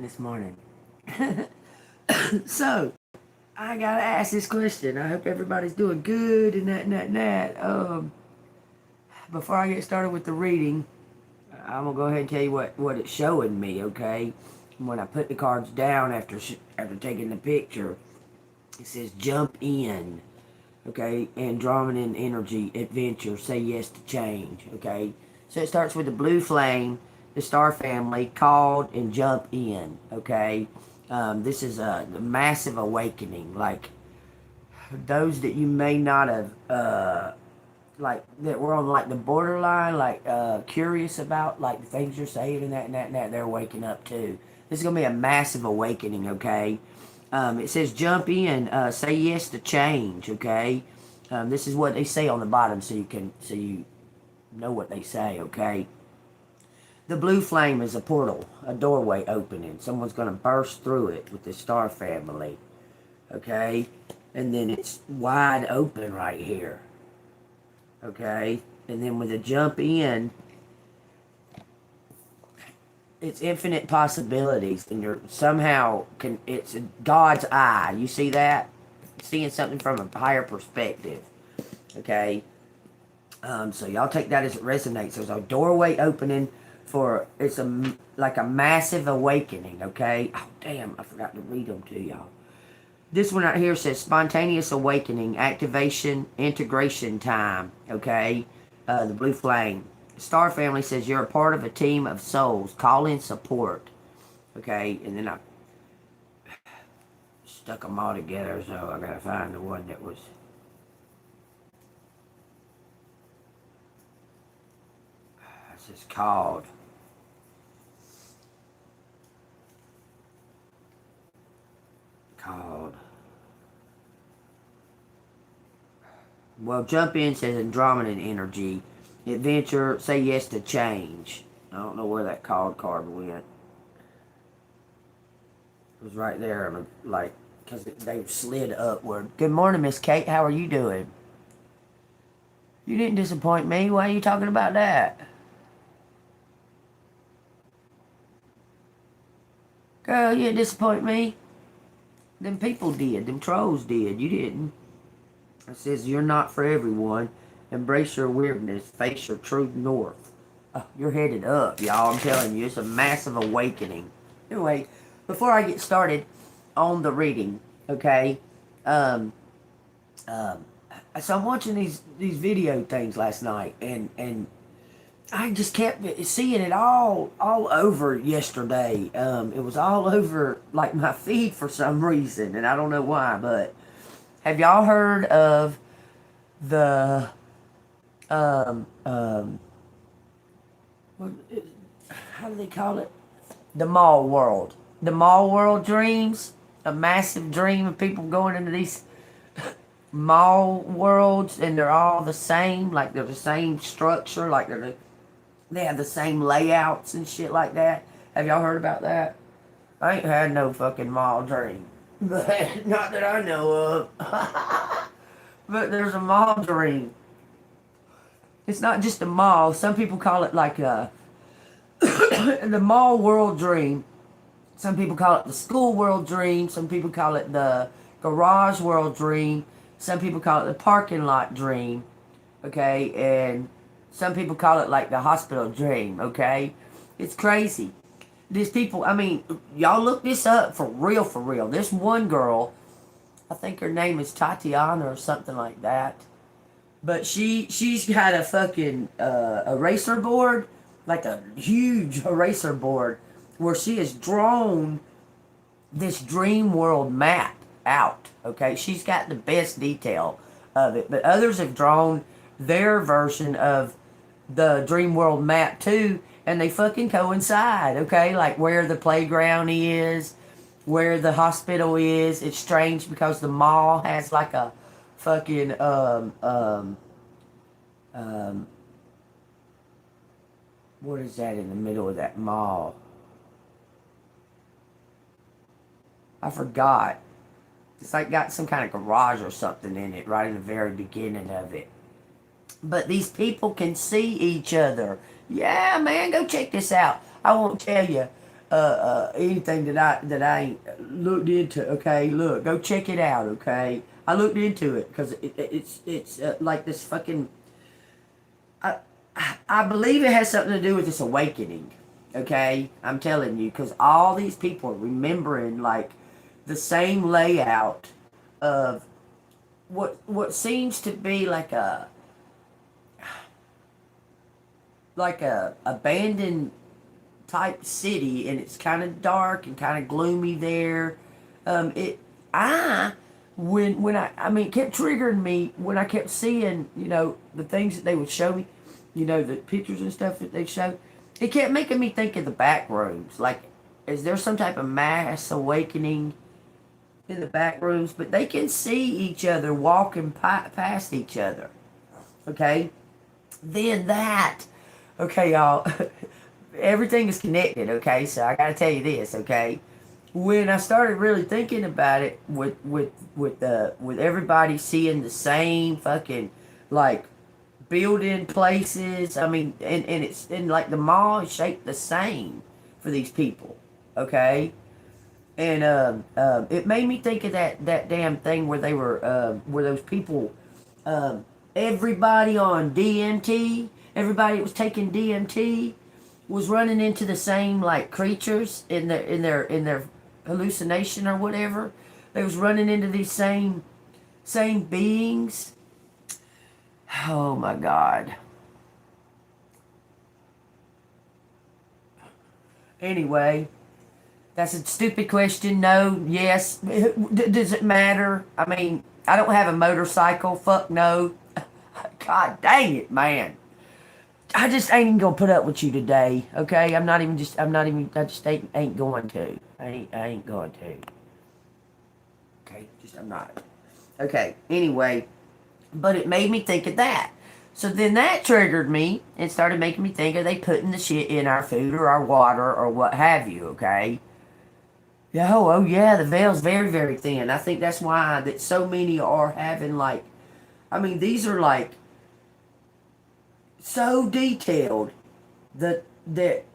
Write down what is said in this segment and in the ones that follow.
this morning. So, I gotta ask this question. I hope everybody's doing good and that and that and that. Before I get started with the reading, I'm gonna go ahead and tell you what it's showing me. Okay, when I put the cards down after taking the picture, it says jump in. Okay, Andromedan energy adventure. Say yes to change. Okay, so it starts with the blue flame, the star family called and jump in. Okay, this is a massive awakening. Like those that you may not have, like that were on like the borderline, like curious about like the things you're saying and that and that and that. They're waking up too. This is gonna be a massive awakening. Okay, it says jump in, say yes to change. Okay, this is what they say on the bottom, so you know what they say. Okay, the blue flame is a portal, a doorway opening. Someone's gonna burst through it with the star family. Okay, and then it's wide open right here. Okay, and then with a jump in, it's infinite possibilities, and you're somehow it's God's eye. You see that? Seeing something from a higher perspective. Okay, so y'all take that as it resonates. There's a doorway opening for it's like a massive awakening. Okay. Oh damn! I forgot to read them to y'all. This one right here says spontaneous awakening, activation, integration time. Okay, the blue flame. Star family says you're a part of a team of souls. Call in support. Okay, and then I stuck them all together, so I gotta find the one that was. This is called. Well, jump in says Andromedan energy. Adventure, say yes to change. I don't know where that card went. It was right there, like, because they slid upward. Good morning, Miss Kate. How are you doing? You didn't disappoint me. Why are you talking about that? Girl, you didn't disappoint me. Them people did. Them trolls did. You didn't. It says you're not for everyone. Embrace your weirdness. Face your true north. You're headed up, y'all. I'm telling you, it's a massive awakening. Anyway, before I get started on the reading, okay, um, um, so I'm watching these video things last night, and I just kept seeing it all over yesterday. It was all over like my feed for some reason, and I don't know why. But have y'all heard of the what, how do they call it? The mall world. The mall world dreams. A massive dream of people going into these mall worlds, and they're all the same. Like they're the same structure. Like they have the same layouts and shit like that. Have y'all heard about that? I ain't had no fucking mall dream. But not that I know of. But there's a mall dream. It's not just a mall. Some people call it like the mall world dream. Some people call it the school world dream. Some people call it the garage world dream. Some people call it the parking lot dream. Okay, and some people call it like the hospital dream. Okay, it's crazy. These people, I mean, y'all look this up for real, for real. This one girl, I think her name is Tatiana or something like that. But she's got a fucking eraser board, like a huge eraser board, where she has drawn this dream world map out. Okay, she's got the best detail of it, but others have drawn their version of the dream world map too, and they fucking coincide. Okay, like where the playground is, where the hospital is. It's strange because the mall has like a fucking um, what is that in the middle of that mall? I forgot. It's like got some kind of garage or something in it right in the very beginning of it. But these people can see each other. Yeah, man, go check this out. I won't tell you. anything that I ain't looked into. Okay, look, go check it out. Okay, I looked into it because it's like this fucking. I I believe it has something to do with this awakening. Okay, I'm telling you, because all these people are remembering like the same layout of what seems to be like a abandoned type city, and it's kind of dark and kind of gloomy there. It I when I mean, it kept triggering me when I kept seeing, the things that they would show me, the pictures and stuff that they show. It kept making me think of the back rooms. Like, is there some type of mass awakening in the back rooms? But they can see each other walking past each other. Okay, then that. Okay, y'all. Everything is connected. Okay, so I gotta tell you this. Okay, when I started really thinking about it, with everybody seeing the same fucking like building places. I mean, and it's and like the mall is shaped the same for these people. Okay, and it made me think of that damn thing where they were where those people, everybody on DMT, everybody that was taking DMT was running into the same like creatures in their hallucination or whatever. They was running into these same beings. Oh my God. Anyway, that's a stupid question. No, yes. Does it matter? I mean, I don't have a motorcycle. Fuck no. God dang it, man. I just ain't even gonna put up with you today, okay? I just ain't going to. I ain't going to. Okay, I'm not. Okay, anyway, but it made me think of that. So then that triggered me and started making me think, are they putting the shit in our food or our water or what have you, okay? Yeah, oh yeah, the veil's very, very thin. I think that's why that so many are having like, I mean, these are like so detailed that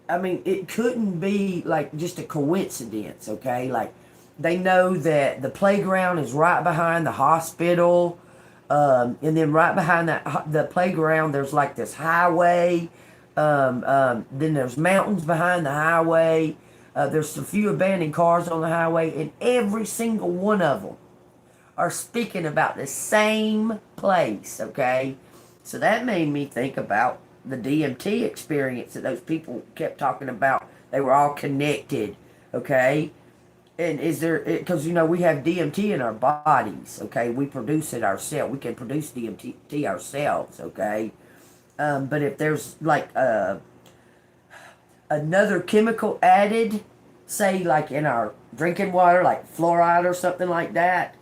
I mean, it couldn't be like just a coincidence, okay? Like, they know that the playground is right behind the hospital, and then right behind the playground, there's like this highway. Then there's mountains behind the highway. There's a few abandoned cars on the highway, and every single one of them are speaking about the same place, okay? So that made me think about the DMT experience that those people kept talking about. They were all connected, okay? And is there, because we have DMT in our bodies, okay? We produce it ourselves. We can produce DMT ourselves, okay? But if there's like another chemical added, say like in our drinking water, like fluoride or something like that,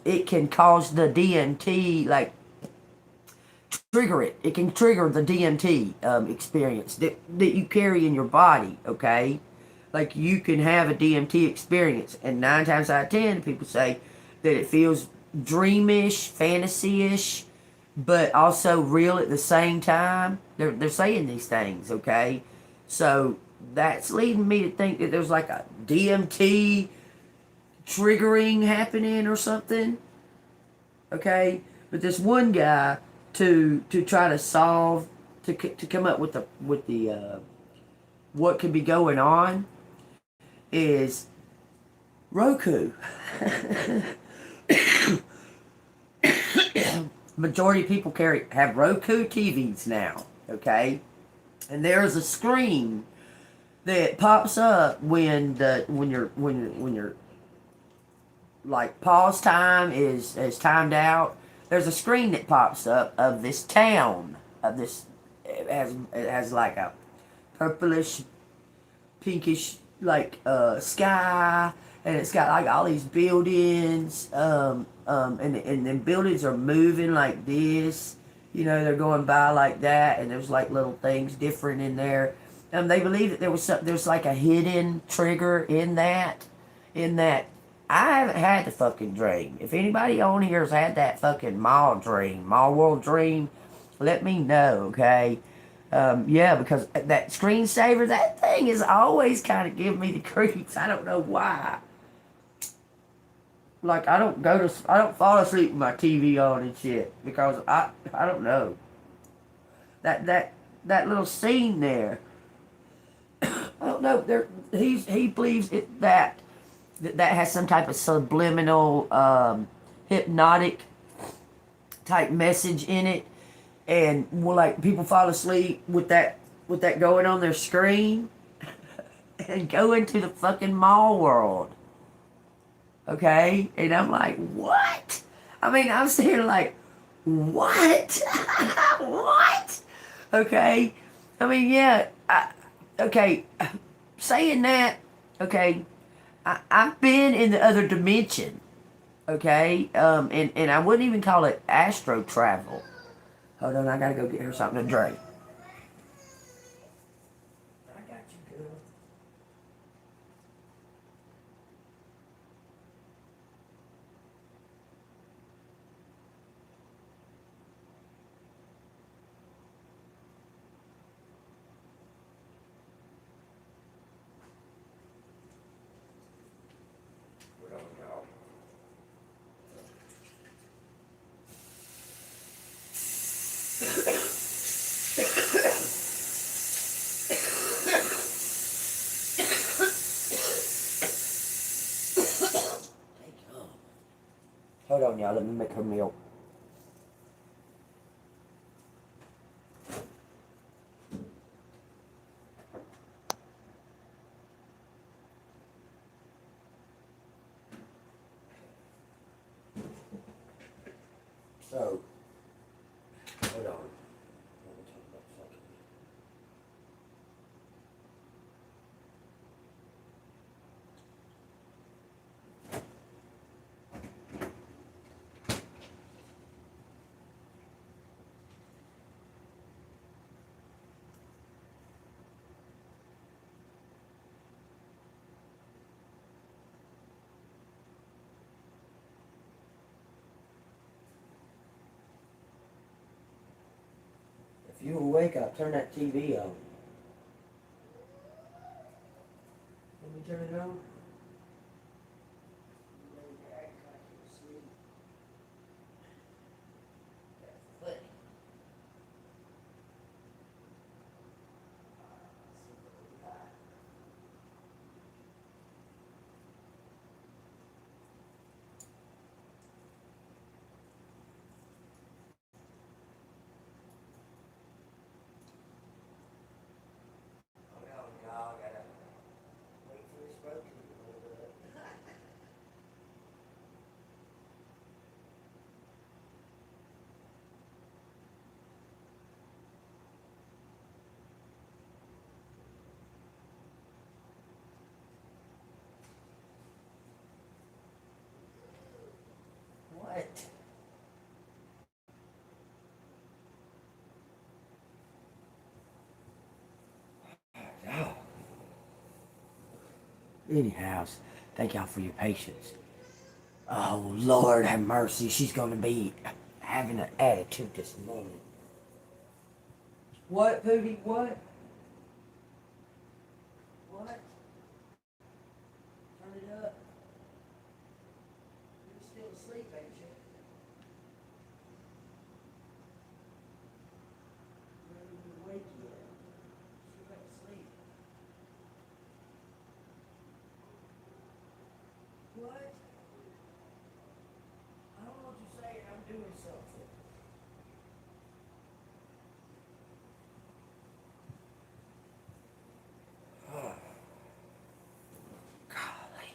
it can cause the DMT, like trigger it. It can trigger the DMT experience that you carry in your body, okay? Like, you can have a DMT experience, and 9 times out of 10, people say that it feels dreamish, fantasy-ish, but also real at the same time. They're saying these things, okay? So that's leading me to think that there's like a DMT triggering happening or something, okay? But this one guy, to try to solve, to come up with the what could be going on, is Roku. Majority of people have Roku TVs now, okay? And there's a screen that pops up when you're like pause time is timed out. There's a screen that pops up of this town, of this. It has like a purplish, pinkish like sky, and it's got like all these buildings, and buildings are moving like this. They're going by like that, and there's like little things different in there. They believe that there's like a hidden trigger in that. I haven't had the fucking dream. If anybody on here has had that fucking mall world dream, let me know, okay? Yeah, because that screensaver, that thing is always kind of giving me the creeps. I don't know why. Like I don't fall asleep with my TV on and shit because I don't know that that little scene there. I don't know. He believes that has some type of subliminal, hypnotic type message in it, and will like people fall asleep with that going on their screen and go into the fucking mall world. Okay, and I'm like, what? I mean, I'm sitting here like, what? What? Okay, I mean, yeah. Okay, saying that. Okay, I've been in the other dimension. Okay, and I wouldn't even call it astro travel. Hold on, I gotta go get her something to drink. I got you, girl. Hold on, y'all. Hold on, y'all. Let me make her milk. So, hold on. Let me talk about something. If you awake, I'll turn that TV on. Let me turn it on. What? Oh. Anyhow, thank y'all for your patience. Oh, Lord have mercy. She's going to be having an attitude this morning. What, Pootie? What? What? Turn it up. You're still asleep, ain't you? You're not even awake yet. She's back to sleep. What? I don't know what you're saying. I'm doing something. Golly.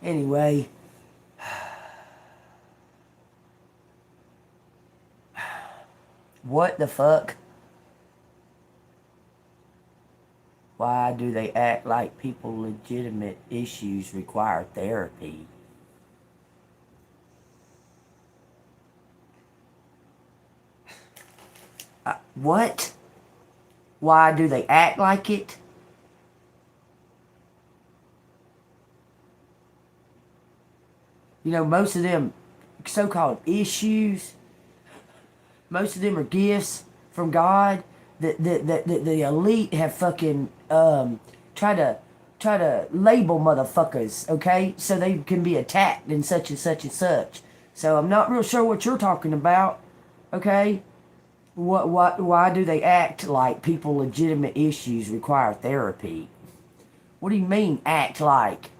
Anyway, what the fuck? Why do they act like people legitimate issues require therapy? What? Why do they act like it? You know, most of them so called issues, most of them are gifts from God. the elite have fucking try to label motherfuckers, okay, so they can be attacked and such and such and such. So I'm not real sure what you're talking about, okay. Why do they act like people legitimate issues require therapy? What do you mean act like?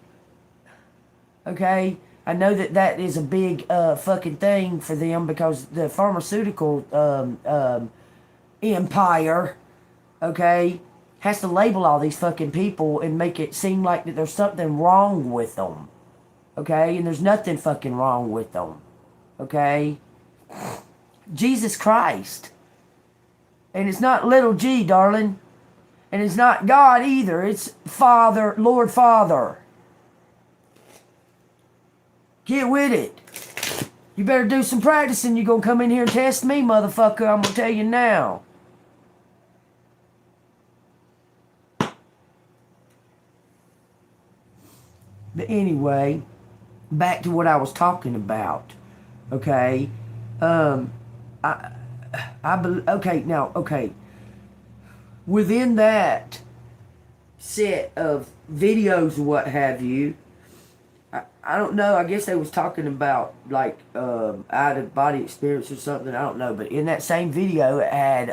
Okay, I know that is a big fucking thing for them because the pharmaceutical empire, okay, has to label all these fucking people and make it seem like that there's something wrong with them, okay, and there's nothing fucking wrong with them, okay. Jesus Christ. And it's not little g, darling. And it's not God either. It's Father, Lord Father. Get with it. You better do some practicing. You're going to come in here and test me, motherfucker. I'm going to tell you now. But anyway, back to what I was talking about. Okay? Okay. Within that set of videos or what have you, I don't know. I guess they was talking about like out of body experience or something. I don't know. But in that same video, it had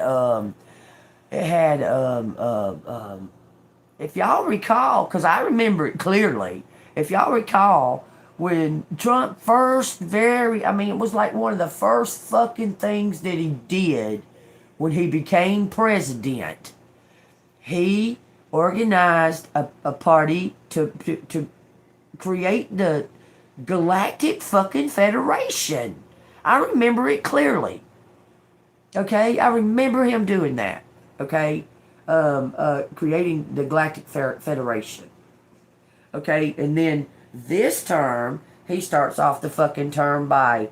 if y'all recall, because I remember it clearly. If y'all recall, when Trump it was like one of the first fucking things that he did when he became president. He organized a party to create the Galactic fucking Federation. I remember it clearly. Okay? I remember him doing that. Okay? Creating the Galactic Federation. Okay? And then this term, he starts off the fucking term by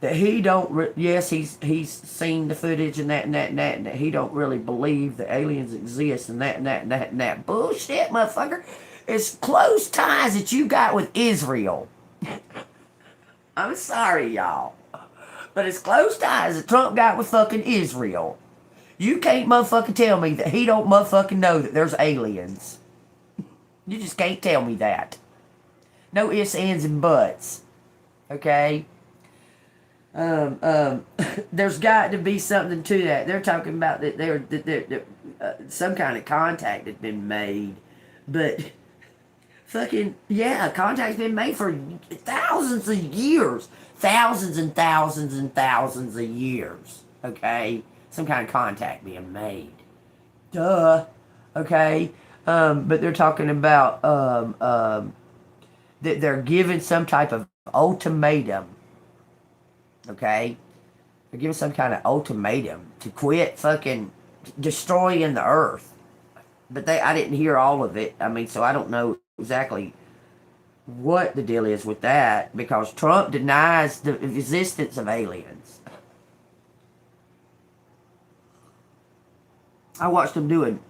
that he don't, yes, he's seen the footage and that and that and that, and that he don't really believe that aliens exist and that and that and that and that. Bullshit, motherfucker. It's close ties that you got with Israel. I'm sorry, y'all. But it's close ties that Trump got with fucking Israel. You can't motherfucking tell me that he don't motherfucking know that there's aliens. You just can't tell me that. No ifs, ands, and buts. Okay? There's got to be something to that. They're talking about that some kind of contact has been made. But fucking, yeah, contact's been made for thousands of years. Thousands and thousands and thousands of years. Okay? Some kind of contact being made. Duh. Okay? But they're talking about that they're given some type of ultimatum. Okay? They're given some kind of ultimatum to quit fucking destroying the earth. But I didn't hear all of it. I mean, so I don't know exactly what the deal is with that, because Trump denies the existence of aliens. I watched him do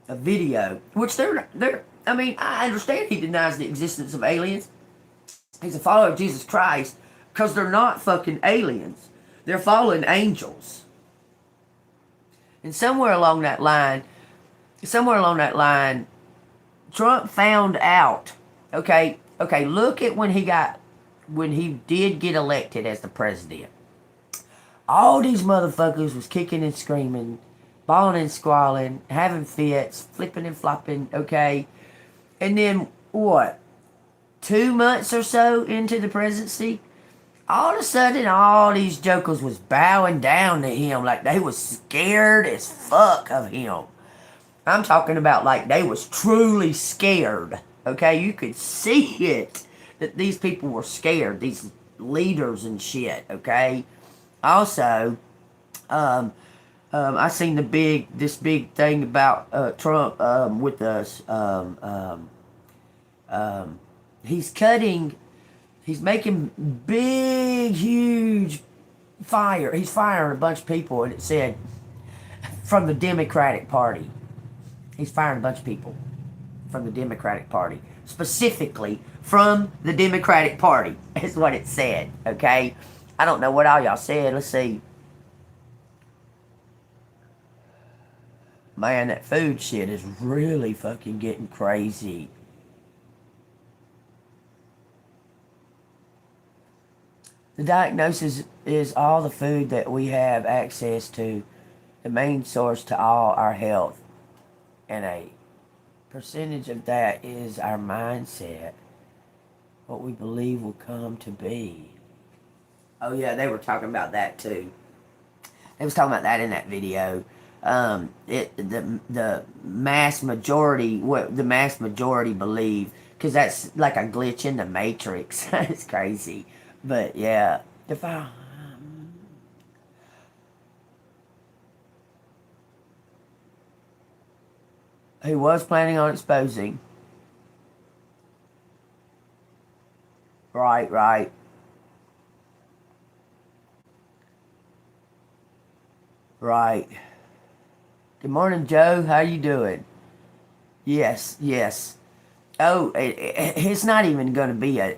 a video, which I mean, I understand he denies the existence of aliens. He's a follower of Jesus Christ, because they're not fucking aliens. They're fallen angels. And somewhere along that line, Trump found out, okay, look at when he did get elected as the president. All these motherfuckers was kicking and screaming, bawling and squalling, having fits, flipping and flopping, okay? And then, what, 2 months or so into the presidency, all of a sudden, all these jokers was bowing down to him like they was scared as fuck of him. I'm talking about like they was truly scared, okay? You could see it, that these people were scared, these leaders and shit, okay? Also, I seen this big thing about Trump with us. He's making big, huge fire. He's firing a bunch of people, and it said from the Democratic Party. He's firing a bunch of people from the Democratic Party. Specifically from the Democratic Party is what it said, okay? I don't know what all y'all said. Let's see. Man, that food shit is really fucking getting crazy. The diagnosis is all the food that we have access to, the main source to all our health. And a percentage of that is our mindset, what we believe will come to be. Oh yeah, they were talking about that too. They was talking about that in that video. The mass majority, what the mass majority believe, because that's like a glitch in the matrix. It's crazy, but yeah, if I he was planning on exposing. Right, right. Right. Good morning, Joe. How you doing? Yes, yes. Oh, it's not even going to be the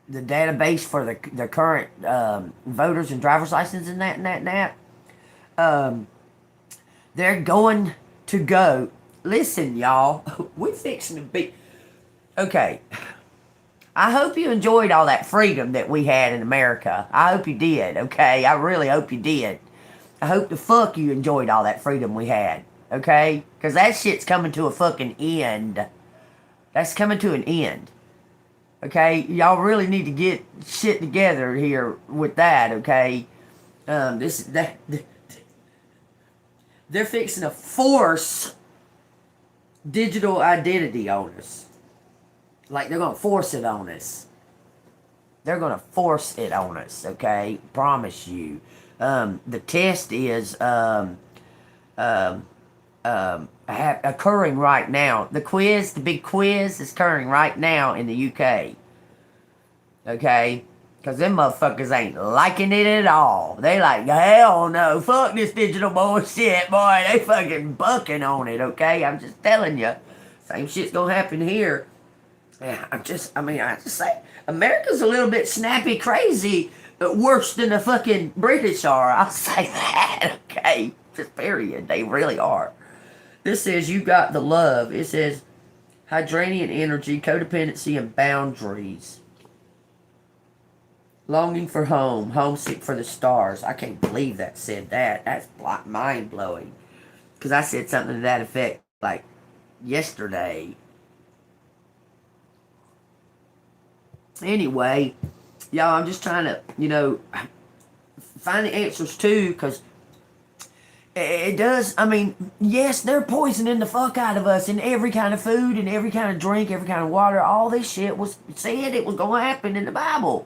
database for the current voters and driver's license and that. Um, they're going to go. Listen, y'all, we fixing to be okay. I hope you enjoyed all that freedom that we had in America. I hope you did, okay? I really hope you did. I hope the fuck you enjoyed all that freedom we had, okay? Because that shit's coming to a fucking end. That's coming to an end, okay? Y'all really need to get shit together here with that, okay? They're fixing to force digital identity on us. Like, they're gonna force it on us. They're gonna force it on us, okay? Promise you. The test is occurring right now. The quiz, the big quiz, is occurring right now in the UK. Okay? Because them motherfuckers ain't liking it at all. They like, hell no, fuck this digital bullshit, boy. They fucking bucking on it, okay? I'm just telling you. Same shit's gonna happen here. Yeah, I just say, America's a little bit snappy crazy, but worse than the fucking British are. I'll say that, okay? Just period. They really are. This says you got the love. It says hydranian energy, codependency, and boundaries. Longing for home, homesick for the stars. I can't believe that said that. That's mind blowing. Because I said something to that effect like yesterday. Anyway, y'all, I'm just trying to, find the answers too, because it does, yes, they're poisoning the fuck out of us in every kind of food and every kind of drink, every kind of water. All this shit was said it was going to happen in the Bible.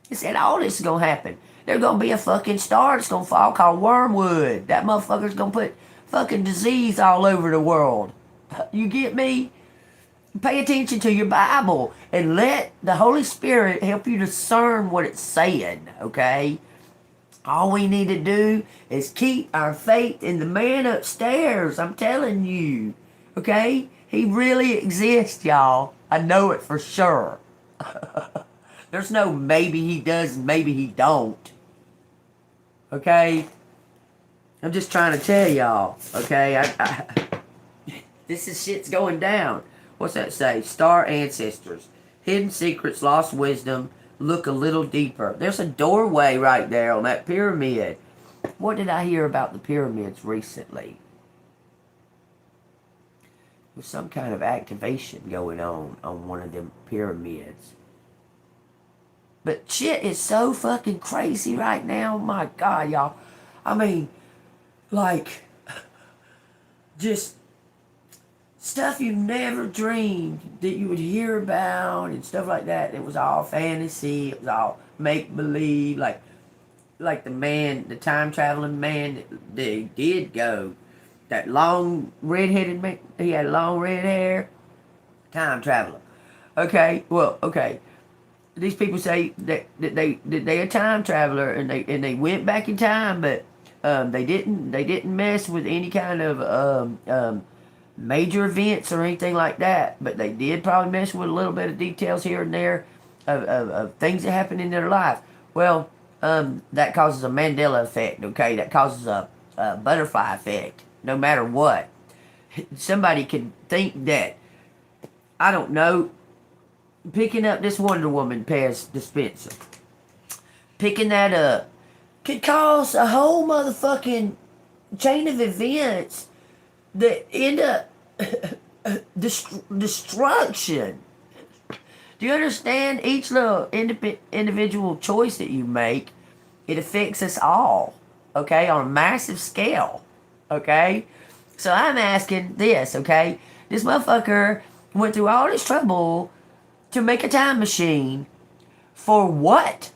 It said all this is going to happen. There's going to be a fucking star that's going to fall called wormwood. That motherfucker's going to put fucking disease all over the world. You get me? Pay attention to your Bible and let the Holy Spirit help you discern what it's saying, okay? All we need to do is keep our faith in the man upstairs. I'm telling you, okay? He really exists, y'all. I know it for sure. There's no maybe he does and maybe he don't. Okay? I'm just trying to tell y'all, okay? This is shit's going down. What's that say? Star ancestors. Hidden secrets, lost wisdom. Look a little deeper. There's a doorway right there on that pyramid. What did I hear about the pyramids recently? There's some kind of activation going on one of them pyramids. But shit is so fucking crazy right now. My God, y'all. Just stuff you never dreamed that you would hear about and stuff like that. It was all fantasy. It was all make-believe. Like the time traveling man that did go. That long red-headed man. He had long red hair. Time traveler. Okay, well, okay. These people say that they a time traveler and they went back in time, but they didn't mess with any kind of major events or anything like that. But they did probably mess with a little bit of details here and there of things that happened in their life. Well, that causes a Mandela effect, okay? That causes a butterfly effect, no matter what. Somebody could think that, I don't know, picking up this Wonder Woman Pez dispenser, picking that up, could cause a whole motherfucking chain of events that end up destruction. Do you understand? Each little individual choice that you make, it affects us all, okay, on a massive scale, okay? So I'm asking this, okay? This motherfucker went through all this trouble to make a time machine for what?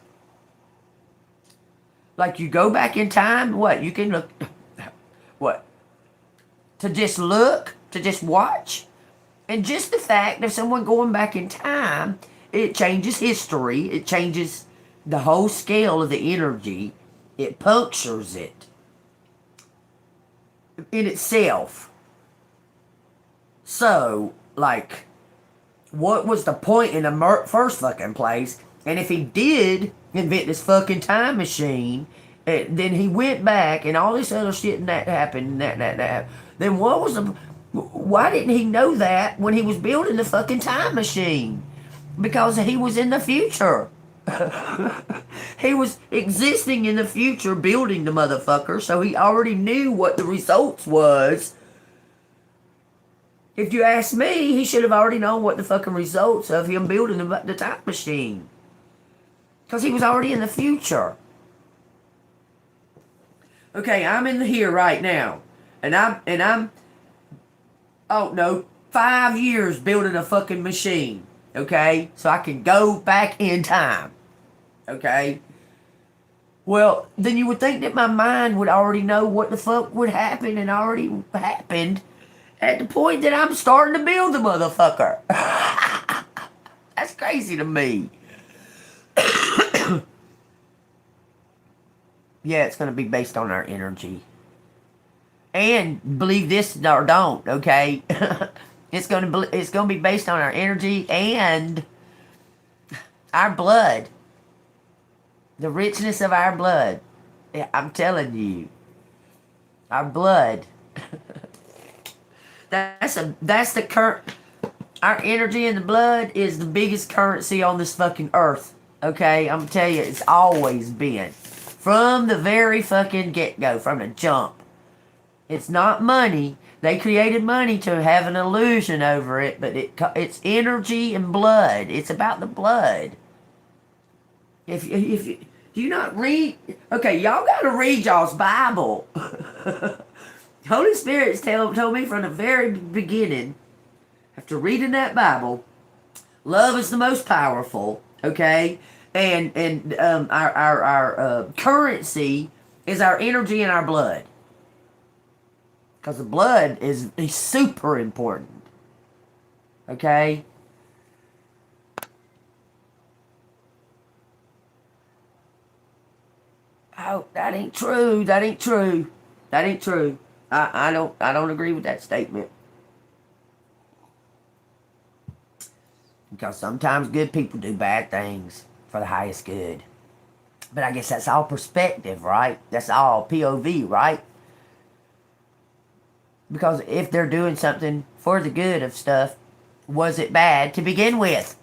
Like, you go back in time, what? You can look, what? To just look? To just watch? And just the fact of someone going back in time, it changes history. It changes the whole scale of the energy. It punctures it in itself. So, like, what was the point in the first fucking place? And if he did invent this fucking time machine, then he went back and all this other shit and that happened and that. Then what was the... Why didn't he know that when he was building the fucking time machine? Because he was in the future. He was existing in the future building the motherfucker, so he already knew what the results was. If you ask me, he should have already known what the fucking results of him building the time machine. Because he was already in the future. Okay, I'm in the here right now. And I'm oh no, 5 years building a fucking machine. Okay? So I can go back in time. Okay? Well, then you would think that my mind would already know what the fuck would happen and already happened at the point that I'm starting to build the motherfucker. That's crazy to me. Yeah, it's going to be based on our energy. And believe this or don't, okay? It's going to be based on our energy and our blood. The richness of our blood. Yeah, I'm telling you. Our blood. That's the current. Our energy in the blood is the biggest currency on this fucking earth. Okay? I'm telling you, it's always been. From the very fucking get-go, from the jump. It's not money. They created money to have an illusion over it, but it's energy and blood. It's about the blood. If do you not read? Okay, y'all got to read y'all's Bible. Holy Spirit's told me from the very beginning, after reading that Bible, love is the most powerful. Okay, and our currency is our energy and our blood. Because the blood is super important. Okay? Oh, that ain't true. That ain't true. That ain't true. I don't agree with that statement. Because sometimes good people do bad things for the highest good. But I guess that's all perspective, right? That's all POV, right? Because if they're doing something for the good of stuff, was it bad to begin with?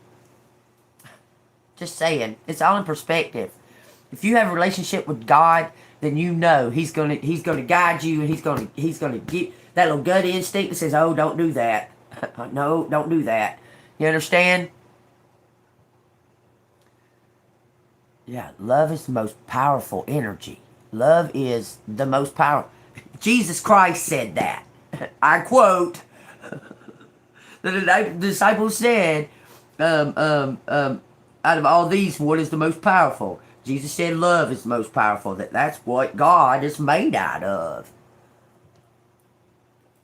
Just saying. It's all in perspective. If you have a relationship with God, then you know He's gonna guide you, and He's gonna get that little gut instinct that says, "Oh, don't do that." No, don't do that. You understand? Yeah, love is the most powerful energy. Love is the most powerful. Jesus Christ said that. I quote, the disciples said, out of all these, what is the most powerful? Jesus said love is the most powerful. That's what God is made out of.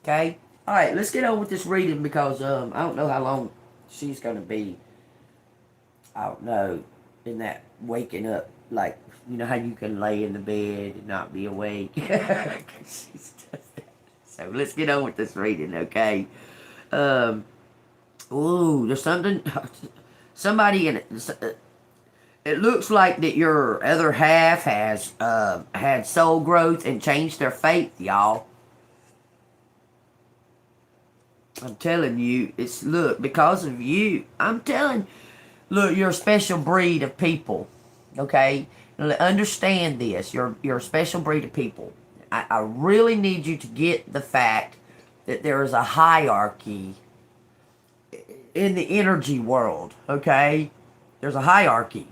Okay? Alright, let's get on with this reading because I don't know how long she's going to be. I don't know. In that waking up, like, you know how you can lay in the bed and not be awake? So let's get on with this reading, okay? Ooh, there's something. Somebody in it. it looks like that your other half has had soul growth and changed their faith, y'all. I'm telling you, it's look, because of you. I'm telling, look, you're a special breed of people. Okay? Understand this. You're a special breed of people. I really need you to get the fact that there is a hierarchy in the energy world. Okay? There's a hierarchy.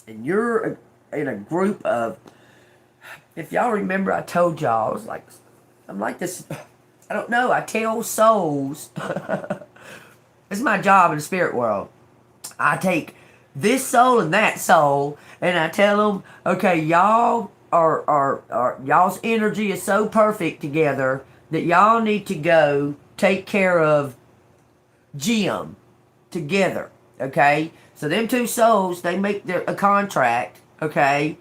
And you're in a group of, if y'all remember, I told y'all, I was like, I'm like this, I don't know, I tell souls, this is my job in the spirit world. I take this soul and that soul, and I tell them, okay, y'all are y'all's energy is so perfect together that y'all need to go take care of Jim together, okay? So them two souls, they make a contract, okay?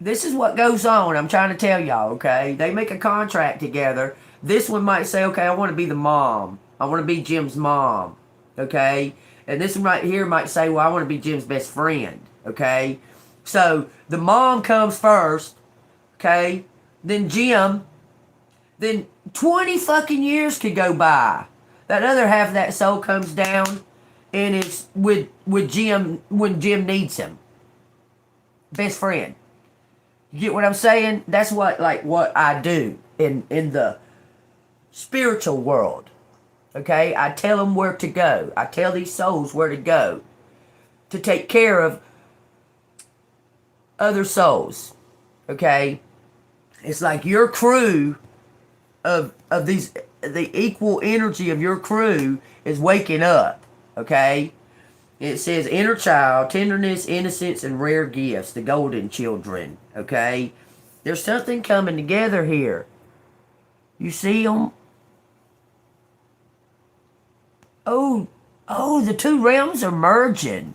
This is what goes on, I'm trying to tell y'all, okay? They make a contract together. This one might say, okay, I want to be the mom. I want to be Jim's mom, okay? And this one right here might say, well, I want to be Jim's best friend, okay? So the mom comes first, okay? Then Jim, then 20 fucking years could go by. That other half of that soul comes down and it's with Jim when Jim needs him. Best friend. You get what I'm saying? That's what I do in the spiritual world. Okay? I tell them where to go. I tell these souls where to go to take care of other souls. Okay? It's like your crew of these, the equal energy of your crew is waking up. Okay? It says inner child, tenderness, innocence, and rare gifts, the golden children. Okay? There's something coming together here. You see them? Oh, the two realms are merging.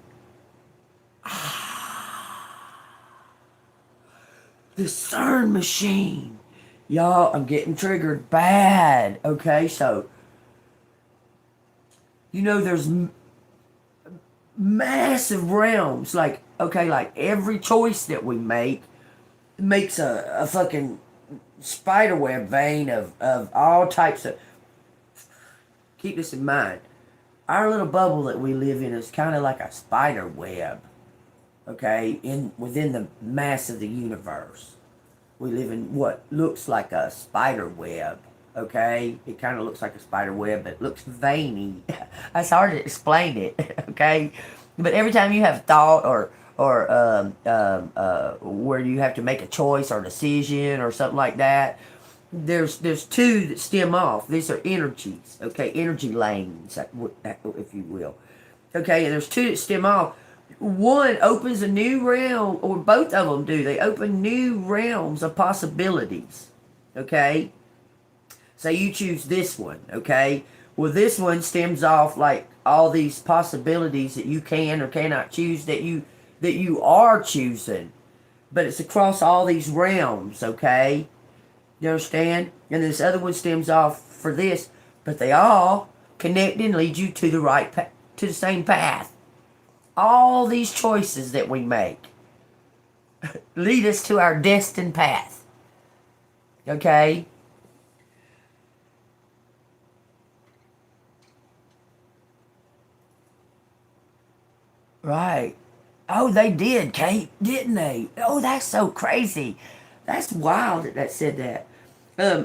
The CERN machine. Y'all, I'm getting triggered bad. Okay, so, you know, there's massive realms. Like, okay, like every choice that we make makes a fucking spiderweb vein of all types of. Keep this in mind. Our little bubble that we live in is kind of like a spider web. Okay, within the mass of the universe. We live in what looks like a spider web. Okay, it kind of looks like a spider web, but it looks veiny. It's hard to explain it. Okay, but every time you have thought or where you have to make a choice or decision or something like that, there's two that stem off. These are energies. Okay, energy lanes, if you will. Okay, and there's two that stem off. One opens a new realm, or both of them do. They open new realms of possibilities. Okay? So you choose this one, okay? Well, this one stems off like all these possibilities that you can or cannot choose that you are choosing. But it's across all these realms, okay? You understand? And this other one stems off for this, but they all connect and lead you to to the same path. All these choices that we make lead us to our destined path. Okay? Right. Oh, they did, Kate, didn't they? Oh, that's so crazy. That's wild that said that.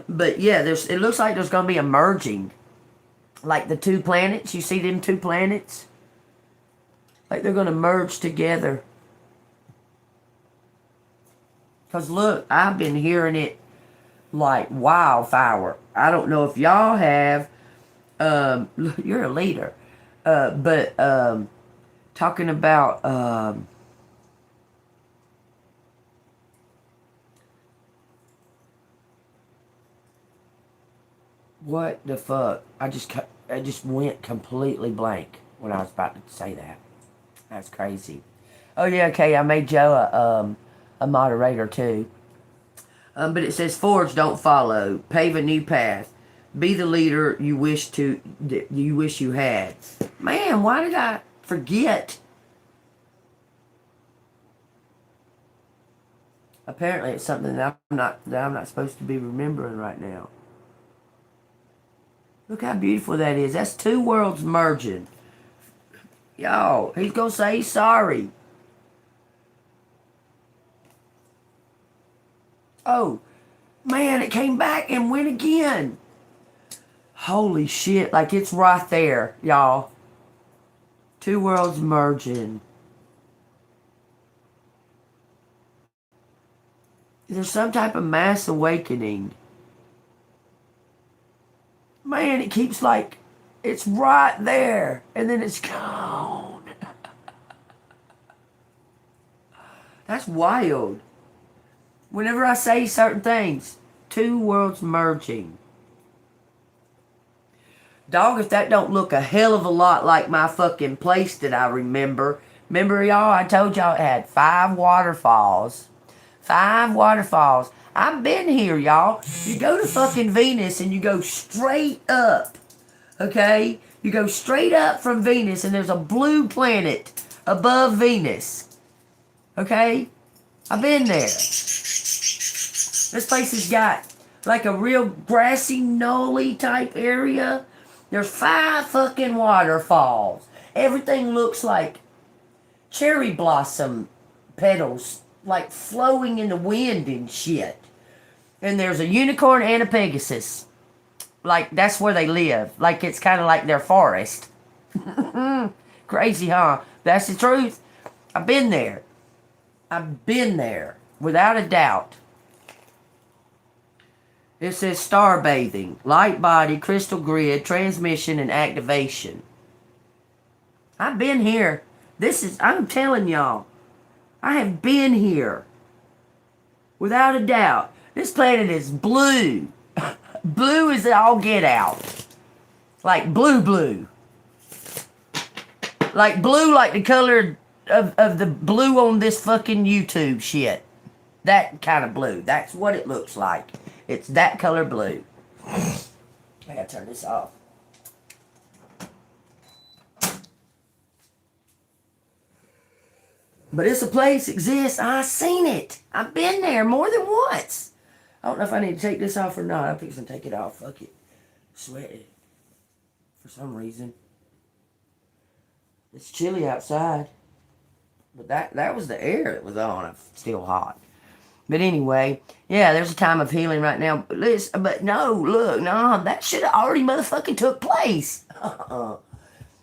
But yeah, it looks like there's going to be a merging. Like the two planets. You see them two planets? Like they're going to merge together. Because look, I've been hearing it like wildfire. I don't know if y'all have. You're a leader. But talking about what the fuck? I just went completely blank when I was about to say that. That's crazy. Oh yeah, okay. I made Joe a moderator too. But it says forge, don't follow. Pave a new path. Be the leader you wish you had. Man, why did I forget? Apparently, it's something that I'm not supposed to be remembering right now. Look how beautiful that is. That's two worlds merging. Y'all, he's gonna say he's sorry. Oh, man, it came back and went again. Holy shit, like it's right there, y'all. Two worlds merging. There's some type of mass awakening. Man, it keeps like, it's right there, and then it's gone. That's wild. Whenever I say certain things, two worlds merging. Dog, if that don't look a hell of a lot like my fucking place that I remember. Remember, y'all, I told y'all it had 5 waterfalls. 5 waterfalls. I've been here, y'all. You go to fucking Venus and you go straight up. Okay? You go straight up from Venus and there's a blue planet above Venus. Okay? I've been there. This place has got like a real grassy, knolly type area. There's 5 fucking waterfalls. Everything looks like cherry blossom petals, like flowing in the wind and shit. And there's a unicorn and a Pegasus. Like, that's where they live. Like, it's kind of like their forest. Crazy, huh? That's the truth. I've been there. I've been there, without a doubt. It says star bathing, light body, crystal grid, transmission, and activation. I've been here. I'm telling y'all, I have been here. Without a doubt. This planet is blue. Blue is all get out. Like blue. Like blue, like the color of the blue on this fucking YouTube shit. That kind of blue. That's what it looks like. It's that color blue. I gotta turn this off. But it's a place, exists. I've seen it. I've been there more than once. I don't know if I need to take this off or not. I'm fixing to take it off. Fuck it. Sweaty. For some reason. It's chilly outside. But that was the air that was on. It's still hot. But anyway, yeah, there's a time of healing right now. But no, look, no, that shit already motherfucking took place.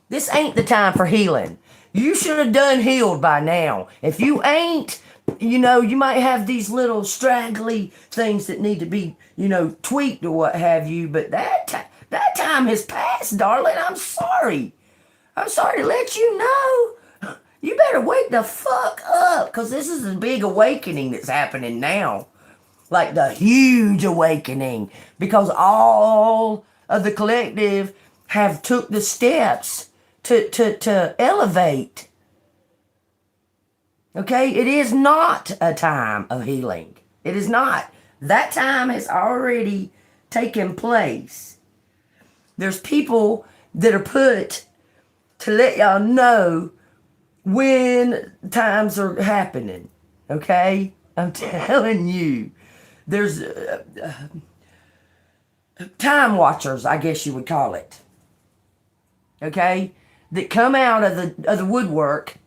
This ain't the time for healing. You should have done healed by now. If you ain't, you might have these little straggly things that need to be, tweaked or what have you. But that time has passed, darling. I'm sorry. I'm sorry to let you know. You better wake the fuck up, because this is a big awakening that's happening now. Like the huge awakening. Because all of the collective have took the steps to elevate. Okay? It is not a time of healing. It is not. That time has already taken place. There's people that are put to let y'all know when times are happening. Okay? I'm telling you. There's time watchers, I guess you would call it. Okay? That come out of the woodwork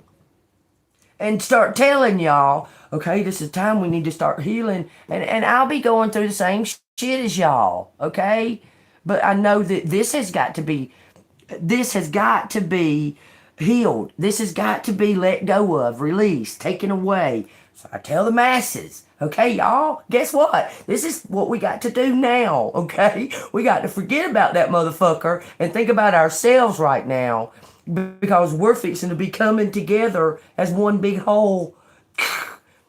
and start telling y'all, okay, this is time we need to start healing. And I'll be going through the same shit as y'all. Okay? But I know that this has got to be healed. This has got to be let go of, released, taken away. So I tell the masses, okay, y'all, guess what? This is what we got to do now, okay? We got to forget about that motherfucker and think about ourselves right now, because we're fixing to be coming together as one big whole.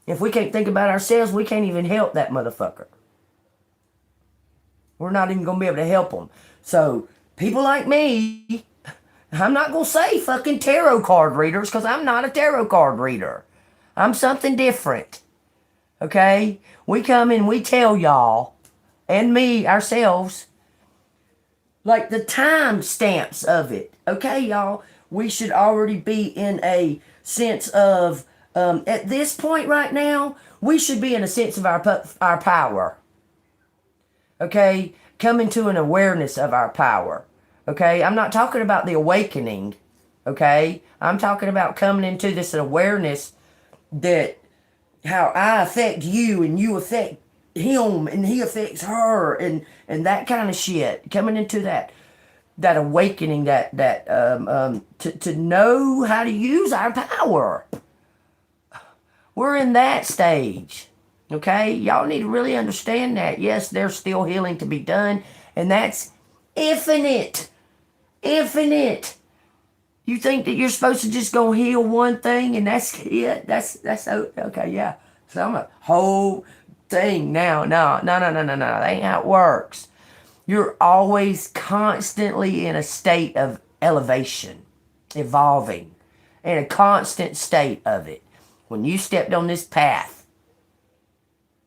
If we can't think about ourselves, we can't even help that motherfucker. We're not even going to be able to help them. So people like me, I'm not going to say fucking tarot card readers, because I'm not a tarot card reader. I'm something different. Okay? We come and we tell y'all, and me, ourselves, like the time stamps of it. Okay, y'all? We should already be in a sense of At this point right now, we should be in a sense of our power. Okay? Coming to an awareness of our power. Okay? I'm not talking about the awakening. Okay? I'm talking about coming into this awareness that how I affect you and you affect him and he affects her and that kind of shit. Coming into that awakening, to know how to use our power. We're in that stage. Okay? Y'all need to really understand that. Yes, there's still healing to be done, and that's infinite. Infinite. You think that you're supposed to just go heal one thing and that's it? That's okay, yeah. So I'm a whole thing now. No. That ain't how it works. You're always constantly in a state of elevation, evolving, in a constant state of it. When you stepped on this path,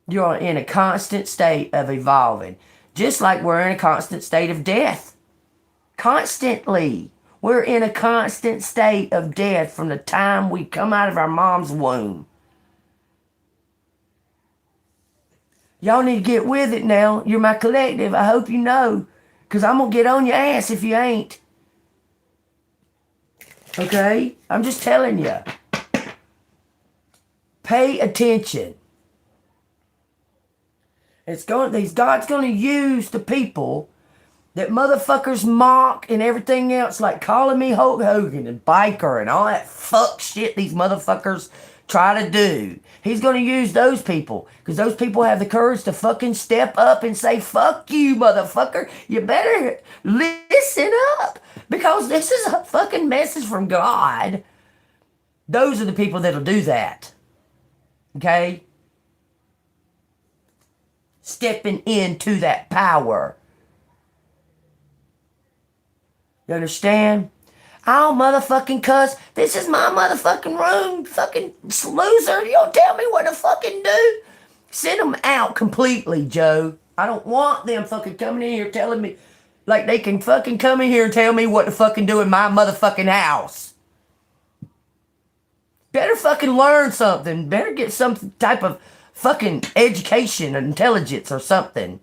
you're in a constant state of evolving. Just like we're in a constant state of death. Constantly. We're in a constant state of death from the time we come out of our mom's womb. Y'all need to get with it now. You're my collective. I hope you know. Because I'm going to get on your ass if you ain't. Okay? I'm just telling you. Pay attention. God's going to use the people that motherfuckers mock and everything else, like calling me Hulk Hogan and biker and all that fuck shit these motherfuckers try to do. He's going to use those people because those people have the courage to fucking step up and say, fuck you, motherfucker. You better listen up because this is a fucking message from God. Those are the people that'll do that. Okay? Stepping into that power. You understand? I'll motherfucking cuss. This is my motherfucking room, fucking loser. You don't tell me what to fucking do. Send them out completely, Joe. I don't want them fucking coming in here telling me, like they can fucking come in here and tell me what to fucking do in my motherfucking house. Better fucking learn something. Better get some type of fucking education or intelligence or something.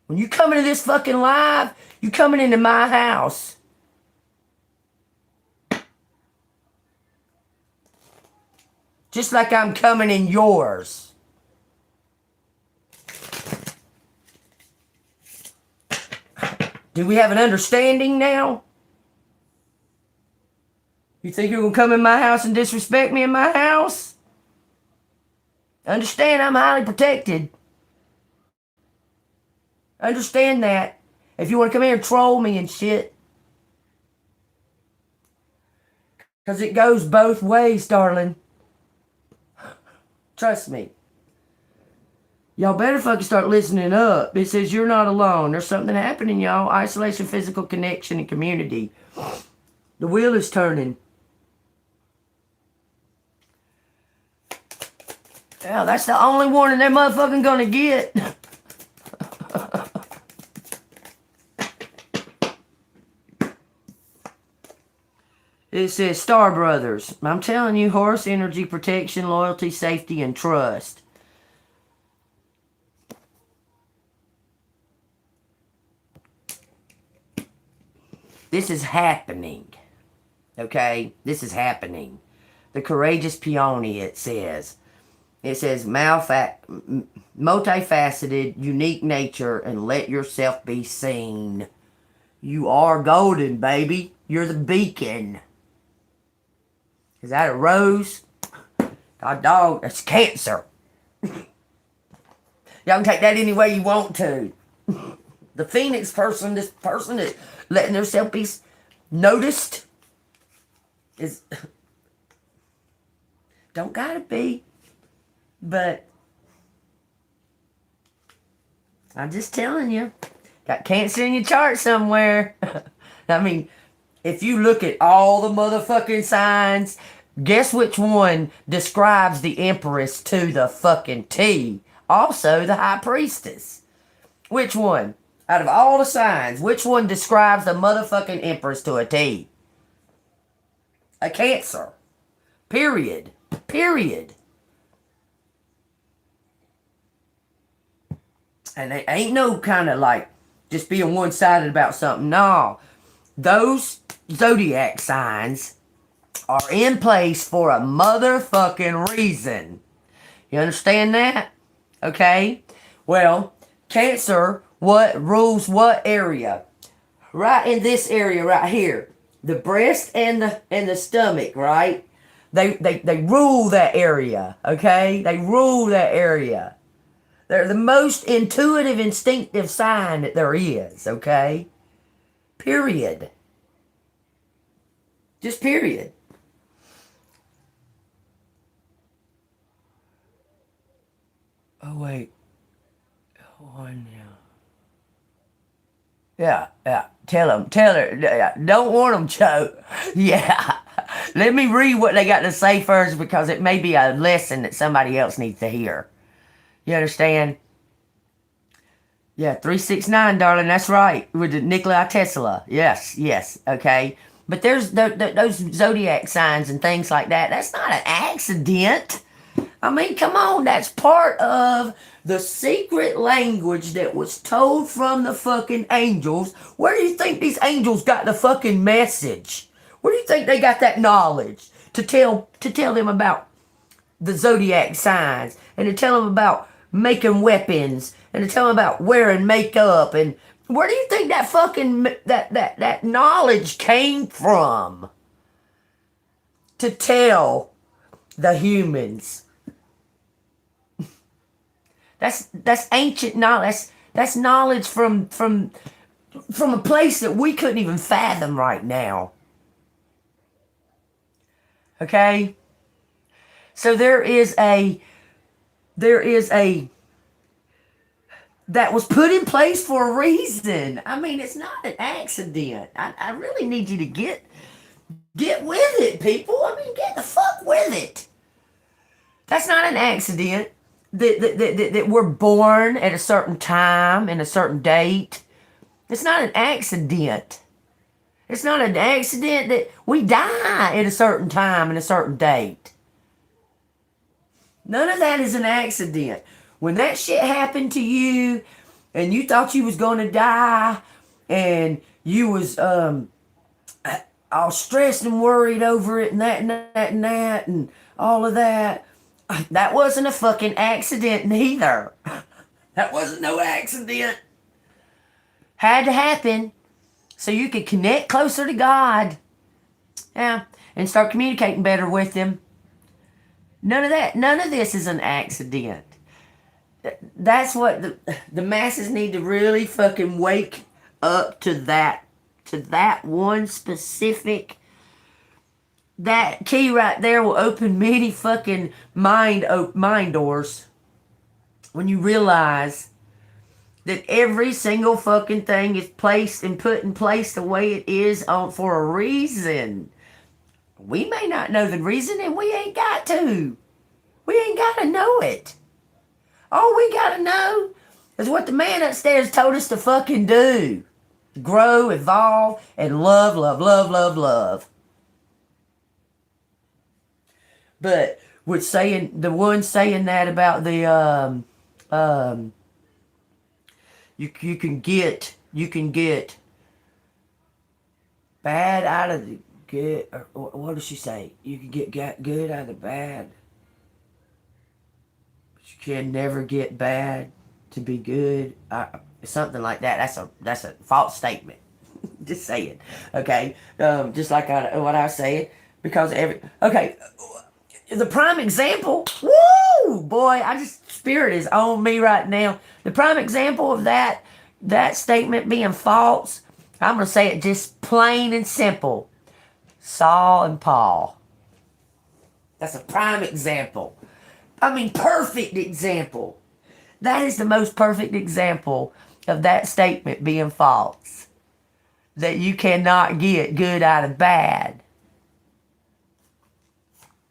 When you come into this fucking live, you coming into my house. Just like I'm coming in yours. Do we have an understanding now? You think you're going to come in my house and disrespect me in my house? Understand I'm highly protected. Understand that. If you want to come here and troll me and shit. Because it goes both ways, darling. Trust me. Y'all better fucking start listening up. It says you're not alone. There's something happening, y'all. Isolation, physical connection, and community. The wheel is turning. Yeah, that's the only warning they're motherfucking gonna get. It says Star Brothers. I'm telling you, Horus energy, protection, loyalty, safety, and trust. This is happening. Okay? This is happening. The courageous peony, it says. It says multifaceted, unique nature, and let yourself be seen. You are golden, baby. You're the beacon. Is that a rose? God dog, that's Cancer. Y'all can take that any way you want to. The Phoenix person, this person that letting themselves be noticed, is don't gotta be, but I'm just telling you, got Cancer in your chart somewhere. I mean, if you look at all the motherfucking signs, guess which one describes the Empress to the fucking T? Also, the High Priestess. Which one? Out of all the signs, which one describes the motherfucking Empress to a T? A Cancer. Period. Period. And they ain't no kind of like just being one-sided about something. No. Those zodiac signs are in place for a motherfucking reason. You understand that? Okay? Well, Cancer, what rules what area? Right in this area right here. The breast and the stomach, right? They rule that area, okay? They rule that area. They're the most intuitive, instinctive sign that there is, okay? Period. Just period. Oh, wait. Hold on now. Yeah. Tell her. Yeah. Don't want them choke. Yeah. Let me read what they got to say first because it may be a lesson that somebody else needs to hear. You understand? Yeah, 369, darling. That's right. With the Nikola Tesla. Yes. Okay. But there's those zodiac signs and things like that. That's not an accident. I mean, come on. That's part of the secret language that was told from the fucking angels. Where do you think these angels got the fucking message? Where do you think they got that knowledge to tell them about the zodiac signs and to tell them about making weapons and to tell them about wearing makeup? And where do you think that fucking that knowledge came from to tell the humans? That's ancient knowledge. That's knowledge from a place that we couldn't even fathom right now. Okay? So there is a that was put in place for a reason. I mean, it's not an accident. I really need you to get with it, people. I mean, get the fuck with it. That's not an accident that we're born at a certain time and a certain date. It's not an accident. It's not an accident that we die at a certain time and a certain date. None of that is an accident. When that shit happened to you and you thought you was going to die and you was all stressed and worried over it and that and all of that, that wasn't a fucking accident neither. That wasn't no accident. Had to happen so you could connect closer to God. Yeah, and start communicating better with Him. None of this is an accident. That's what the masses need to really fucking wake up to that one specific. That key right there will open many fucking mind doors when you realize that every single fucking thing is placed and put in place the way it is for a reason. We may not know the reason and we ain't got to. We ain't got to know it. All we got to know is what the man upstairs told us to fucking do. Grow, evolve, and love. But with saying the one saying that about the you can get bad out of the good. Or what does she say? You can get good out of the bad, but you can never get bad to be good. Something like that. That's a false statement. Just saying. Okay. Just like what I was saying, because the prime example, woo, boy, spirit is on me right now. The prime example of that statement being false, I'm going to say it just plain and simple. Saul and Paul. That's a prime example. I mean, perfect example. That is the most perfect example of that statement being false. That you cannot get good out of bad.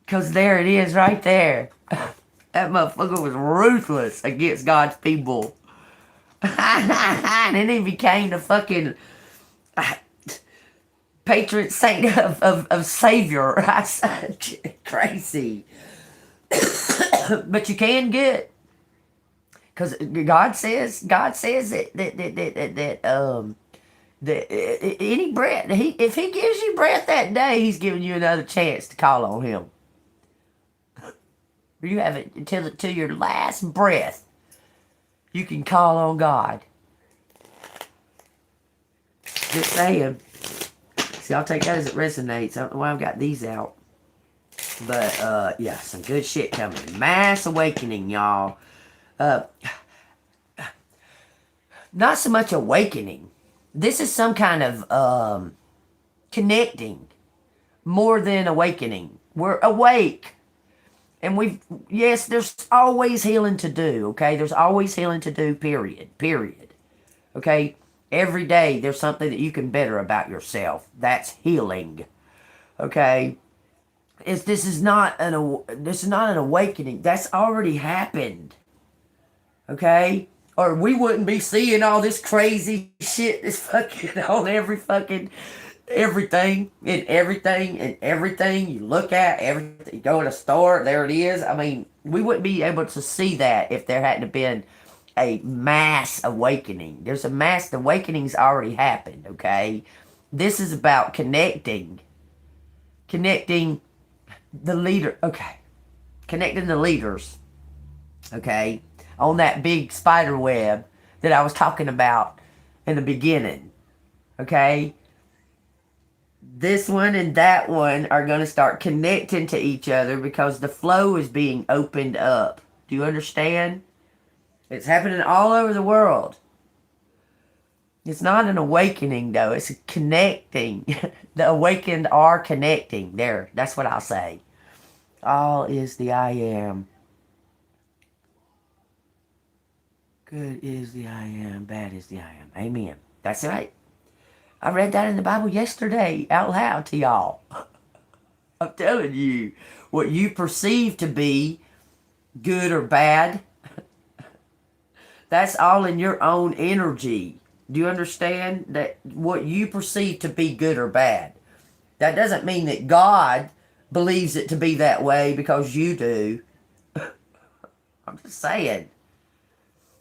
Because there it is right there. That motherfucker was ruthless against God's people. And then he became the fucking patron saint of Savior. I said, crazy. But you can get, because God says that any breath, if He gives you breath that day, He's giving you another chance to call on Him. You have it until your last breath. You can call on God. Just saying. See, I'll take that as it resonates. I don't know why I've got these out. But, yeah, some good shit coming. Mass awakening, y'all. Not so much awakening. This is some kind of connecting more than awakening. We're awake. And yes, there's always healing to do, okay? There's always healing to do, period. Okay? Every day there's something that you can better about yourself. That's healing. Okay? This is not an awakening. That's already happened. Okay? Or we wouldn't be seeing all this crazy shit that's fucking on everything. You look at everything, you go in a store, there it is. I mean, we wouldn't be able to see that if there hadn't been a mass awakening. There's a mass awakening's already happened, okay? This is about connecting the leader, okay? Connecting the leaders, okay? On that big spider web that I was talking about in the beginning, okay? This one and that one are going to start connecting to each other because the flow is being opened up. Do you understand? It's happening all over the world. It's not an awakening, though. It's a connecting. The awakened are connecting. There, that's what I'll say. All is the I am. Good is the I am. Bad is the I am. Amen. That's right. I read that in the Bible yesterday out loud to y'all. I'm telling you, what you perceive to be good or bad, that's all in your own energy. Do you understand that what you perceive to be good or bad? That doesn't mean that God believes it to be that way because you do. I'm just saying.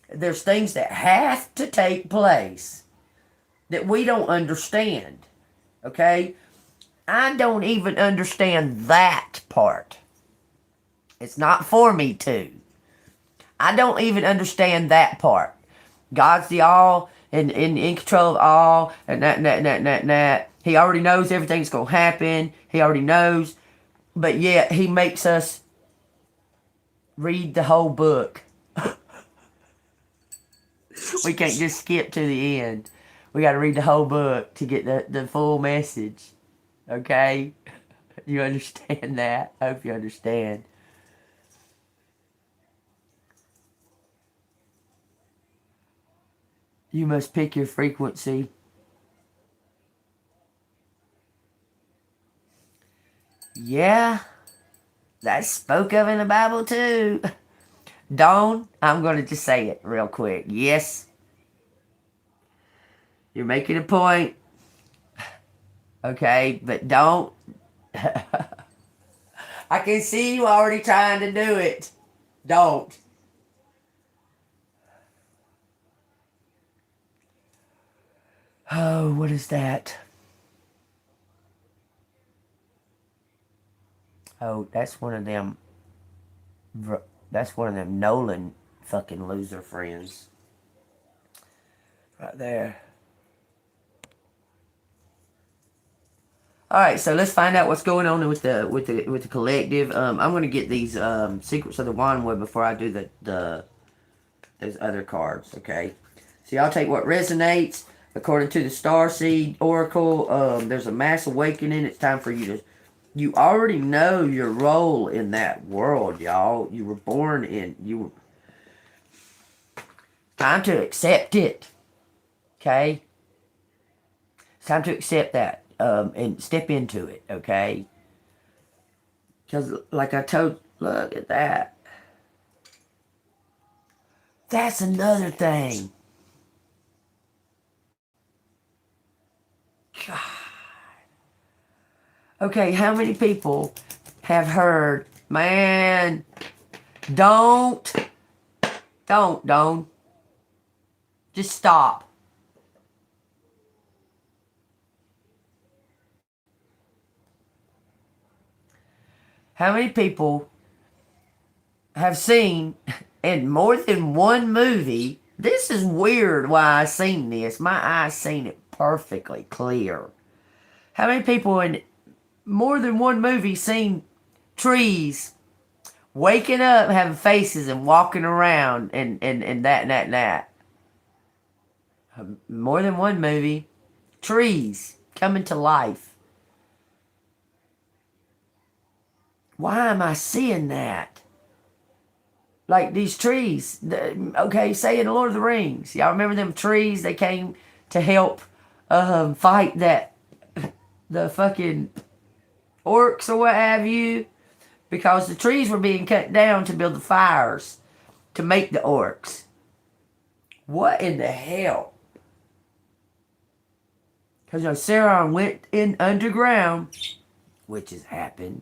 There's things that have to take place that we don't understand. Okay? I don't even understand that part. It's not for me to. I don't even understand that part. God's the all and in control of all and that. He already knows everything's going to happen. He already knows. But yet He makes us read the whole book. We can't just skip to the end. We got to read the whole book to get the full message. Okay? You understand that? I hope you understand. You must pick your frequency. Yeah. That's spoke of in the Bible too. Dawn, I'm going to just say it real quick. Yes. You're making a point. Okay, but don't. I can see you already trying to do it. Don't. Oh, what is that? Oh, that's one of them. That's one of them Nolan fucking loser friends. Right there. All right, so let's find out what's going on with the collective. I'm gonna get these secrets of the wand web before I do those other cards. Okay, so y'all take what resonates according to the Star Seed Oracle. There's a mass awakening. It's time for you to. You already know your role in that world, y'all. You were born in. Time to accept it. Okay. It's time to accept that. And step into it, okay? Because, like I told, look at that. That's another thing. God. Okay, how many people have heard, man, don't, don't. Just stop. How many people have seen in more than one movie? This is weird why I seen this. My eyes seen it perfectly clear. How many people in more than one movie seen trees waking up, having faces, and walking around, and that and that and that? More than one movie. Trees coming to life. Why am I seeing that? Like these trees. Okay, say in the Lord of the Rings. Y'all remember them trees? They came to help fight the fucking orcs or what have you. Because the trees were being cut down to build the fires to make the orcs. What in the hell? Because Sauron went in underground, which has happened.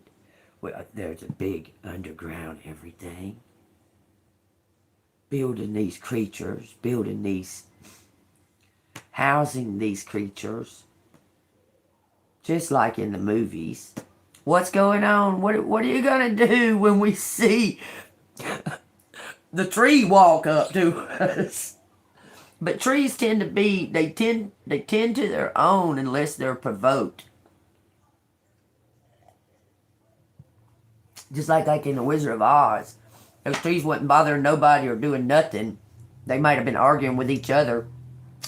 Well, there's a big underground everything. Building these creatures, housing these creatures. Just like in the movies. What's going on? What are you going to do when we see the tree walk up to us? But trees tend to be, they tend to their own unless they're provoked. Just like in The Wizard of Oz. Those trees wasn't bothering nobody or doing nothing. They might have been arguing with each other.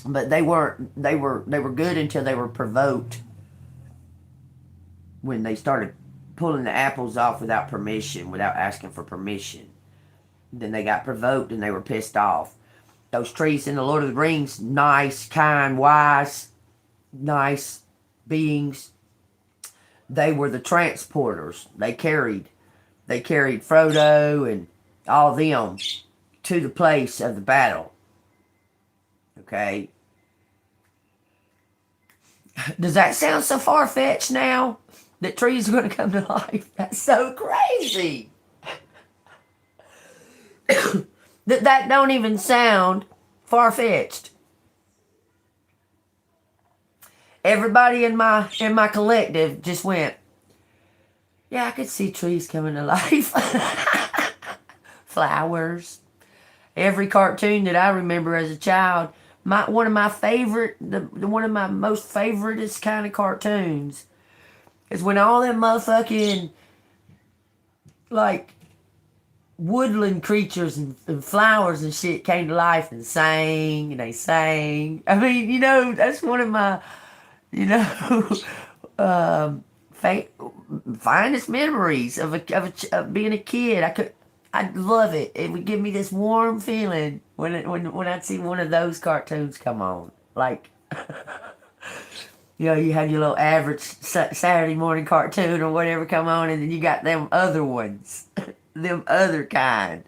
But they weren't, they were good until they were provoked. When they started pulling the apples off without permission, without asking for permission. Then they got provoked and they were pissed off. Those trees in the Lord of the Rings, nice, kind, wise, nice beings. They were the transporters. They carried Frodo and all them to the place of the battle. Okay? Does that sound so far-fetched now? That trees are going to come to life? That's so crazy. that don't even sound far-fetched. Everybody in my collective just went, yeah, I could see trees coming to life. Flowers. Every cartoon that I remember as a child, one of my most favoriteest kind of cartoons is when all them motherfucking, like, woodland creatures and flowers and shit came to life and sang, and they sang. I mean, that's one of my, finest memories of being a kid. I'd love it. It would give me this warm feeling when I'd see one of those cartoons come on. Like, you had your little average Saturday morning cartoon or whatever come on, and then you got them other ones, them other kind.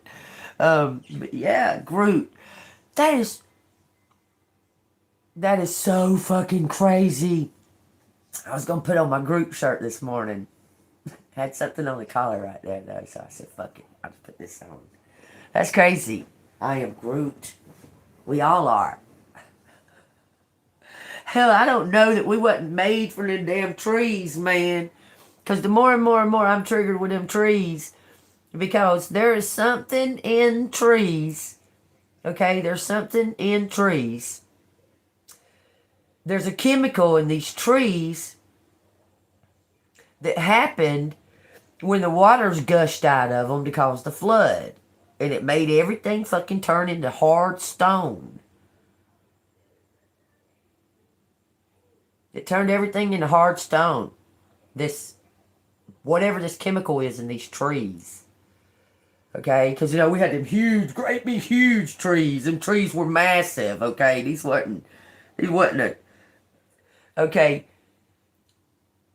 But yeah, Groot. That is so fucking crazy. I was gonna put on my Groot shirt this morning. Had something on the collar right there though, so I said, fuck it, I'll just put this on. That's crazy. I am Groot. We all are. Hell, I don't know that we wasn't made for them damn trees, man. Because the more and more and more I'm triggered with them trees, because there is something in trees. Okay, there's something in trees. There's a chemical in these trees that happened when the waters gushed out of them to cause the flood. And it made everything fucking turn into hard stone. It turned everything into hard stone. Whatever this chemical is in these trees. Okay? Because, we had them huge, great big huge trees. Them trees were massive, okay? These wasn't okay,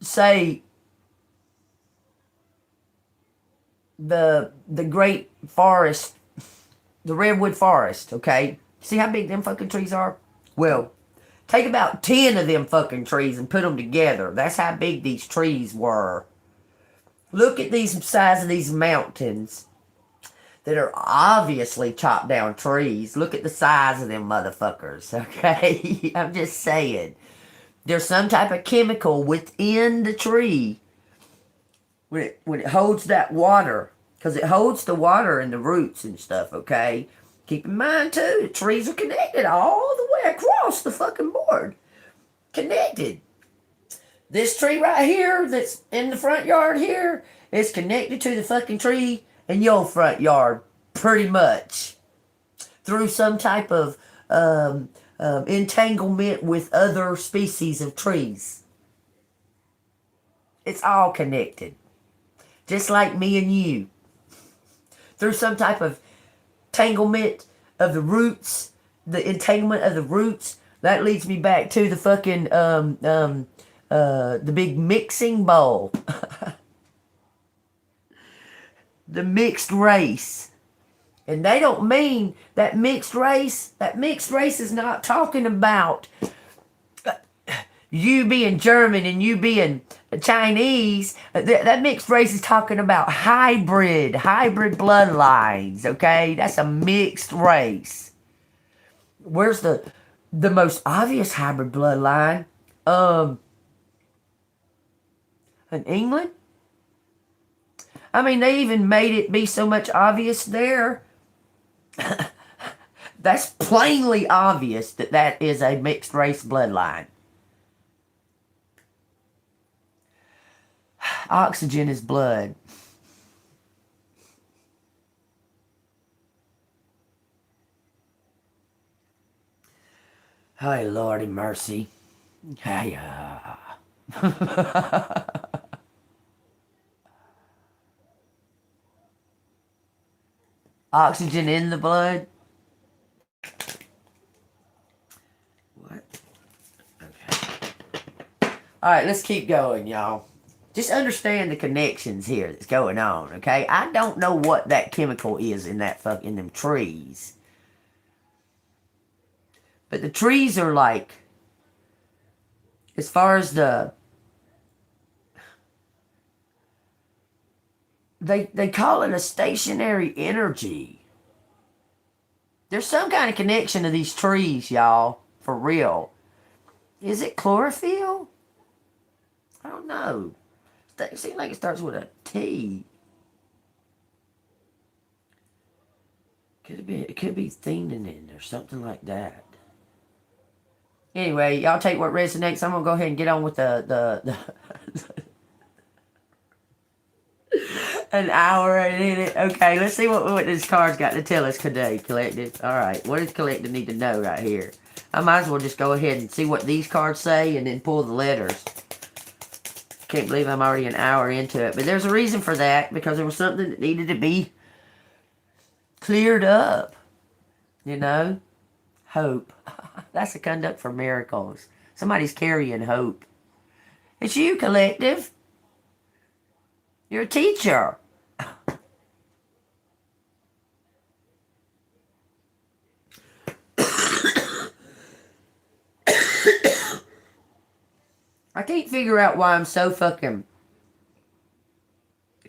say the great forest, the redwood forest, okay? See how big them fucking trees are? Well, Take about 10 of them fucking trees and put them together. That's how big these trees were. Look at these size of these mountains that are obviously chopped down trees. Look at the size of them motherfuckers, okay? I'm just saying. There's some type of chemical within the tree when it holds that water, because it holds the water in the roots and stuff, okay? Keep in mind, too, the trees are connected all the way across the fucking board. Connected. This tree right here that's in the front yard here is connected to the fucking tree in your front yard, pretty much. Through some type of entanglement with other species of trees. It's all connected. Just like me and you. Through some type of entanglement of the roots, the entanglement of the roots, that leads me back to the fucking, the big mixing bowl. The mixed race. And they don't mean that mixed race. That mixed race is not talking about you being German and you being Chinese. That mixed race is talking about hybrid bloodlines, okay? That's a mixed race. Where's the most obvious hybrid bloodline? In England? I mean, they even made it be so much obvious there. That's plainly obvious that is a mixed race bloodline. Oxygen is blood. Hey, Lordy mercy. Hey, Oxygen in the blood? What? Okay. Alright, let's keep going, y'all. Just understand the connections here that's going on, okay? I don't know what that chemical is in in them trees. But the trees are like, as far as they call it a stationary energy. There's some kind of connection to these trees, y'all, for real. Is it chlorophyll? I don't know. It seems like it starts with a T. It could be theanine or something like that. Anyway, y'all take what resonates. I'm gonna go ahead and get on with the an hour in it. Okay, let's see what this card's got to tell us today, Collective. Alright, what does Collective need to know right here? I might as well just go ahead and see what these cards say and then pull the letters. Can't believe I'm already an hour into it. But there's a reason for that, because there was something that needed to be cleared up. You know? Hope. That's a conduct for miracles. Somebody's carrying hope. It's you, Collective. You're a teacher. I can't figure out why I'm so fucking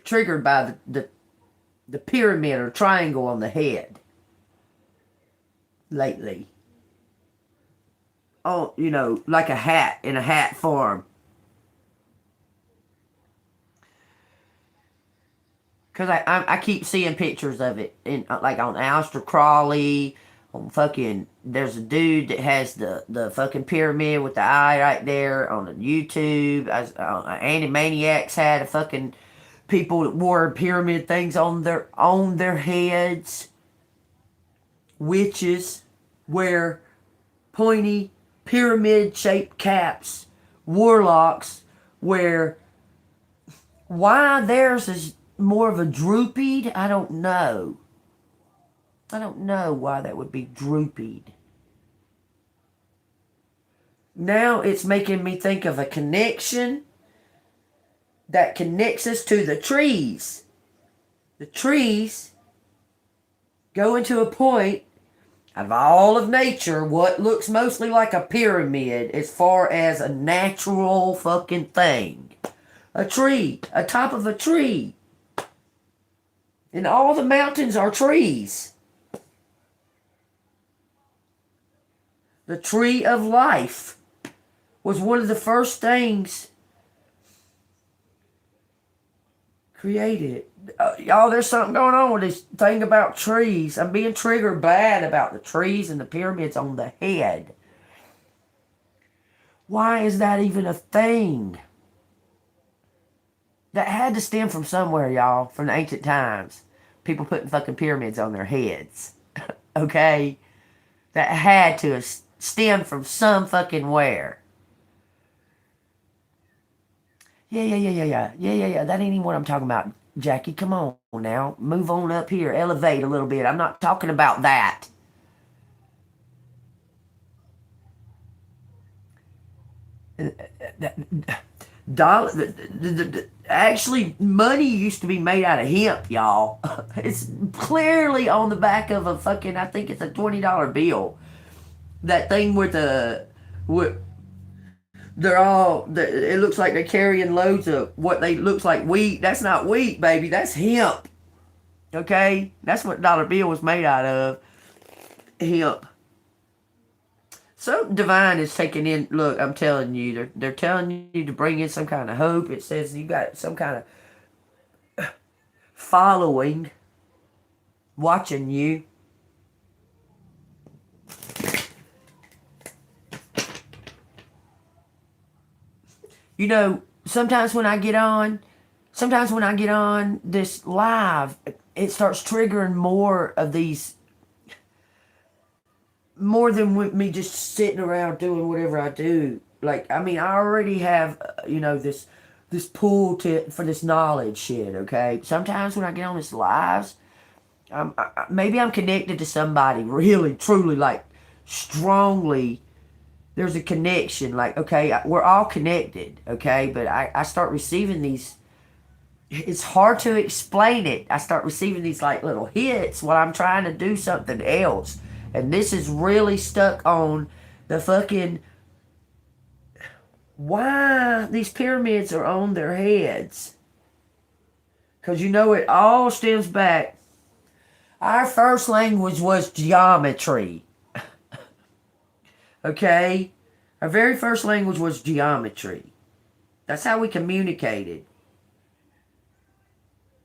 triggered by the pyramid or triangle on the head lately. Oh, you know, like a hat, in a hat form. Because I keep seeing pictures of it, like on Aleister Crowley, on fucking, there's a dude that has the fucking pyramid with the eye right there on the YouTube. Animaniacs had a fucking people that wore pyramid things on their heads. Witches wear pointy pyramid-shaped caps. Warlocks wear. Why theirs is more of a drooped? I don't know. I don't know why that would be drooped. Now it's making me think of a connection that connects us to the trees. The trees go into a point. Out of all of nature, what looks mostly like a pyramid as far as a natural fucking thing? A tree, a top of a tree. And all the mountains are trees. The tree of life was one of the first things created. Y'all, there's something going on with this thing about trees. I'm being triggered bad about the trees and the pyramids on the head. Why is that even a thing? That had to stem from somewhere, y'all, from the ancient times. People putting fucking pyramids on their heads. Okay? That had to stem from some fucking where. Yeah. That ain't even what I'm talking about, Jackie. Come on now. Move on up here. Elevate a little bit. I'm not talking about that. Actually, money used to be made out of hemp, y'all. It's clearly on the back of a fucking, I think it's a $20 bill. That thing with the, with, it looks like they're carrying loads of what they looks like wheat. That's not wheat, baby. That's hemp. Okay? That's what dollar bill was made out of. Hemp. So divine is taking in, look, I'm telling you, they're telling you to bring in some kind of hope. It says you got some kind of following watching you. You know, sometimes when I get on this live, it starts triggering more of these, more than with me just sitting around doing whatever I do. Like, I mean, I already have, this pull for this knowledge shit, okay? Sometimes when I get on this lives, maybe I'm connected to somebody really, truly, like, strongly. There's a connection, like, okay, we're all connected, okay? But I start receiving these, it's hard to explain it. I start receiving these, like, little hits while I'm trying to do something else. And this is really stuck on the fucking, why these pyramids are on their heads. Because you know it all stems back. Our first language was geometry. Okay? Our very first language was geometry. That's how we communicated.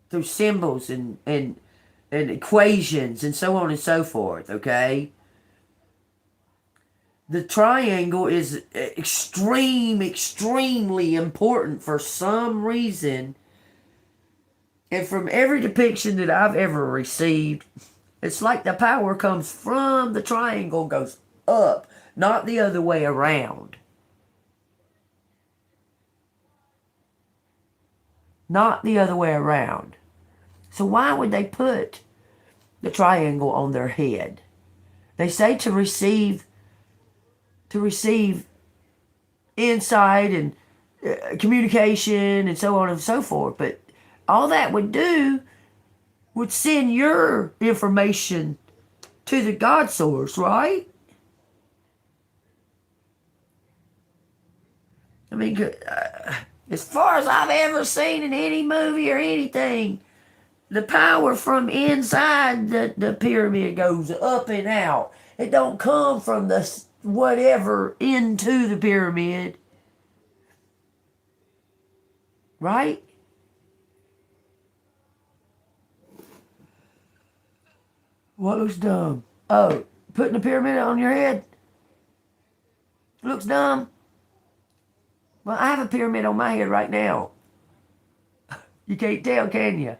Through symbols and equations and so on and so forth, okay? The triangle is extremely important for some reason. And from every depiction that I've ever received, it's like the power comes from the triangle, goes up, not the other way around. Not the other way around. So why would they put the triangle on their head? They say to receive insight and communication and so on and so forth. But all that would do would send your information to the God source, right? I mean, as far as I've ever seen in any movie or anything, the power from inside the pyramid goes up and out. It don't come from the whatever into the pyramid. Right? What looks dumb? Oh, putting a pyramid on your head? Looks dumb? Well, I have a pyramid on my head right now. You can't tell, can you?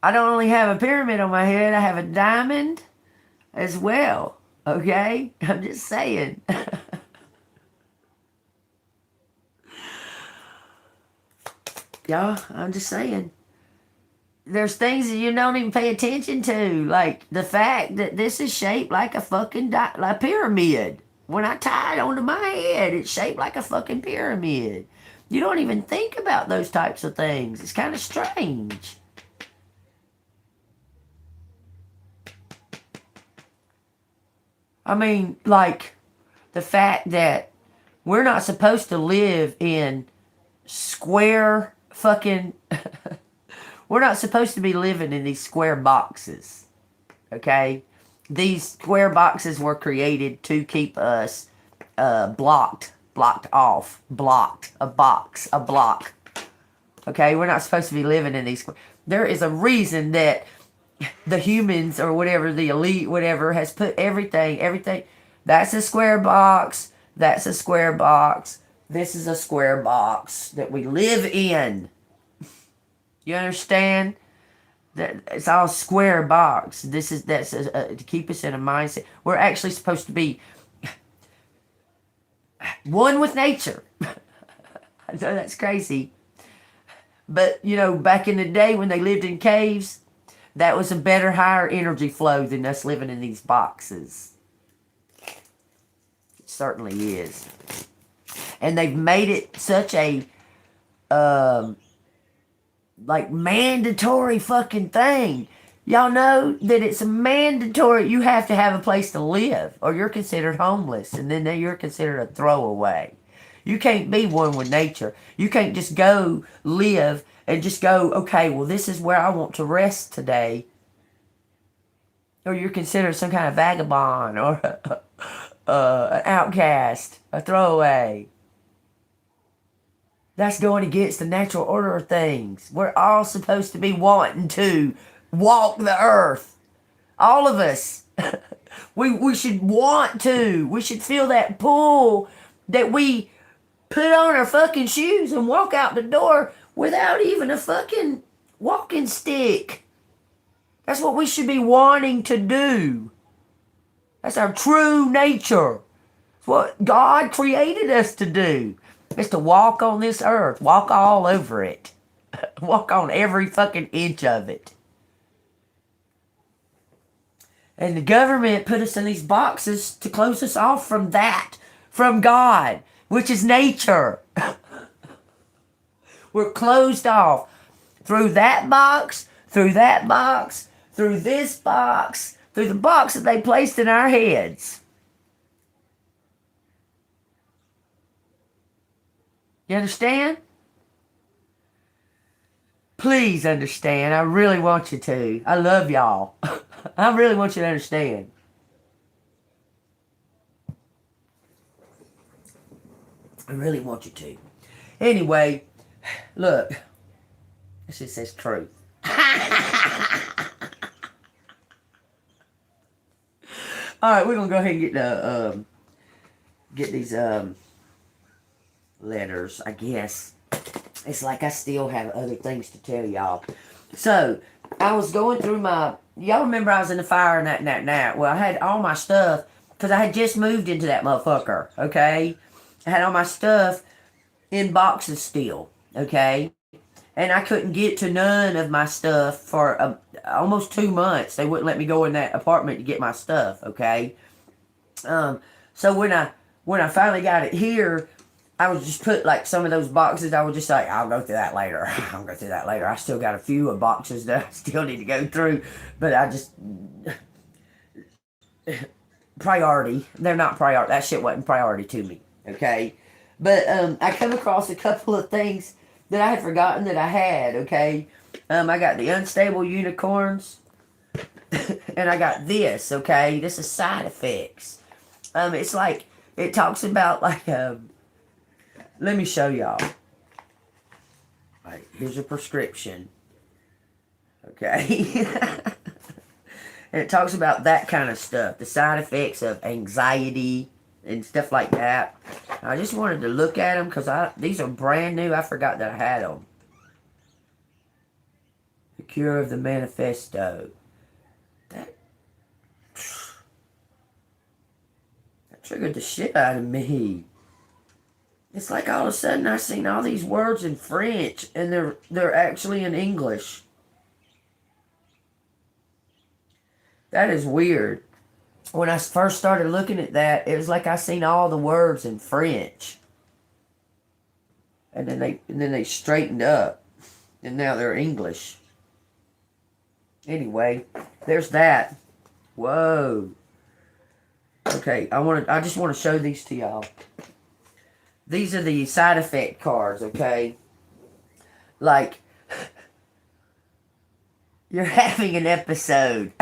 I don't only have a pyramid on my head, I have a diamond as well. Okay? I'm just saying. Y'all, I'm just saying. There's things that you don't even pay attention to. Like the fact that this is shaped like a fucking like pyramid. When I tie it onto my head, it's shaped like a fucking pyramid. You don't even think about those types of things. It's kind of strange. I mean, like the fact that we're not supposed to live in square fucking. We're not supposed to be living in these square boxes. Okay? These square boxes were created to keep us blocked off, blocked, a box, a block. Okay? We're not supposed to be living in these. There is a reason that the humans or whatever, the elite, whatever, has put everything. That's a square box. That's a square box. This is a square box that we live in. You understand? That it's all square box. That's to keep us in a mindset. We're actually supposed to be one with nature. I know that's crazy. But, back in the day when they lived in caves, that was a better, higher energy flow than us living in these boxes. It certainly is. And they've made it such a, mandatory fucking thing. Y'all know that it's mandatory. You have to have a place to live, or you're considered homeless, and then you're considered a throwaway. You can't be one with nature. You can't just go live and just go, okay, well, this is where I want to rest today. Or you're considered some kind of vagabond or an outcast, a throwaway. That's going against the natural order of things. We're all supposed to be wanting to walk the earth. All of us. We should want to. We should feel that pull that we put on our fucking shoes and walk out the door without even a fucking walking stick. That's what we should be wanting to do. That's our true nature. It's what God created us to do. It's to walk on this earth. Walk all over it. Walk on every fucking inch of it. And the government put us in these boxes to close us off from that. From God. Which is nature. We're closed off. Through that box. Through that box. Through this box. Through the box that they placed in our heads. You understand? Please understand. I really want you to. I love y'all. I really want you to understand. I really want you to. Anyway, look. This just says truth. Alright, we're gonna go ahead and get these letters, I guess. It's like I still have other things to tell y'all. So, I was going through y'all remember I was in the fire and that. Well, I had all my stuff, because I had just moved into that motherfucker, okay? I had all my stuff in boxes still, okay? And I couldn't get to none of my stuff for almost 2 months. They wouldn't let me go in that apartment to get my stuff, okay? So when I finally got it here, I would just put like some of those boxes. I would just say, I'll go through that later. I'll go through that later. I still got a few of boxes that I still need to go through, but I just priority. They're not priority. That shit wasn't priority to me. Okay, but I come across a couple of things that I had forgotten that I had. Okay, I got the unstable unicorns, and I got this. Okay, this is side effects. It's like it talks about like let me show y'all. Alright, here's a prescription. Okay. And it talks about that kind of stuff. The side effects of anxiety and stuff like that. I just wanted to look at them because these are brand new. I forgot that I had them. The Cure of the Manifesto. That triggered the shit out of me. It's like all of a sudden I seen all these words in French and they're actually in English. That is weird. When I first started looking at that, it was like I seen all the words in French. and then they straightened up, and now they're English. Anyway, there's that. Whoa. Okay, I just want to show these to y'all. These are the side effect cards, okay? Like, you're having an episode.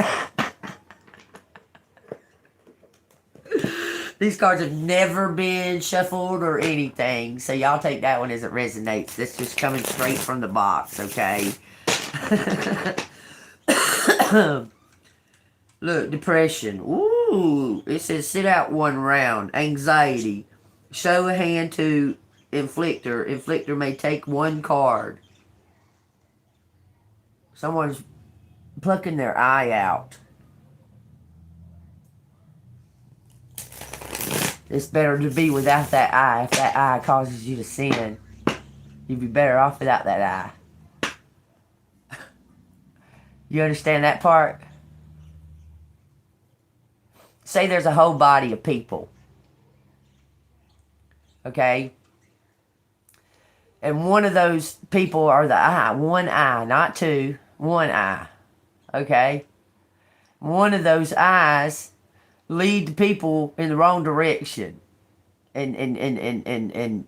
These cards have never been shuffled or anything, so y'all take that one as it resonates. This just coming straight from the box, okay? Look, depression. Ooh, it says sit out one round. Anxiety. Show a hand to inflictor. Inflictor may take one card. Someone's plucking their eye out. It's better to be without that eye. If that eye causes you to sin, you'd be better off without that eye. You understand that part? Say there's a whole body of people. Okay? And one of those people are the eye. One eye, not two. One eye. Okay? One of those eyes lead the people in the wrong direction and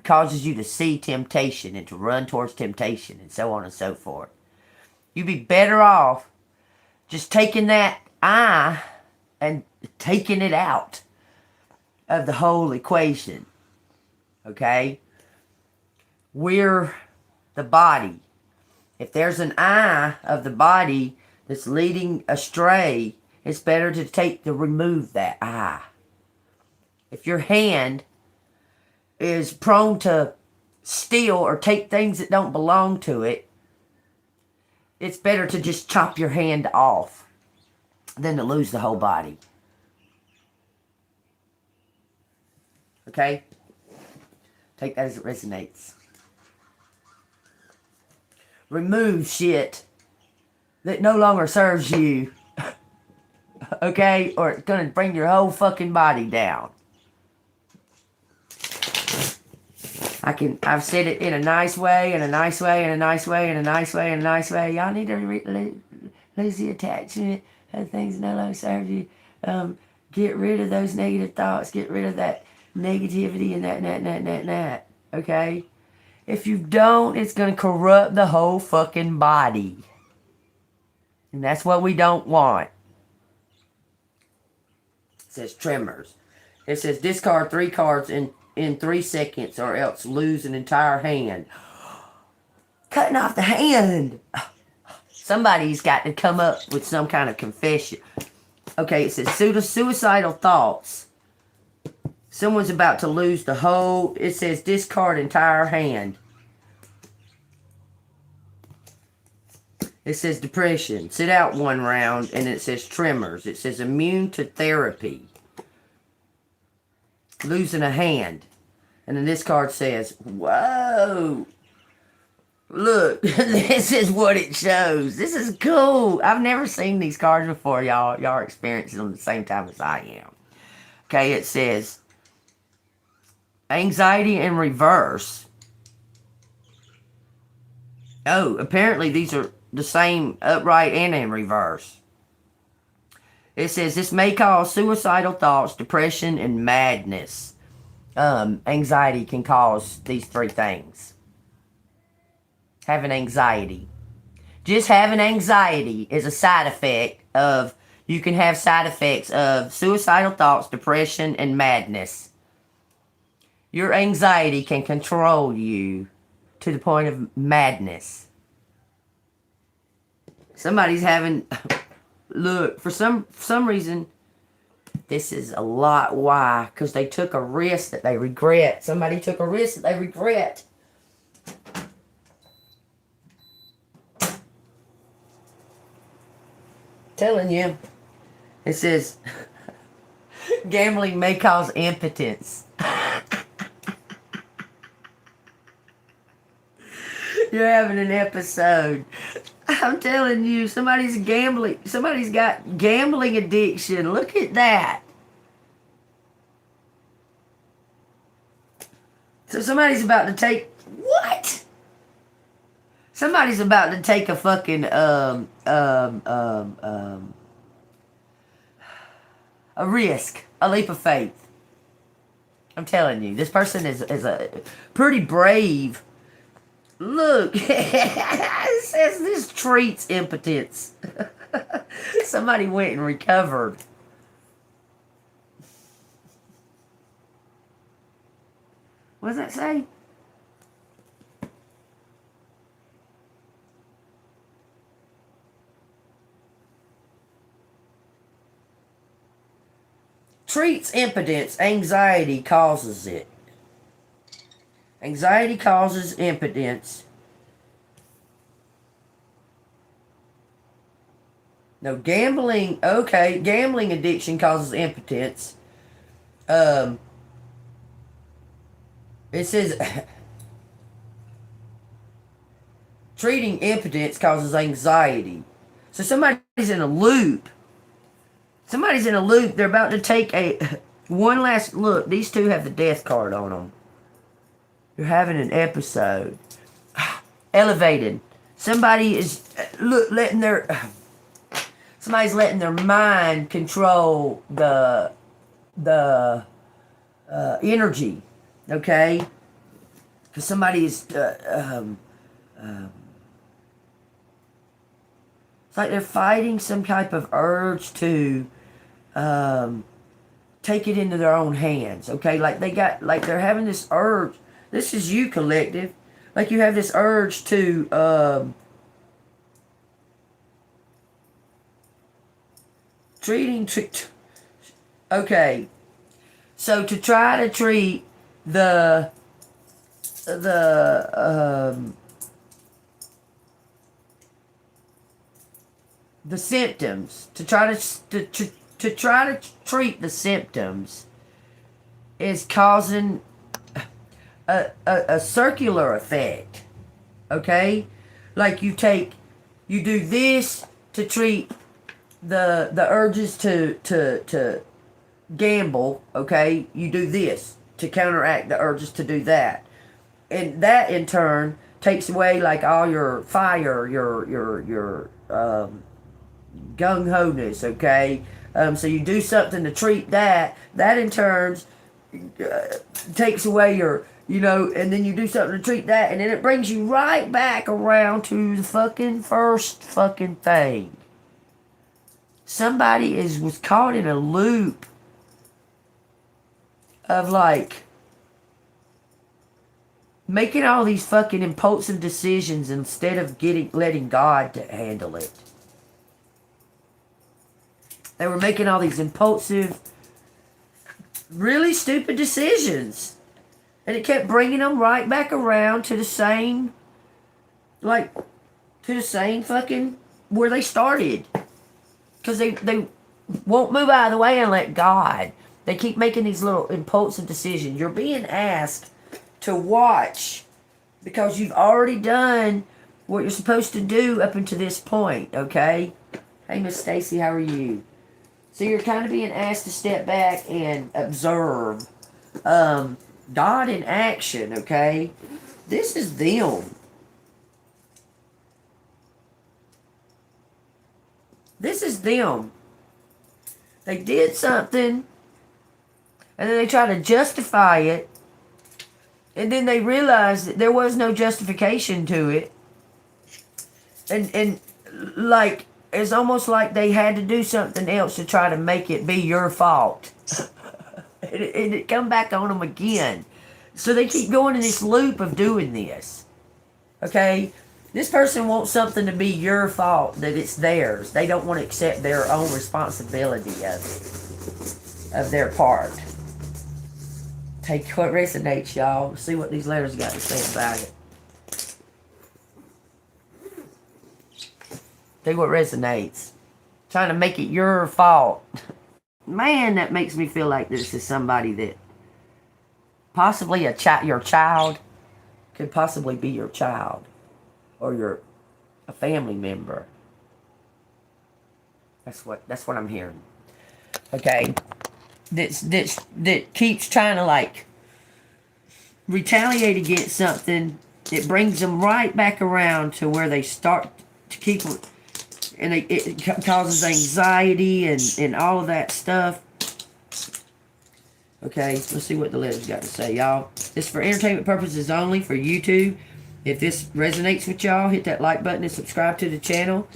causes you to see temptation and to run towards temptation and so on and so forth. You'd be better off just taking that eye and taking it out of the whole equation. Okay? We're the body. If there's an eye of the body that's leading astray, it's better to remove that eye. If your hand is prone to steal or take things that don't belong to it, it's better to just chop your hand off than to lose the whole body. Okay? Take that as it resonates. Remove shit that no longer serves you. Okay? Or it's going to bring your whole fucking body down. I've said it in a nice way, in a nice way, in a nice way, in a nice way, in a nice way. Y'all need to lose the attachment of things that no longer serve you. Get rid of those negative thoughts. Get rid of that negativity and that. Okay? If you don't, it's going to corrupt the whole fucking body. And that's what we don't want. It says tremors. It says discard 3 cards in 3 seconds or else lose an entire hand. Cutting off the hand. Somebody's got to come up with some kind of confession. Okay, it says suicidal thoughts. Someone's about to lose the whole... It says discard entire hand. It says depression. Sit out 1 round. And it says tremors. It says immune to therapy. Losing a hand. And then this card says, whoa. Look, this is what it shows. This is cool. I've never seen these cards before, y'all. Y'all are experiencing them at the same time as I am. Okay, it says anxiety in reverse. Oh, apparently these are the same upright and in reverse. It says this may cause suicidal thoughts, depression, and madness. Anxiety can cause these 3 things. Having anxiety. Just having anxiety is a side effect of, you can have side effects of suicidal thoughts, depression, and madness. Your anxiety can control you to the point of madness. Somebody's having... Look, for some reason, this is a lot. Why? Because they took a risk that they regret. Somebody took a risk that they regret. Telling you. It says, gambling may cause impotence. You're having an episode. I'm telling you, somebody's gambling. Somebody's got gambling addiction. Look at that. So somebody's about to take what? Somebody's about to take a fucking a risk, a leap of faith. I'm telling you, this person is a pretty brave. Look, it says this treats impotence. Somebody went and recovered. What does that say? Treats impotence. Anxiety causes it. Anxiety causes impotence. No, gambling. Okay, gambling addiction causes impotence. It says treating impotence causes anxiety. So somebody's in a loop. Somebody's in a loop. They're about to take one last look. These two have the death card on them. You're having an episode. Elevated. Somebody is letting their somebody's letting their mind control the energy. Okay, because somebody is it's like they're fighting some type of urge to take it into their own hands. Okay, like they're having this urge. This is you, collective. Like you have this urge to okay. So to try to treat the symptoms, to try to treat the symptoms is causing a circular effect. Okay, like you do this to treat the urges to gamble. Okay, you do this to counteract the urges to do that, and that in turn takes away like all your fire, your gung-ho-ness. Okay, so you do something to treat that in turn takes away your, and then you do something to treat that, and then it brings you right back around to the fucking first fucking thing. Somebody was caught in a loop of like making all these fucking impulsive decisions instead of letting God to handle it. They were making all these impulsive, really stupid decisions. And it kept bringing them right back around to the same, fucking where they started. Because they won't move out of the way and let God. They keep making these little impulsive decisions. You're being asked to watch because you've already done what you're supposed to do up until this point, okay? Hey, Miss Stacy, how are you? So you're kind of being asked to step back and observe God in action, okay? This is them. This is them. They did something, and then they try to justify it, and then they realized that there was no justification to it. And like, it's almost like they had to do something else to try to make it be your fault. and it come back on them again. So they keep going in this loop of doing this. Okay? This person wants something to be your fault, that it's theirs. They don't want to accept their own responsibility of their part. Take what resonates, y'all. See what these letters got to say about it. Take what resonates. Trying to make it your fault. Man, that makes me feel like this is somebody that possibly your child could possibly be your child. Or a family member. That's what I'm hearing. Okay, that keeps trying to like retaliate against something, it brings them right back around to where they start to keep, and it causes anxiety and all of that stuff. Okay, let's see what the letter's got to say, y'all. This is for entertainment purposes only for YouTube. If this resonates with y'all, hit that like button and subscribe to the channel.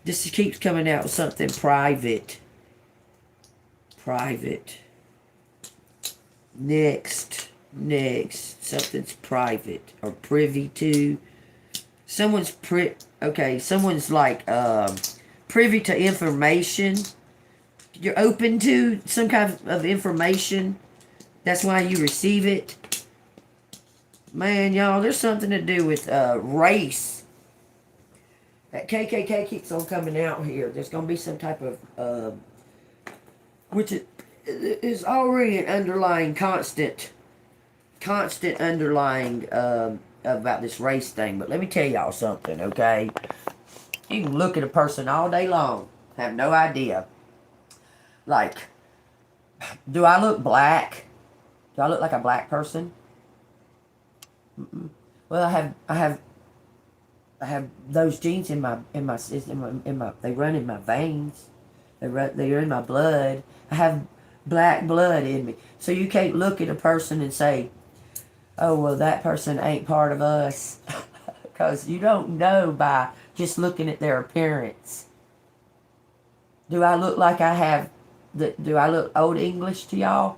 This keeps coming out with something private. Private. Next. Something's private or privy to. Someone's someone's like privy to information. You're open to some kind of information. That's why you receive it. Man, y'all, there's something to do with race. That KKK keeps on coming out here. There's going to be some type of, which is already an underlying constant underlying about this race thing. But let me tell y'all something, okay? You can look at a person all day long, have no idea. Like, do I look black? Do I look like a black person? Well, I have those genes in my they run in my veins. They're in my blood. I have black blood in me. So you can't look at a person and say, "Oh, well, that person ain't part of us," because you don't know by just looking at their appearance. Do I look like I have? Do I look Old English to y'all?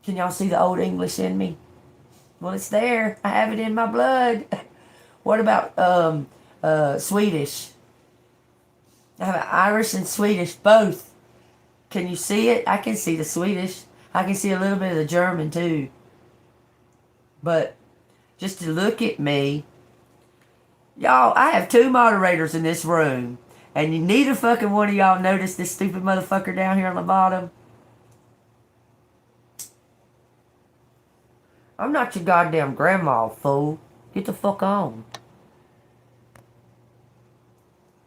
Can y'all see the Old English in me? Well, it's there. I have it in my blood. What about Swedish? I have Irish and Swedish both. Can you see it? I can see the Swedish. I can see a little bit of the German too. But just to look at me, y'all, I have 2 moderators in this room, and neither fucking one of y'all noticed this stupid motherfucker down here on the bottom. I'm not your goddamn grandma, fool. Get the fuck on.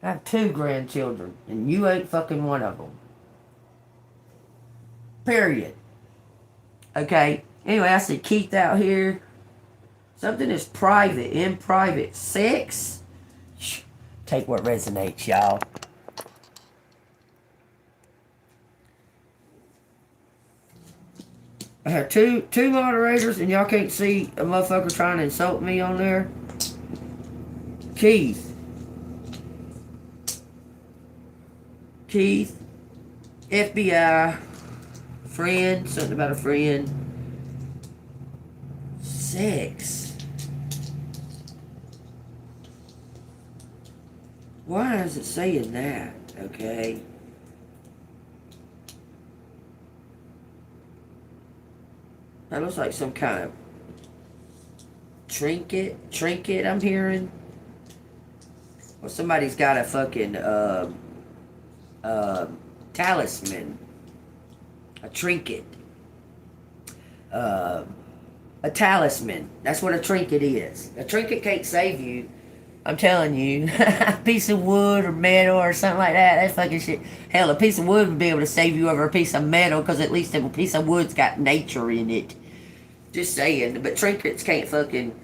I have 2 grandchildren, and you ain't fucking one of them. Period. Okay? Anyway, I see Keith out here. Something is private, in private. Sex? Take what resonates, y'all. I have two moderators, and y'all can't see a motherfucker trying to insult me on there. Keith, FBI, friend, something about a friend. Sex. Why is it saying that? Okay. That looks like some kind of trinket I'm hearing. Well, somebody's got a fucking talisman. A trinket. A talisman. That's what a trinket is. A trinket can't save you. I'm telling you. A piece of wood or metal or something like that. That's fucking shit. Hell, a piece of wood would be able to save you over a piece of metal, because at least a piece of wood's got nature in it. Just saying. But trinkets can't fucking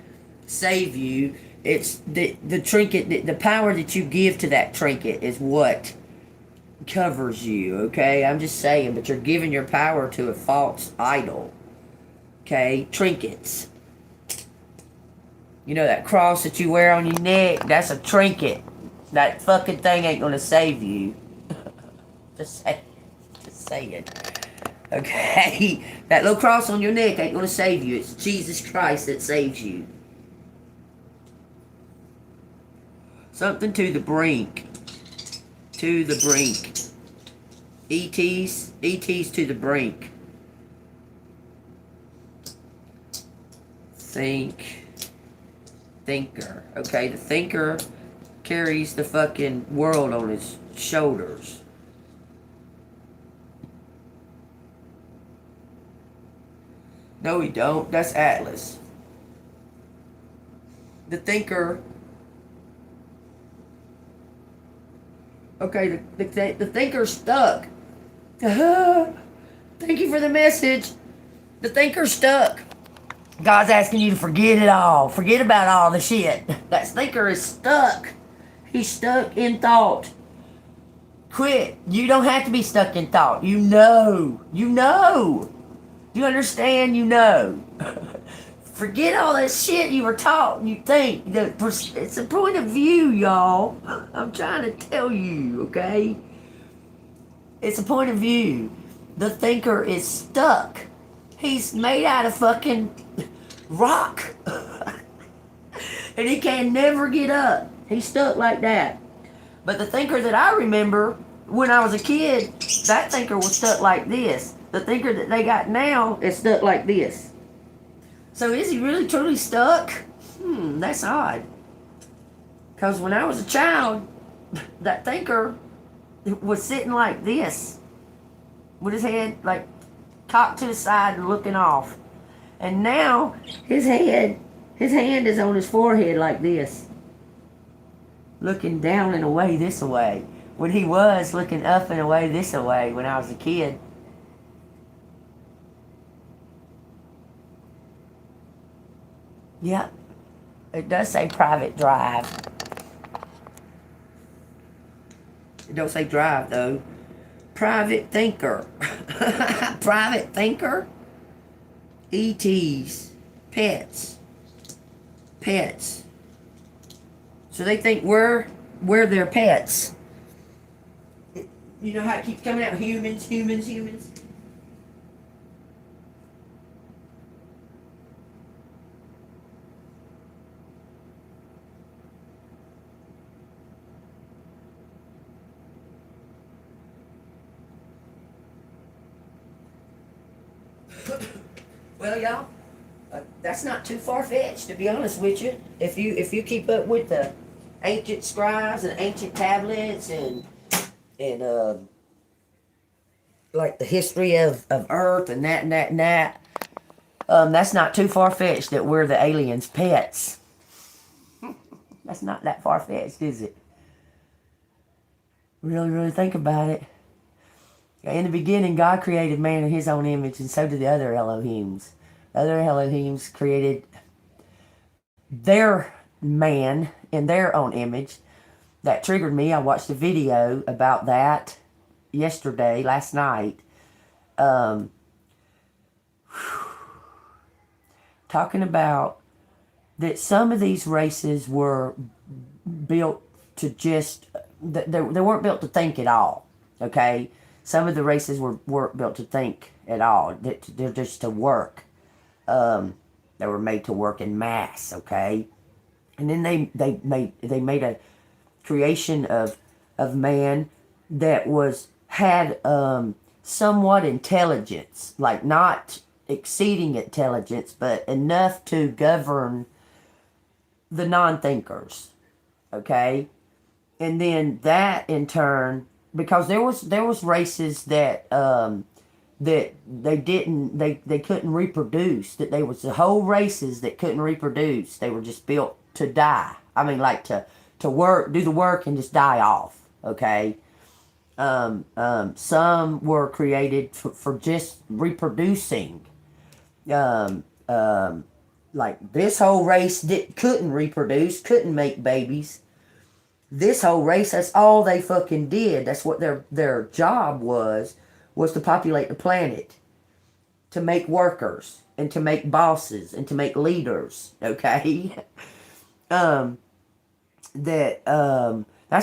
save you. It's the trinket, the power that you give to that trinket is what covers you, okay? I'm just saying, but you're giving your power to a false idol. Okay? Trinkets. You know that cross that you wear on your neck? That's a trinket. That fucking thing ain't gonna save you. Just saying. Okay? That little cross on your neck ain't gonna save you. It's Jesus Christ that saves you. Something to the brink. To the brink. ET's to the brink. Thinker. Okay, the thinker carries the fucking world on his shoulders. No, he don't. That's Atlas. The thinker. Okay, the thinker's stuck. Thank you for the message. The thinker's stuck. God's asking you to forget it all. Forget about all the shit. That thinker is stuck. He's stuck in thought. Quit. You don't have to be stuck in thought. You know. You know. You understand? You know. Forget all that shit you were taught and you think. It's a point of view, y'all. I'm trying to tell you, okay? It's a point of view. The thinker is stuck. He's made out of fucking rock. And he can never get up. He's stuck like that. But the thinker that I remember when I was a kid, that thinker was stuck like this. The thinker that they got now is stuck like this. So is he really truly stuck? That's odd. Because when I was a child, that thinker was sitting like this, with his head like cocked to the side and looking off. And now his hand is on his forehead like this, looking down and away this way. When he was looking up and away this way when I was a kid. Yep. It does say private drive. It don't say drive though. Private thinker. Private thinker. ETs. Pets. Pets. So they think we're their pets. You know how it keeps coming out? Humans, humans, humans. Well, y'all, that's not too far-fetched, to be honest with you. If you keep up with the ancient scribes and ancient tablets and like the history of Earth and that, that's not too far-fetched that we're the aliens' pets. That's not that far-fetched, is it? Really, really think about it. In the beginning, God created man in his own image, and so did the other Elohims. The other Elohims created their man in their own image. That triggered me. I watched a video about that last night. Talking about that some of these races were built to just, they weren't built to think at all, okay? Some of the races weren't built to think at all. They're just to work. They were made to work in mass, okay? And then they made a creation of man that had somewhat intelligence, like not exceeding intelligence, but enough to govern the non-thinkers, okay? And then that in turn, because there was races that that they couldn't reproduce, that there was the whole races that couldn't reproduce. They were just built to die. I mean, like to work, do the work and just die off, okay? Some were created for just reproducing. Like this whole race couldn't reproduce, couldn't make babies. This whole race, that's all they fucking did. That's what their job was to populate the planet, to make workers and to make bosses and to make leaders, okay? That's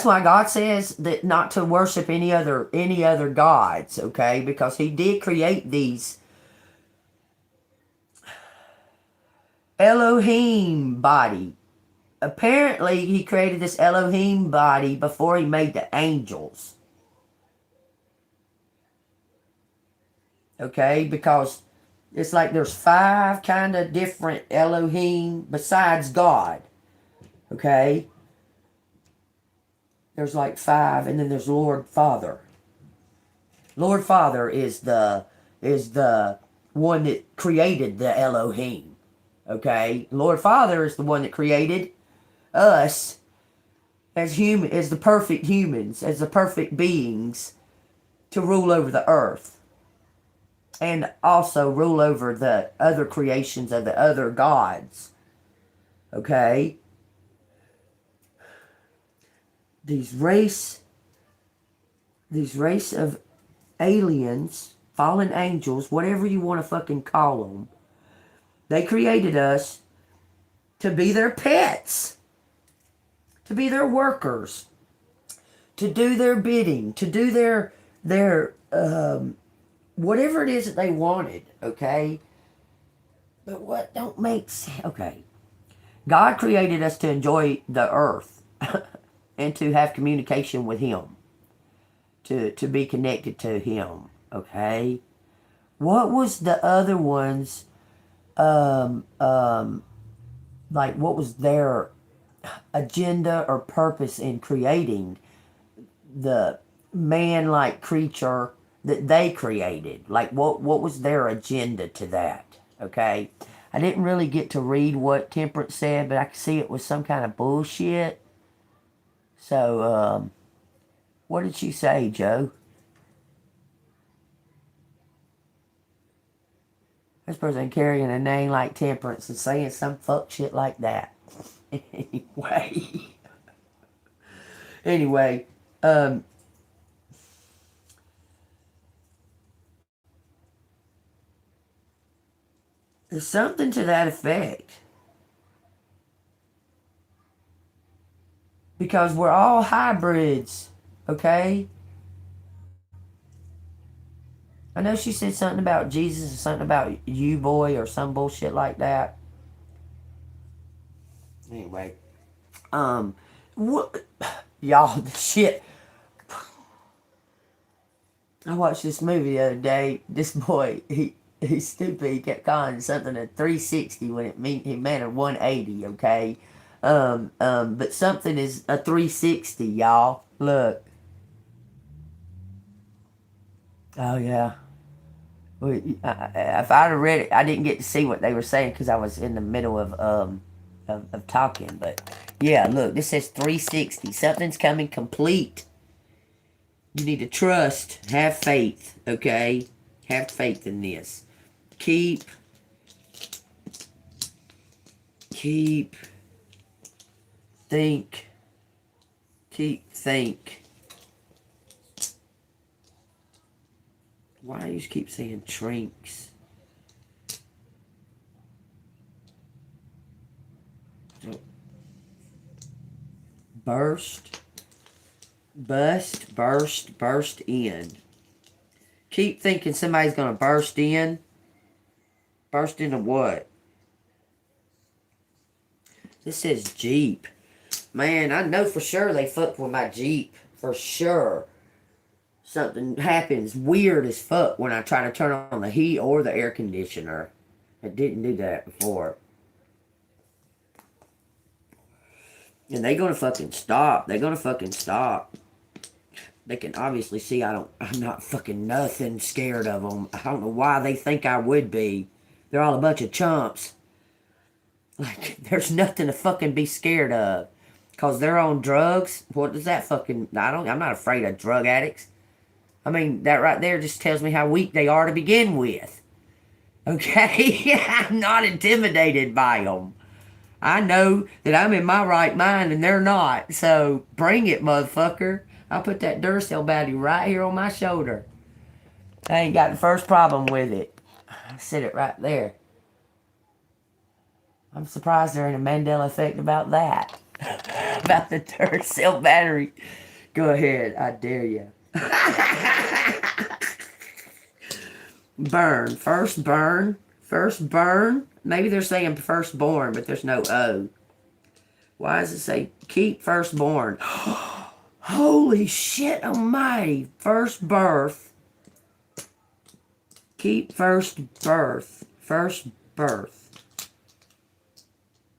why God says that not to worship any other gods, okay? Because he did create these Elohim body. Apparently, he created this Elohim body before he made the angels. Okay? Because it's like there's 5 kind of different Elohim besides God. Okay? There's like 5, and then there's Lord Father. Lord Father is the one that created the Elohim. Okay? Lord Father is the one that created us as the perfect humans, as the perfect beings to rule over the earth. and also rule over the other creations of the other gods. Okay? These race of aliens, fallen angels, whatever you want to fucking call them, they created us to be their pets, to be their workers, to do their bidding, to do their whatever it is that they wanted, okay? But what don't make sense? Okay. God created us to enjoy the earth and to have communication with Him, to be connected to Him, okay? What was the other ones, like what was their agenda or purpose in creating the man-like creature that they created? Like what was their agenda to that? Okay, I didn't really get to read what Temperance said, but I could see it was some kind of bullshit. So what did she say, Joe? This person carrying a name like Temperance and saying some fuck shit like that. Anyway, there's something to that effect. Because we're all hybrids, okay? I know she said something about Jesus and something about you, boy, or some bullshit like that. Anyway, what, y'all, the shit. I watched this movie the other day. This boy, he's stupid. He kept calling something a 360 when he meant a 180. Okay, but something is a 360, y'all. Look. Oh yeah. If I'd have read it, I didn't get to see what they were saying because I was in the middle of talking. But yeah, look, this says 360. Something's coming complete. You need to trust, have faith, okay? Have faith in this. Keep, think. Why do you keep saying trinks? Burst in. Keep thinking somebody's gonna burst in. Burst into what? This says Jeep. Man, I know for sure they fucked with my Jeep. For sure. Something happens weird as fuck when I try to turn on the heat or the air conditioner. I didn't do that before. And they're gonna fucking stop. They're gonna fucking stop. They can obviously see I'm not fucking nothing scared of them. I don't know why they think I would be. They're all a bunch of chumps. Like, there's nothing to fucking be scared of. Because they're on drugs. What does that fucking... I'm not afraid of drug addicts. I mean, that right there just tells me how weak they are to begin with. Okay? I'm not intimidated by them. I know that I'm in my right mind and they're not. So, bring it, motherfucker. I'll put that Duracell battery right here on my shoulder. I ain't got the first problem with it. I sit it right there. I'm surprised there ain't a Mandela effect about that. About the Duracell battery. Go ahead, I dare you. Burn. First burn. First burn. Maybe they're saying firstborn, but there's no O. Why does it say keep firstborn? Holy shit almighty. First birth. Keep first birth. First birth.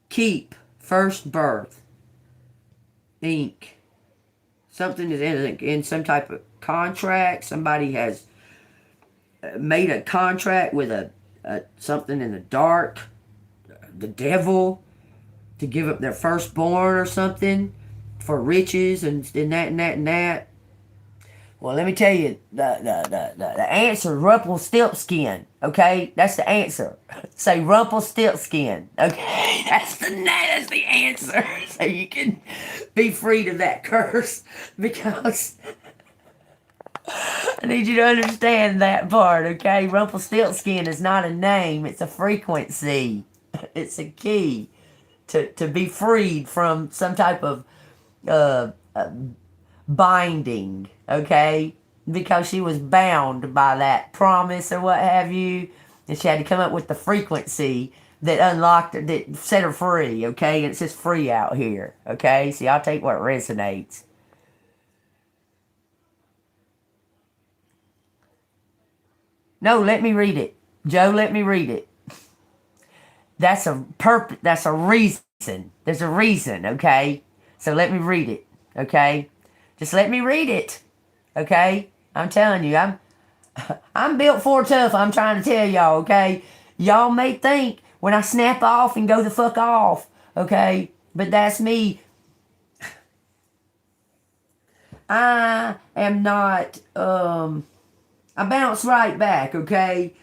Keep first birth. Inc. Something is in some type of contract. Somebody has made a contract with a something in the dark. The devil. To give up their firstborn or something. For riches and that and that and that. Well, let me tell you, the answer, Rumpelstiltskin. Okay, that's the answer. Say Rumpelstiltskin. Okay, that's the answer. So you can be freed of that curse, because I need you to understand that part. Okay, Rumpelstiltskin is not a name; it's a frequency. It's a key to be freed from some type of uh, binding, okay? Because she was bound by that promise or what have you, and she had to come up with the frequency that unlocked her, that set her free, okay? And it's just free out here, okay? See, I'll take what resonates. No, let me read it. Joe, let me read it. That's a purpose, that's a reason. There's a reason, okay? So let me read it, okay? Just let me read it, okay? I'm telling you, I'm built for tough. I'm trying to tell y'all, okay? Y'all may think when I snap off and go the fuck off, okay? But that's me. I am not, I bounce right back, okay?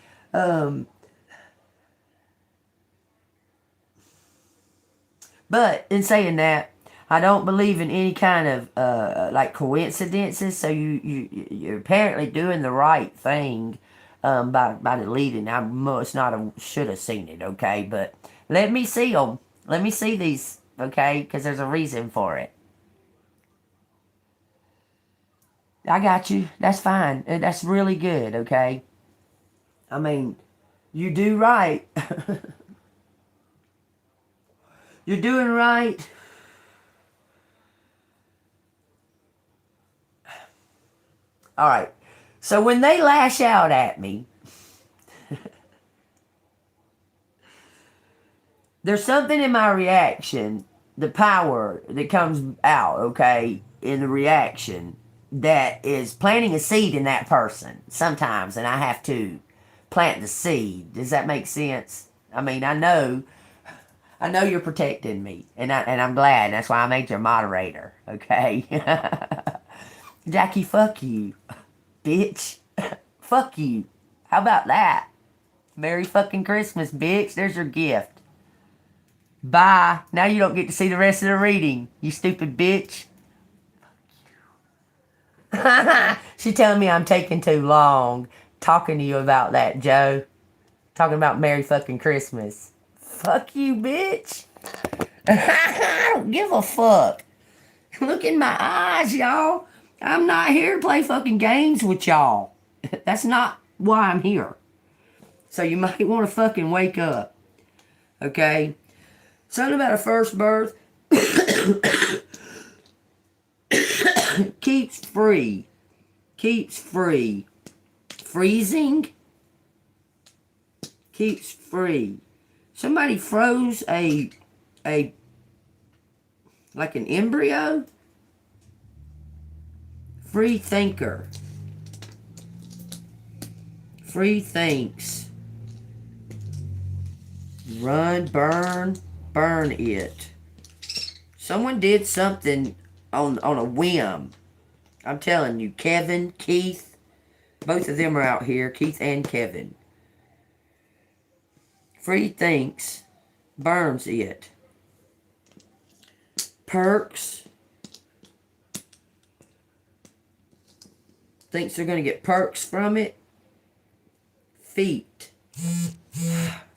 But in saying that, I don't believe in any kind of like coincidences. So you're apparently doing the right thing by deleting. I must not have should have seen it. Okay, but let me see them. Let me see these. Okay, because there's a reason for it. I got you. That's fine. That's really good. Okay. I mean, you do right. You're doing right. All right. So when they lash out at me, there's something in my reaction, the power that comes out, okay, in the reaction that is planting a seed in that person sometimes, and I have to plant the seed. Does that make sense? I mean, I know you're protecting me, and I'm glad. And that's why I made you a moderator, okay? Jackie, fuck you, bitch. Fuck you. How about that? Merry fucking Christmas, bitch. There's your gift. Bye. Now you don't get to see the rest of the reading, you stupid bitch. She telling me I'm taking too long talking to you about that, Joe. Talking about Merry fucking Christmas. Fuck you, bitch. I don't give a fuck. Look in my eyes, y'all. I'm not here to play fucking games with y'all. That's not why I'm here. So you might want to fucking wake up. Okay? Something about a first birth keeps free. Keeps free. Freezing keeps free. Somebody froze a like an embryo. Free thinker. Free thinks. Run, burn it. Someone did something on a whim. I'm telling you, Kevin, Keith, both of them are out here, Keith and Kevin. Free thinks, burns it. Perks, thinks they're going to get perks from it. Feet.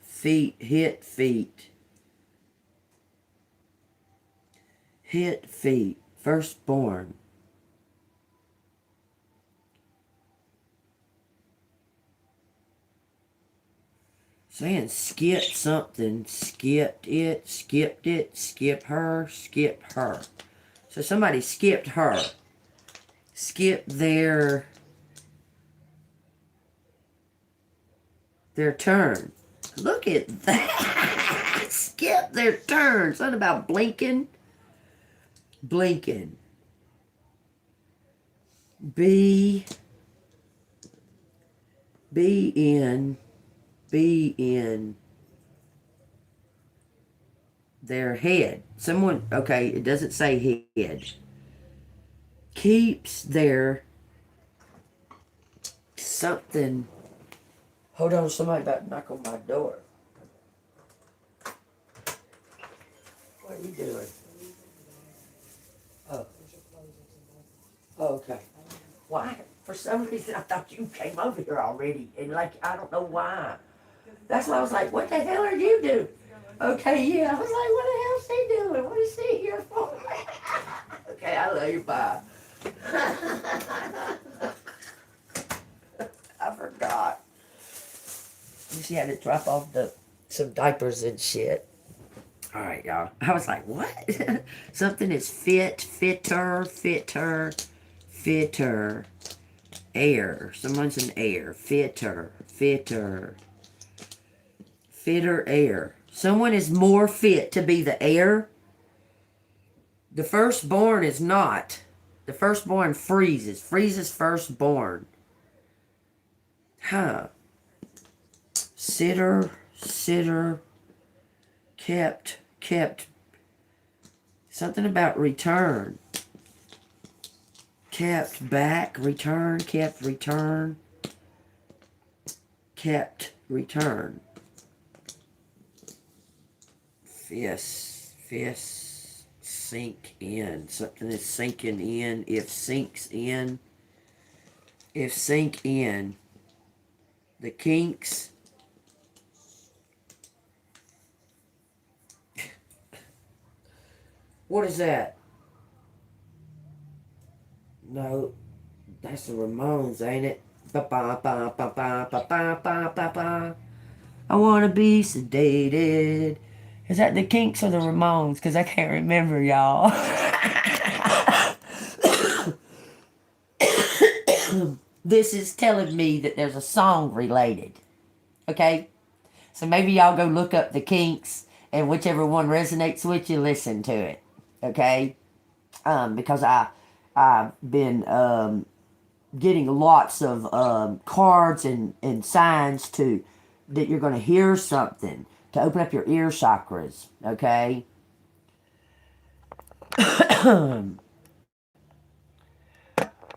Feet, hit feet. Hit feet. Firstborn. Saying skip something, skipped it, skip her, skip her. So somebody skipped her. Skip their turn. Look at that. Skip their turn. Something about blinking. Blinking. Be in their head. Someone, okay, it doesn't say head. Keeps their something. Hold on, somebody about to knock on my door. What are you doing? Oh. Oh, okay. Why? For some reason, I thought you came over here already, and like I don't know why. That's why I was like, "What the hell are you doing?" Okay, yeah. I was like, "What the hell is she doing? What is she here for?" Okay, I love you. Bye. I forgot. She had to drop off some diapers and shit. All right, y'all. I was like, what? Something is fitter, air. Someone's an air. Fitter, air. Someone is more fit to be the heir. The firstborn is not. The firstborn freezes. Freezes firstborn. Huh. Sitter, kept. Something about return. Kept back, return, kept return. Kept return. Fist, sink in. Something is sinking in. If sinks in. If sink in. The kinks. What is that? No, that's the Ramones, ain't it? Ba-ba-ba-ba-ba-ba-ba-ba-ba. I wanna be sedated. Is that the Kinks or the Ramones? Because I can't remember, y'all. This is telling me that there's a song related. Okay? So maybe y'all go look up the Kinks, and whichever one resonates with you, listen to it. Okay? Because I've been getting lots of cards and signs that you're going to hear something to open up your ear chakras. Okay?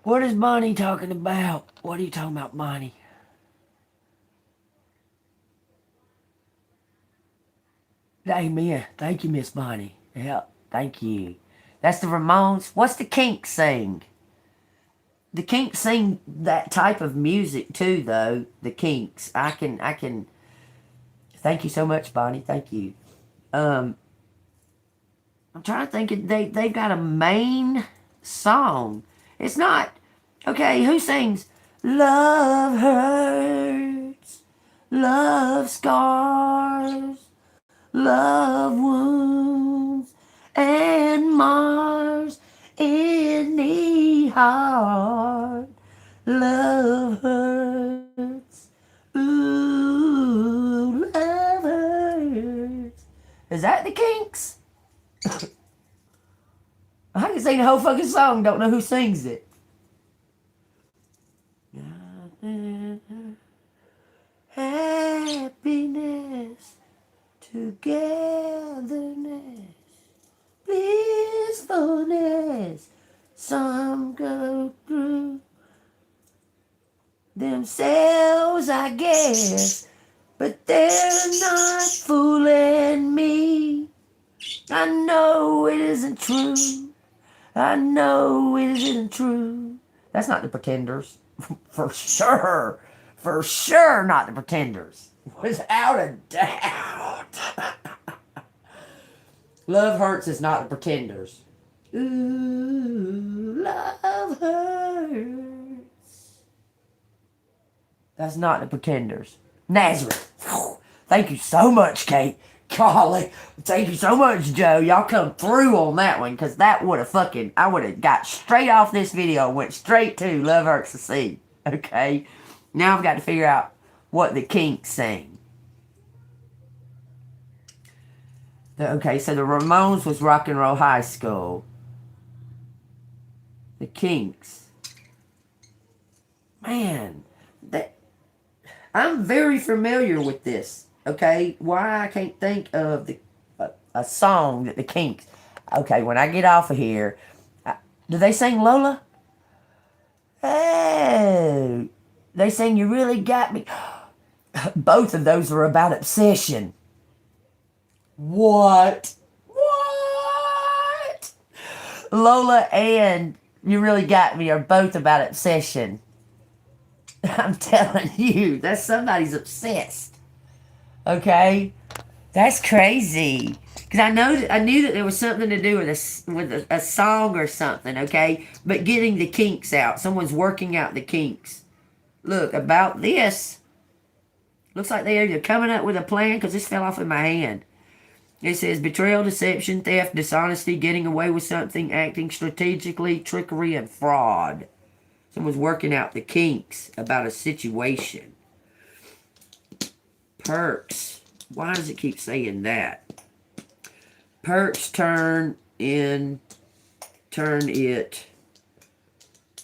What is Bonnie talking about? What are you talking about, Bonnie? Amen. Thank you, Miss Bonnie. Yeah, thank you. That's the Ramones. What's the Kinks sing? The Kinks sing that type of music too, though. The Kinks. I can. Thank you so much, Bonnie. Thank you. I'm trying to think. They've got a main song. It's not okay. Who sings? Love hurts. Love scars. Love wounds and mars any heart. Love hurts. Ooh, love hurts. Is that the Kinks? I can sing the whole fucking song, don't know who sings it. Happiness, togetherness, blissfulness. Some go through themselves, I guess, but they're not fooling me. I know it isn't true. I know it isn't true. That's not the Pretenders. For sure. For sure not the Pretenders. Without a doubt. Love Hurts is not the Pretenders. Ooh, love hurts. That's not the Pretenders. Nazareth. Thank you so much, Kate. Golly, thank you so much, Joe. Y'all come through on that one, because that would have I would have got straight off this video and went straight to Love Hurts to See. Okay? Now I've got to figure out what the Kinks sing. Okay, so the Ramones was Rock and Roll High School. The Kinks. Man, I'm very familiar with this. Okay, why I can't think of a song that the Kinks. Okay, when I get off of here, do they sing Lola? Oh, They saying you really got me. Both of those are about obsession. What? What? Lola and You Really Got Me are both about obsession. I'm telling you, that's somebody's obsessed. Okay? That's crazy. Because I knew that there was something to do with a song or something, okay? But getting the kinks out. Someone's working out the kinks. Look, about this. Looks like they're either coming up with a plan, because this fell off in my hand. It says betrayal, deception, theft, dishonesty, getting away with something, acting strategically, trickery, and fraud. Someone's working out the kinks about a situation. Perks. Why does it keep saying that? Perks turn it.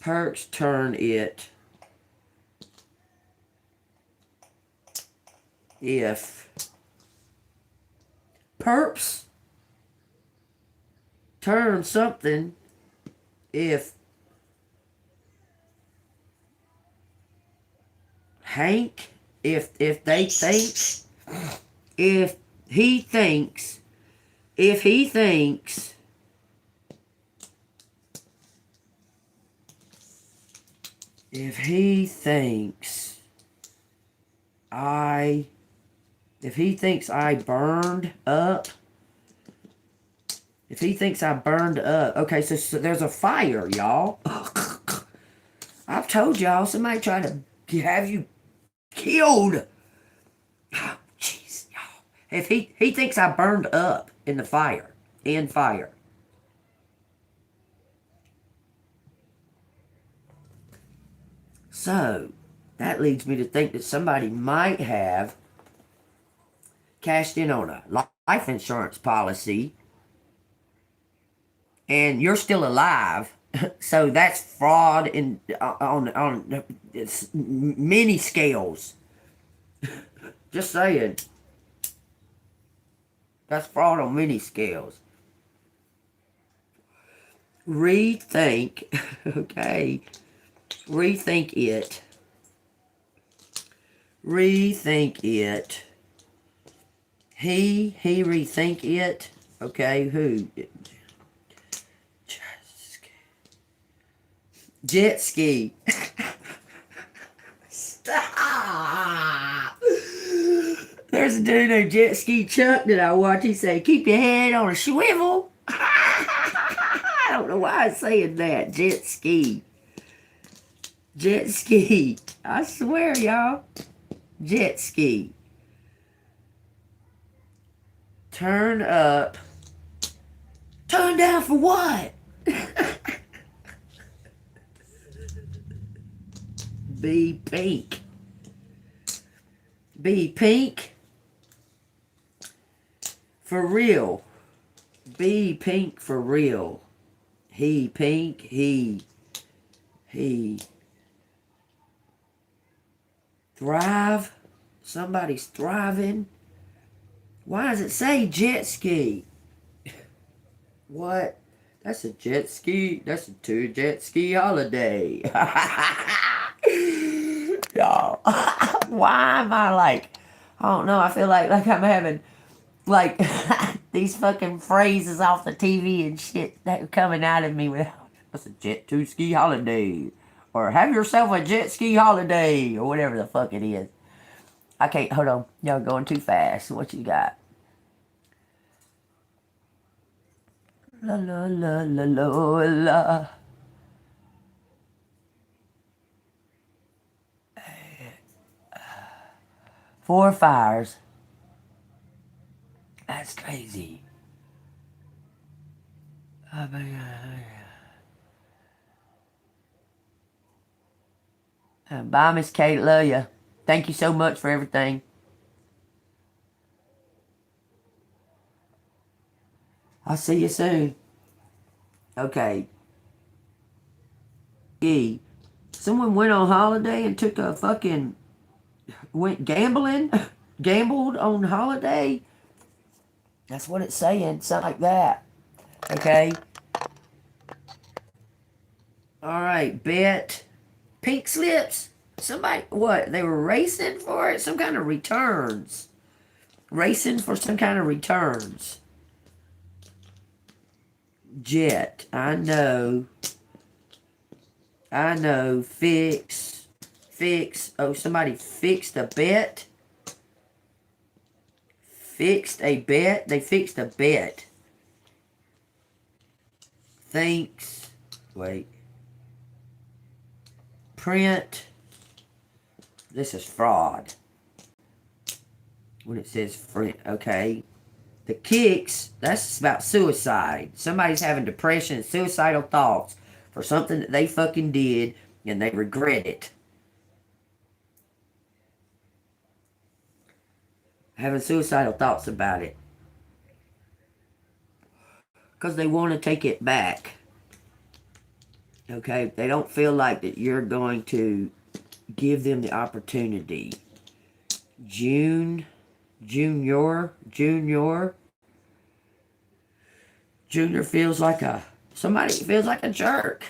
Perks turn it. If perps turn something if Hank, if they think, if he thinks I burned up, okay, so there's a fire, y'all. I've told y'all, somebody tried to have you killed. Oh, jeez, y'all. If he thinks I burned up in the fire, So, that leads me to think that somebody might have cashed in on a life insurance policy and you're still alive. So that's fraud on many scales. Just saying. That's fraud on many scales. Rethink, okay. Rethink it. He rethink it. Okay, who? Jet ski. Stop. There's a dude named Jet Ski Chuck that I watch. He say, keep your head on a swivel. I don't know why I'm saying that. Jet ski. I swear, y'all. Jet ski. Turn up. Turn down for what? Be pink. Be pink. For real. Be pink for real. He pink. He. Thrive. Somebody's thriving. Why does it say jet ski? What? That's a jet ski. That's a 2 jet ski holiday. Y'all. Why am I like, I don't know, I feel like I'm having like these fucking phrases off the TV and shit that are coming out of me with, that's a jet 2 ski holiday. Or have yourself a jet ski holiday. Or whatever the fuck it is. I can't, hold on. Y'all going too fast. What you got? La la la la la la. Four fires. That's crazy. Oh my God. Bye, Miss Kate. Love ya. Thank you so much for everything. I'll see you soon. Okay. Someone went on holiday and took a fucking, went gambling, gambled on holiday. That's what it's saying, something like that. Okay. All right, bet. Pink slips. Somebody, what? They were racing for it? Some kind of returns. Racing for some kind of returns. Jet. I know. Fix. Oh, somebody fixed a bet. Fixed a bet. They fixed a bet. Thanks. Wait. Print. This is fraud. When it says print, okay. The kicks, that's about suicide. Somebody's having depression and suicidal thoughts for something that they fucking did and they regret it. Having suicidal thoughts about it. Because they want to take it back. Okay? They don't feel like that you're going to give them the opportunity. Junior feels like somebody feels like a jerk.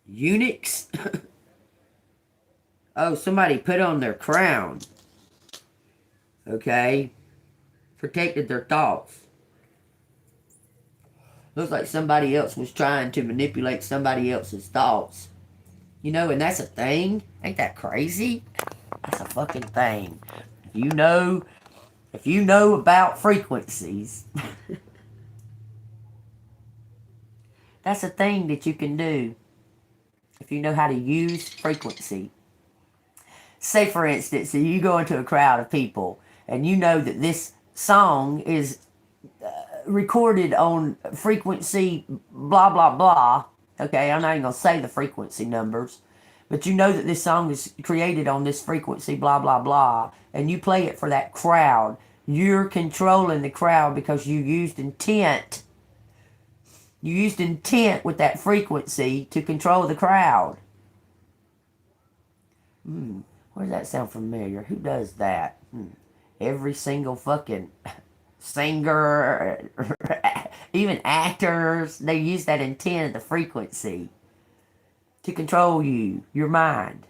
Eunuchs. Oh, somebody put on their crown. Okay. Protected their thoughts. Looks like somebody else was trying to manipulate somebody else's thoughts. You know, and that's a thing. Ain't that crazy? That's a fucking thing. If you know about frequencies, that's a thing that you can do. If you know how to use frequency. Say, for instance, that you go into a crowd of people and you know that this song is recorded on frequency blah, blah, blah. Okay, I'm not even going to say the frequency numbers. But you know that this song is created on this frequency blah, blah, blah. And you play it for that crowd. You're controlling the crowd because you used intent. You used intent with that frequency to control the crowd. Where does that sound familiar? Who does that? Every single fucking singer, even actors, they use that intent, the frequency, to control you, your mind.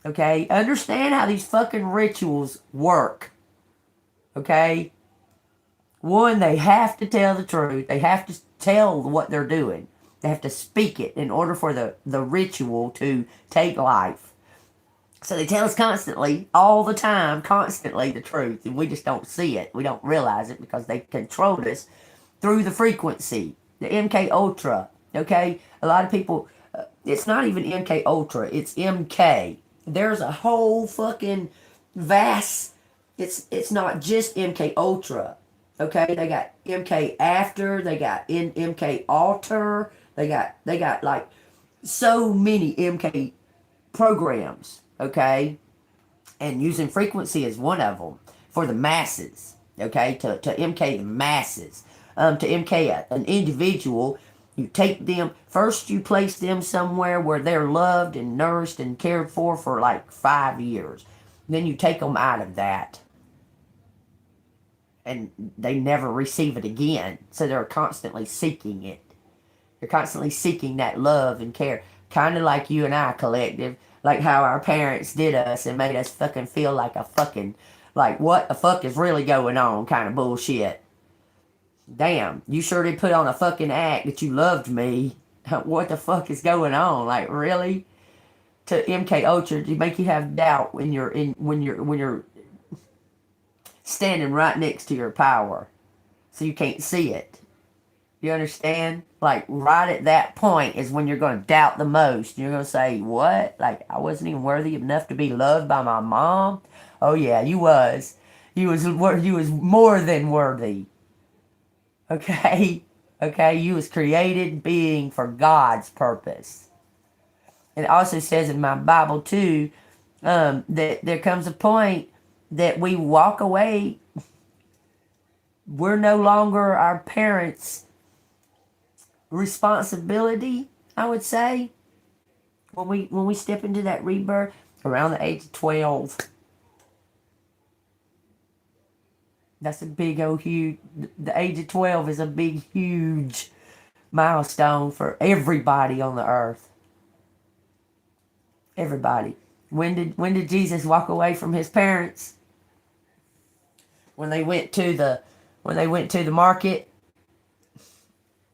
Okay? Understand how these fucking rituals work. Okay? One, they have to tell the truth. They have to tell what they're doing. They have to speak it in order for the ritual to take life. So they tell us constantly, all the time, constantly the truth. And we just don't see it. We don't realize it because they controlled us through the frequency. The MK Ultra. Okay? A lot of people, it's not even MK Ultra. It's MK. There's a whole fucking vast, it's not just MK Ultra. Okay? They got MK After. They got MK Alter. They got like so many MK programs, okay? And using frequency is one of them for the masses, okay? To MK the masses. To MK an individual, you take them, first you place them somewhere where they're loved and nourished and cared for like 5 years. Then you take them out of that. And they never receive it again. So they're constantly seeking it. You're constantly seeking that love and care. Kind of like you and I, collective. Like how our parents did us and made us fucking feel like a fucking, like what the fuck is really going on kind of bullshit. Damn, you sure did put on a fucking act that you loved me. What the fuck is going on? Like really? To MK Ultra, to make you have doubt when you're standing right next to your power. So you can't see it. You understand? Like, right at that point is when you're going to doubt the most. You're going to say, what? Like, I wasn't even worthy enough to be loved by my mom? Oh, yeah, you was. You was more than worthy. Okay? Okay? You was created being for God's purpose. And it also says in my Bible, too, that there comes a point that we walk away. We're no longer our parents' responsibility, I would say, when we step into that rebirth around the age of 12. That's a big old huge, the age of 12 is a big huge milestone for everybody on the earth. Everybody. When did Jesus walk away from his parents? When they went to the market,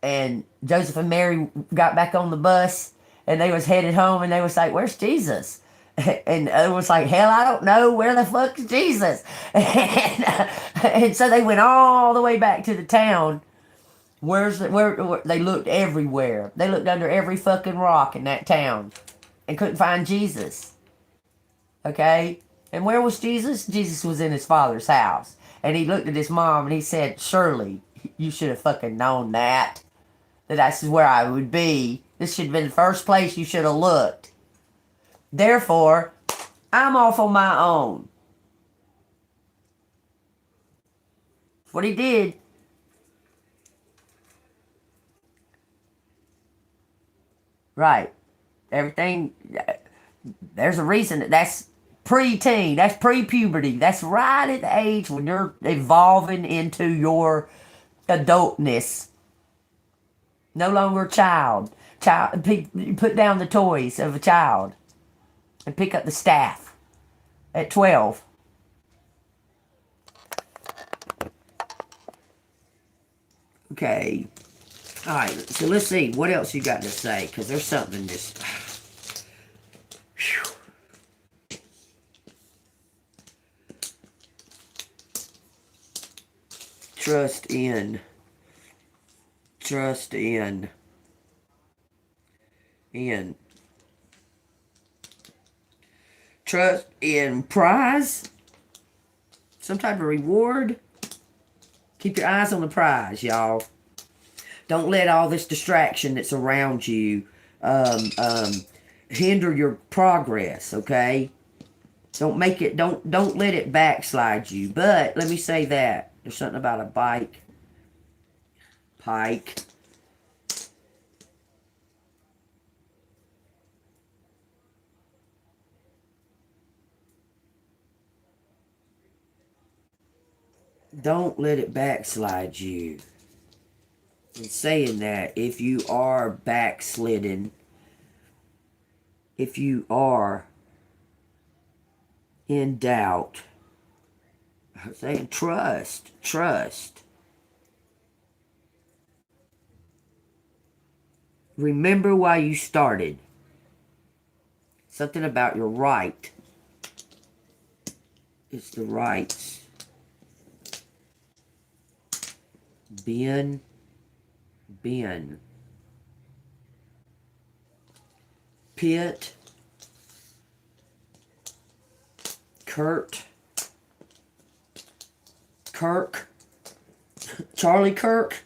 and Joseph and Mary got back on the bus, and they was headed home, and they was like, "Where's Jesus?" And it was like, "Hell, I don't know. Where the fuck is Jesus?" And so they went all the way back to the town. Where they looked everywhere. They looked under every fucking rock in that town and couldn't find Jesus. Okay? And where was Jesus? Jesus was in his father's house. And he looked at his mom and he said, "Surely you should have fucking known that. That that's where I would be. This should have been the first place you should have looked. Therefore, I'm off on my own." That's what he did. Right. Everything, there's a reason that's pre-teen, that's pre-puberty, that's right at the age when you're evolving into your adultness. No longer a child. Put down the toys of a child and pick up the staff at 12. Okay. All right, so let's see. What else you got to say? Because there's something just... Trust in. Trust in. Trust in prize. Some type of reward. Keep your eyes on the prize, y'all. Don't let all this distraction that's around you hinder your progress, okay? Don't let it backslide you. But let me say that. There's something about a bike. Pike. Don't let it backslide you. In saying that, if you are backslidden, if you are in doubt, I'm saying trust. Remember why you started. Something about your right. It's the rights. Ben. Pitt. Kirk. Charlie Kirk.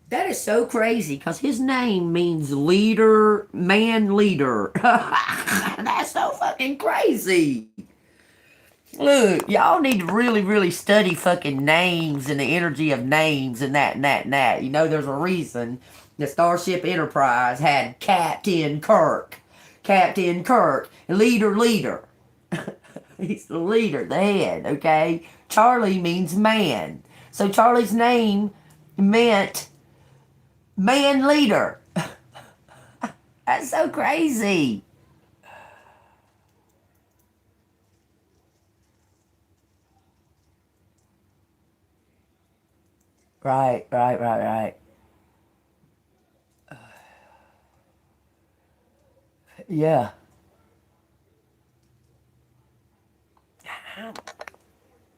That is so crazy because his name means leader, man leader. That's so fucking crazy. Look, y'all need to really, really study fucking names and the energy of names and that and that and that. You know, there's a reason the Starship Enterprise had Captain Kirk. Captain Kirk, leader. He's the leader, the head, okay? Charlie means man. So Charlie's name meant man leader. That's so crazy. Right. Yeah.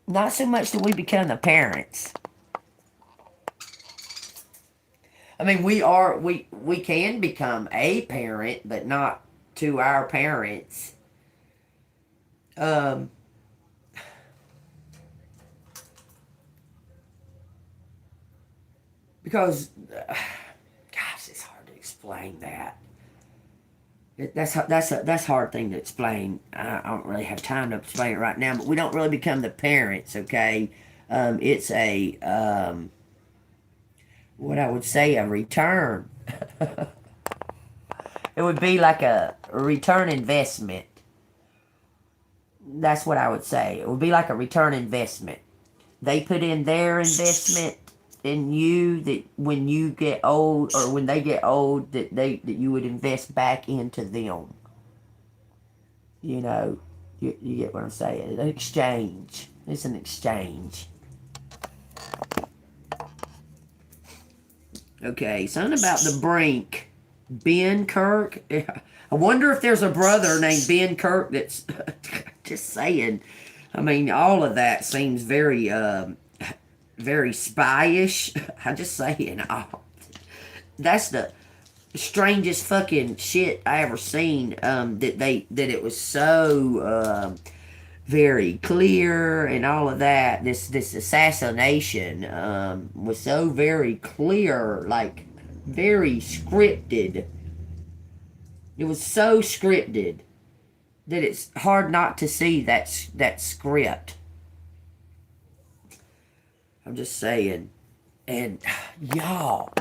Not so much that we become the parents. I mean, we can become a parent, but not to our parents. Um, because, gosh, it's hard to explain that. That's a hard thing to explain. I don't really have time to explain it right now. But we don't really become the parents, okay? It's a what I would say a return. It would be like a return investment. That's what I would say. It would be like a return investment. They put in their investment in you, that when you get old, or when they get old, that you would invest back into them. You know, you get what I'm saying. An exchange. It's an exchange. Okay, something about the brink. Ben Kirk. I wonder if there's a brother named Ben Kirk that's just saying. I mean, all of that seems very spyish. I'm just saying. Oh, that's the strangest fucking shit I ever seen. That it was so very clear and all of that. This assassination was so very clear, like very scripted. It was so scripted that it's hard not to see that script. I'm just saying. And y'all,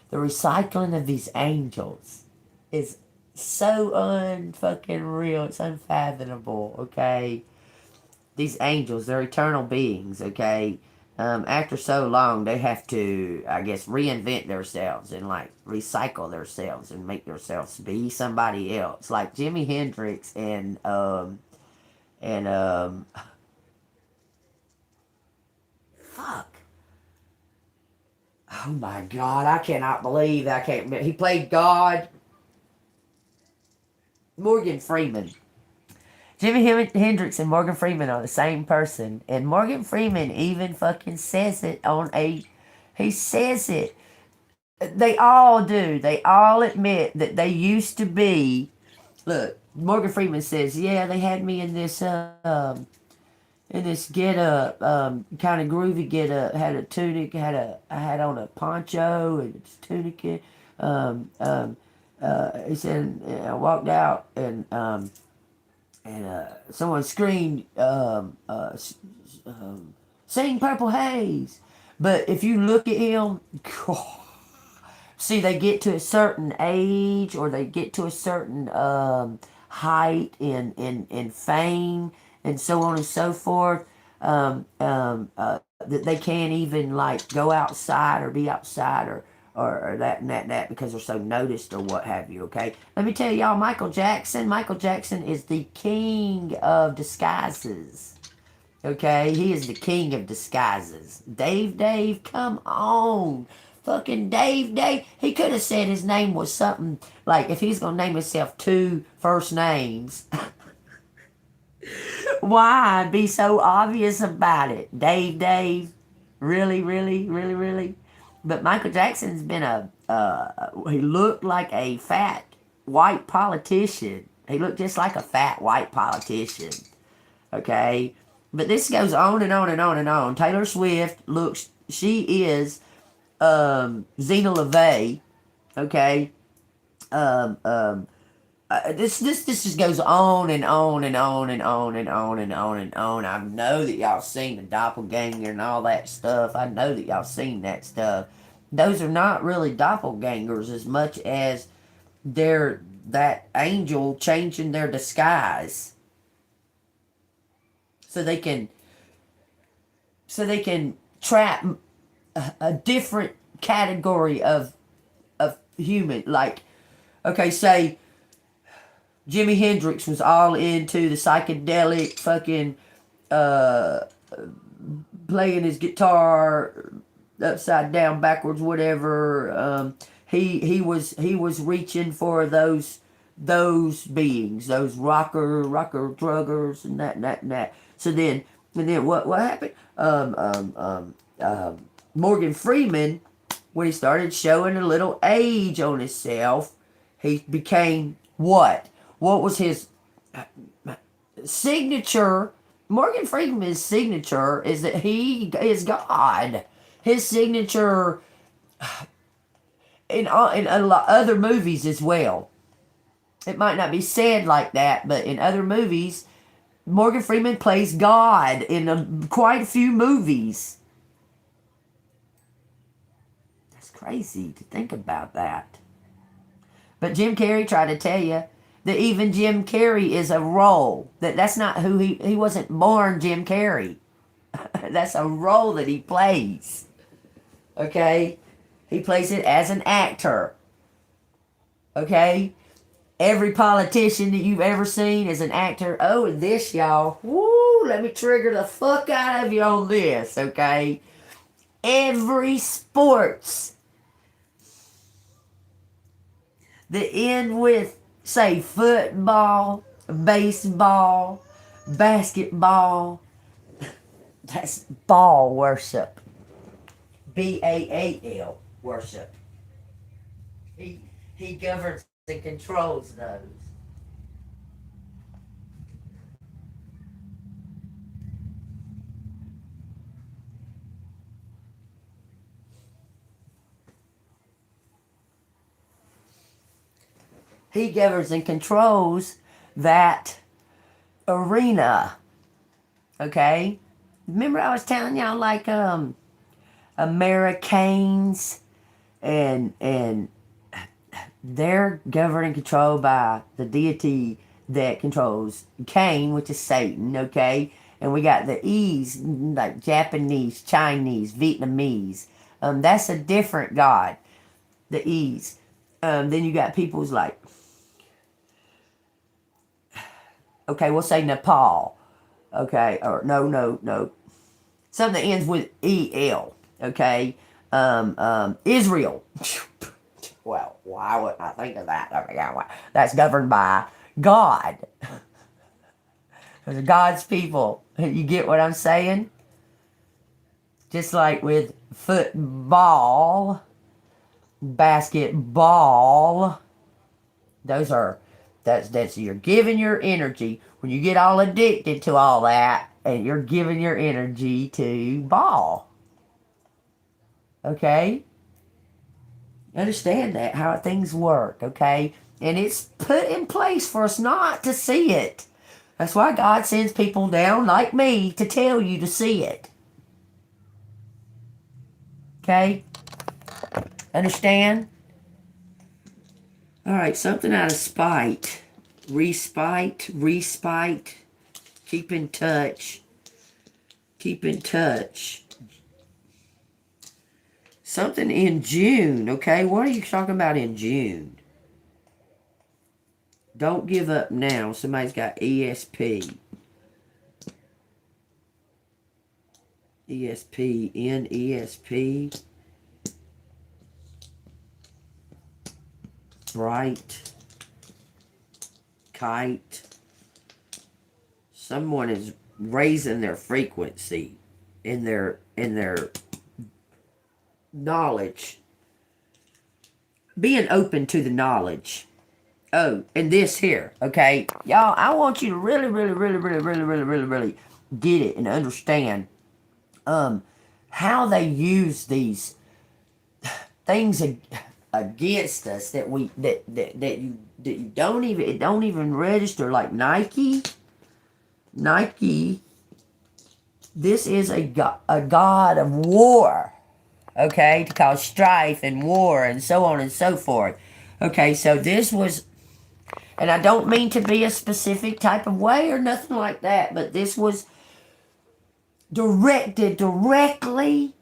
the recycling of these angels is so unfucking real. It's unfathomable, okay? These angels, they're eternal beings, okay? After so long, they have to, I guess, reinvent themselves and like recycle themselves and make themselves be somebody else. Like Jimi Hendrix and fuck. Oh my God, I cannot believe I can't. He played God. Morgan Freeman. Jimi Hendrix and Morgan Freeman are the same person. And Morgan Freeman even fucking says it on a. He says it. They all do. They all admit that they used to be. Look, Morgan Freeman says, yeah, they had me in this get up, kind of groovy get up. Had a tunic, I had on a poncho and a tunic. He said, I walked out and someone screamed, "Sing Purple Haze." But if you look at him, see, they get to a certain age or they get to a certain height in fame and so on and so forth, that they can't even like go outside or be outside or that and that and that because they're so noticed or what have you, okay? Let me tell y'all, Michael Jackson is the king of disguises, okay? He is the king of disguises. Dave, come on. Fucking Dave. He could have said his name was something like, if he's going to name himself 2 first names, why be so obvious about it? Dave. Really? But Michael Jackson's been he looked like a fat white politician. He looked just like a fat white politician. Okay? But this goes on and on and on and on. Taylor Swift she is Xena LaVey. Okay? This just goes on and on and on and on and on and on and on. I know that y'all seen the doppelganger and all that stuff. I know that y'all seen that stuff. Those are not really doppelgangers as much as they're that angel changing their disguise so they can trap a different category of human. Like, okay, say Jimi Hendrix was all into the psychedelic fucking playing his guitar upside down, backwards, whatever. He was reaching for those beings, those rocker druggers and that. So then what happened? Morgan Freeman, when he started showing a little age on himself, he became what? What was his signature? Morgan Freeman's signature is that he is God. His signature in a lot other movies as well. It might not be said like that, but in other movies, Morgan Freeman plays God in quite a few movies. That's crazy to think about that. But Jim Carrey tried to tell you that even Jim Carrey is a role. That's not who he wasn't born Jim Carrey. That's a role that he plays. Okay? He plays it as an actor. Okay? Every politician that you've ever seen is an actor. Oh, and this, y'all. Woo, let me trigger the fuck out of you on this, okay? Every sports that end with, say, football, baseball, basketball, that's ball worship. Baal worship. He governs and controls those. He governs and controls that arena. Okay? Remember I was telling y'all like Americans and they're governed and controlled by the deity that controls Cain, which is Satan, okay? And we got the E's, like Japanese, Chinese, Vietnamese. That's a different god, the E's. Then you got people's like, okay, we'll say Nepal, okay? Or no. Something that ends with E-L, okay? Israel. Well, why would I think of that? Oh my God, that's governed by God. God's people. You get what I'm saying? Just like with football, basketball, that's you're giving your energy. When you get all addicted to all that, and you're giving your energy to ball. Okay? Understand that, how things work, okay? And it's put in place for us not to see it. That's why God sends people down like me to tell you to see it. Okay? Understand? Alright, something out of spite. Respite. Keep in touch. Keep in touch. Something in June, okay? What are you talking about in June? Don't give up now. Somebody's got ESP. ESP. Bright. Kite. Someone is raising their frequency in their knowledge. Being open to the knowledge. Oh, and this here, okay? Y'all, I want you to really get it and understand how they use these things against us that you don't even register, like Nike. This is a god of war, okay, to cause strife and war and so on and so forth. Okay, so this was, and I don't mean to be a specific type of way or nothing like that, but this was directed directly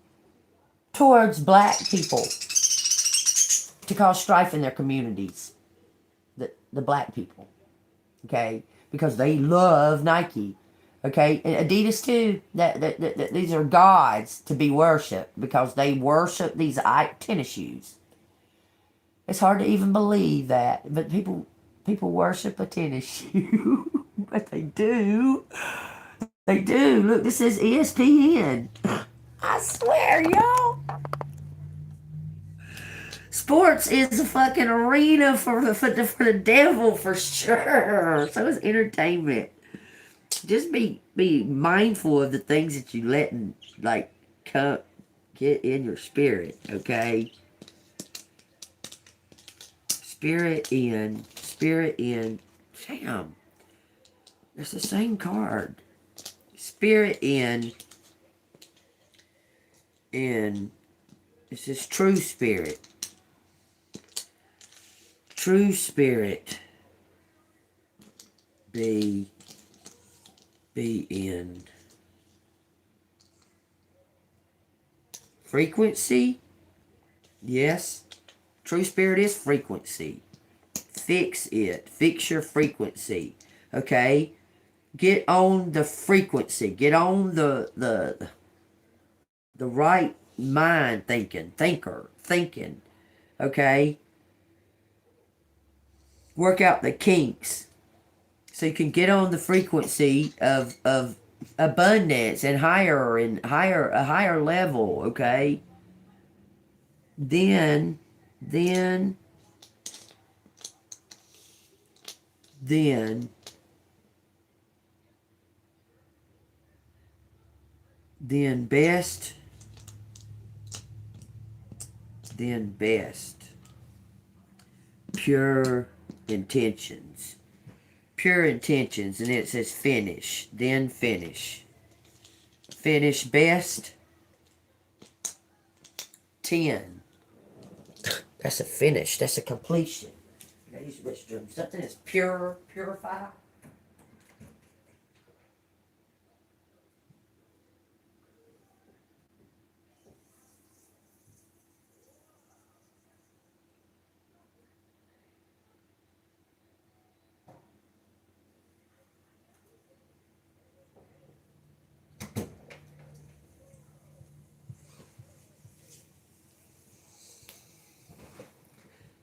towards black people to cause strife in their communities. The black people, okay, because they love Nike, okay, and Adidas too. That these are gods to be worshipped because they worship these tennis shoes. It's hard to even believe that, but people worship a tennis shoe, but they do. They do. Look, this is ESPN. I swear, y'all. Sports is a fucking arena for the devil for sure. So is entertainment. Just be mindful of the things that you letting like come get in your spirit. Okay. Spirit in. Damn. It's the same card. Spirit in. This is true spirit. True spirit. be in frequency. Yes. True spirit is frequency. Fix it. Fix your frequency. Okay? Get on the frequency. Get on the right mind thinking. Okay? Work out the kinks. So you can get on the frequency of abundance and a higher level, okay? Then best pure intentions. Pure intentions, and it says finish. Then finish. Finish best 10. That's a finish. That's a completion. You gotta use the restroom. Something that's purify.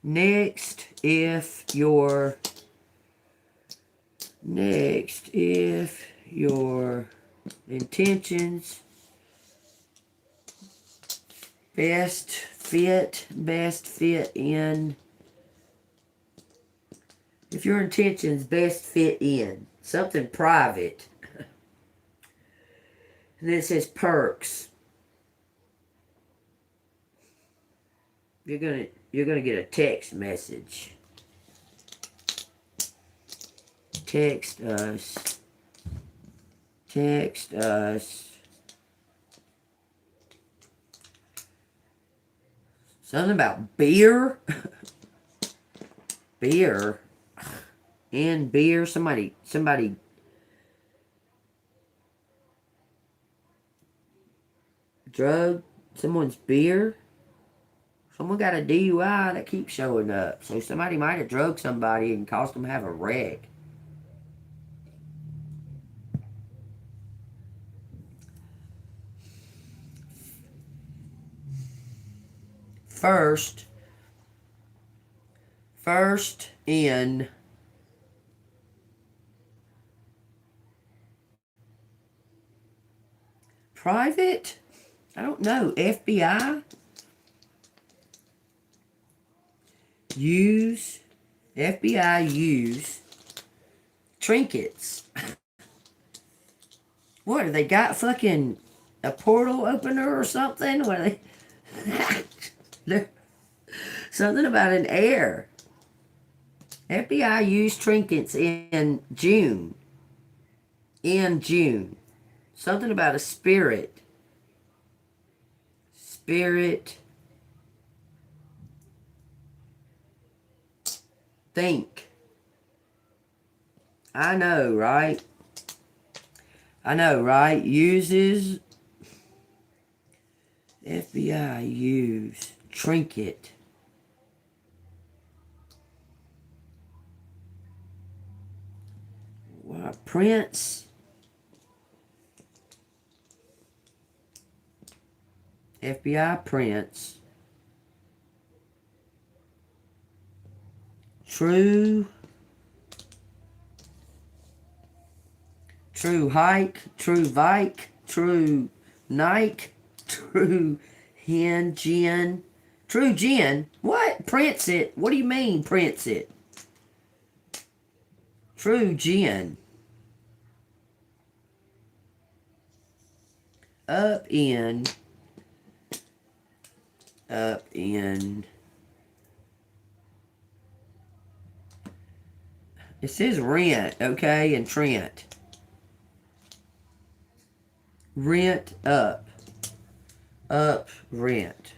Next, if your intentions best fit in, if your intentions best fit in something private, and then it says perks, you're gonna get a text message. Text us. Something about beer. Beer. And beer. Somebody drug someone's beer. Someone got a DUI that keeps showing up. So somebody might have drugged somebody and caused them to have a wreck. First in private? I don't know. FBI? FBI use trinkets. What, have they got fucking a portal opener or something? What are they? Something about an air. FBI used trinkets in June. Something about a spirit. Think. I know, right? Uses. FBI use trinket. What? Prince. FBI Prince. True hike, true Vike, true Nike, true hen, gin. True gin? What? Prince it. What do you mean, prince it? True gin. Up in. It says rent, okay, and Trent. Rent up. Rent.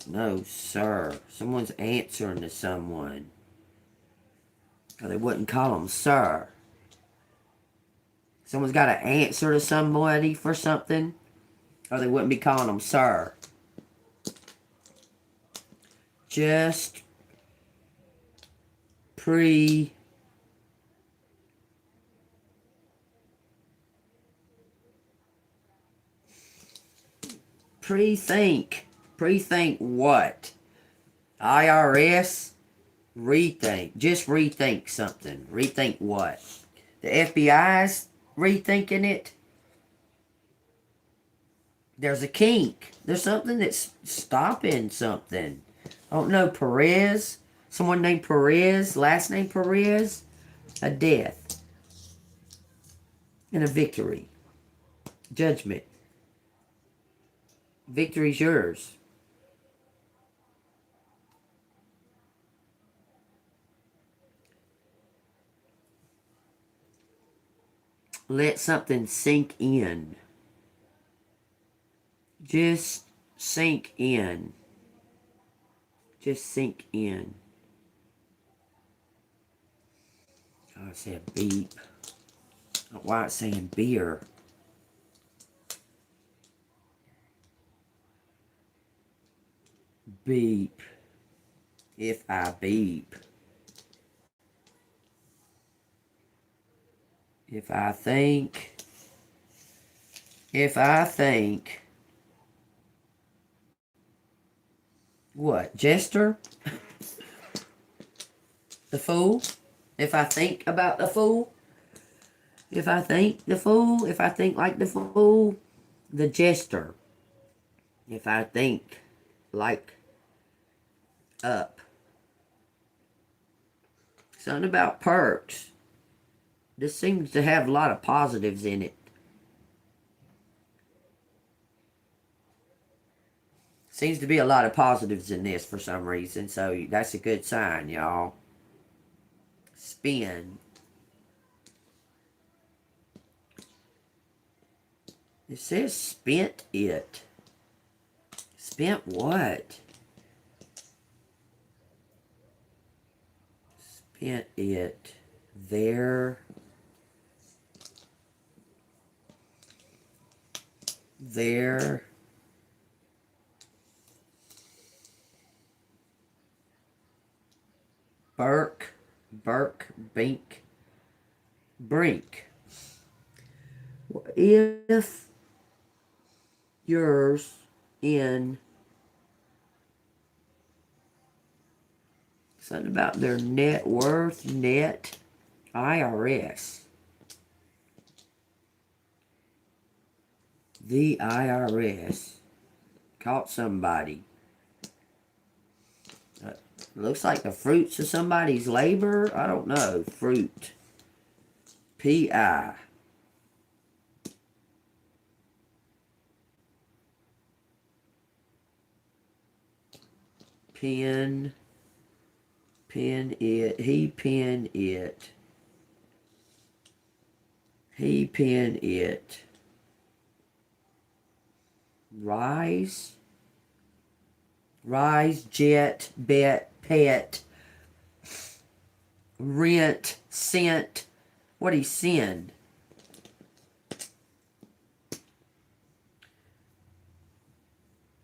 No, sir. Someone's answering to someone. Or they wouldn't call them sir. Someone's got to answer to somebody for something. Or they wouldn't be calling them sir. Just pre-think. Pre-think what? IRS? Rethink. Just rethink something. Rethink what? The FBI's rethinking it? There's a kink. There's something that's stopping something. I don't know, Perez? Someone named Perez? Last name Perez? A death. And a victory. Judgment. Victory's yours. Let something sink in. Just sink in. Just sink in. Oh, it said beep. Why it's saying beer? Beep. If I beep. If I think. What? Jester? The fool? If I think about the fool? If I think the fool? If I think like the fool? The jester. If I think like up. Something about perks. This seems to have a lot of positives in it. Seems to be a lot of positives in this for some reason, so that's a good sign, y'all. Spin. It says spent it. Spent what? Spent it. There. Bink, brink. If yours in something about their net worth, net IRS. The IRS caught somebody. Looks like the fruits of somebody's labor. I don't know. Fruit. P-I. Pin it. He pin it. He pin it. Rise, jet, bet, pet, rent, sent. What he send?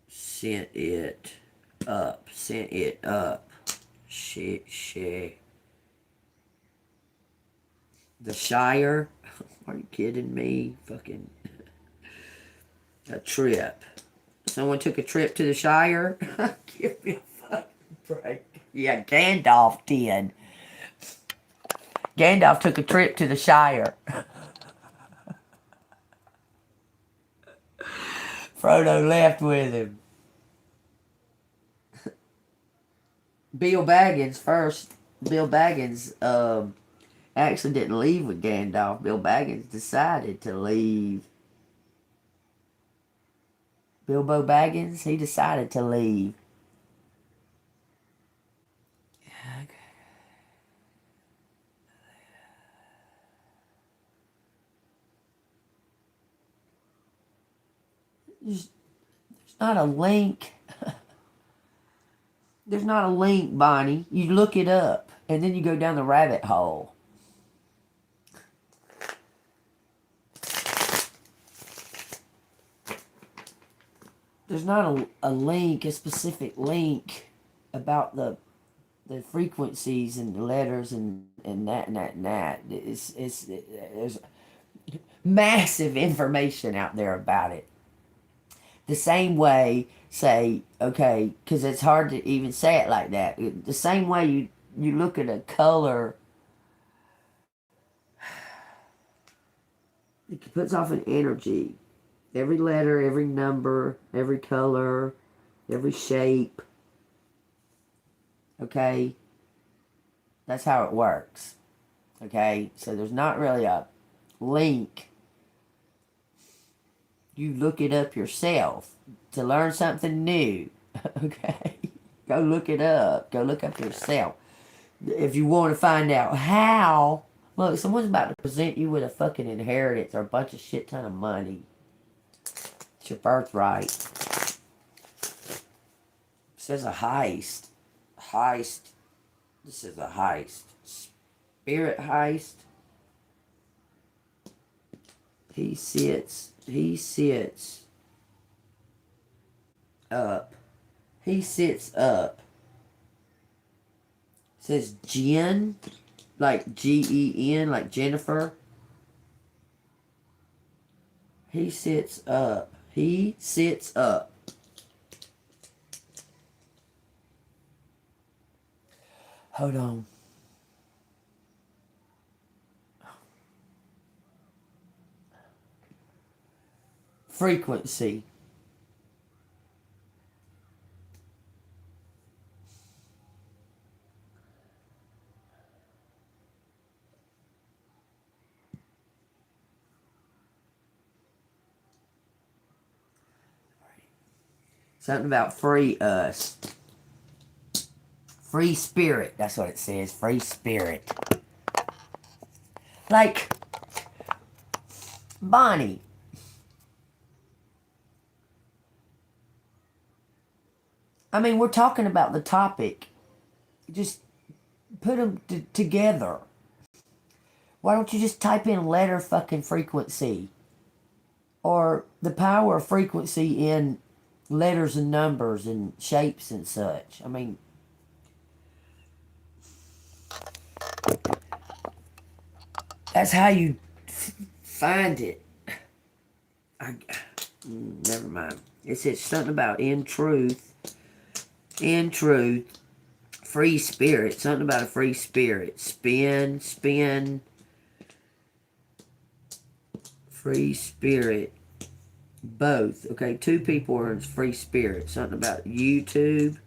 Sent it up. Sent it up. Shit. The Shire? Are you kidding me? Fucking a trip. Someone took a trip to the Shire? Give me a fucking break. Yeah, Gandalf did. Gandalf took a trip to the Shire. Frodo left with him. Bill Baggins first. Bill Baggins actually didn't leave with Gandalf. Bill Baggins decided to leave. Bilbo Baggins, he decided to leave. There's not a link. There's not a link, Bonnie. You look it up, and then you go down the rabbit hole. There's not a link, a specific link about the frequencies and the letters and that and that and that. There's massive information out there about it. The same way, say, okay, because it's hard to even say it like that. The same way you look at a color, it puts off an energy. Every letter, every number, every color, every shape. Okay? That's how it works. Okay? So there's not really a link. You look it up yourself to learn something new. Okay? Go look it up. Go look up yourself. If you want to find out how, look, someone's about to present you with a fucking inheritance or a bunch of shit ton of money. It's your birthright. It says a heist. Heist. This is a heist. Spirit heist. He sits up. He sits up. It says Jen, like Gen, like Jennifer. He sits up. He sits up. Hold on. Frequency. Something about free us. Free spirit. That's what it says. Free spirit. Like, Bonnie. I mean, we're talking about the topic. Just put them together. Why don't you just type in letter fucking frequency? Or the power of frequency in letters and numbers and shapes and such. I mean, that's how you find it. Never mind. It says something about in truth, free spirit. Something about a free spirit. Spin, free spirit. Both. Okay, two people are in free spirit. Something about YouTube.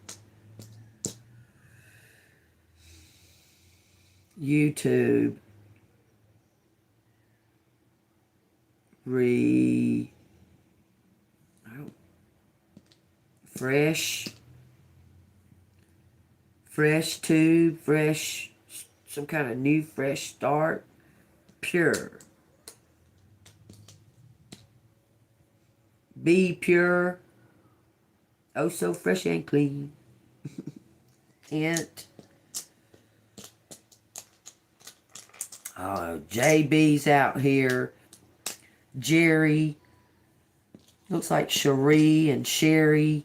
Fresh tube, some kind of new fresh start, pure. Be pure, oh so fresh and clean. Ant. JB's out here. Jerry. Looks like Cherie and Sherry.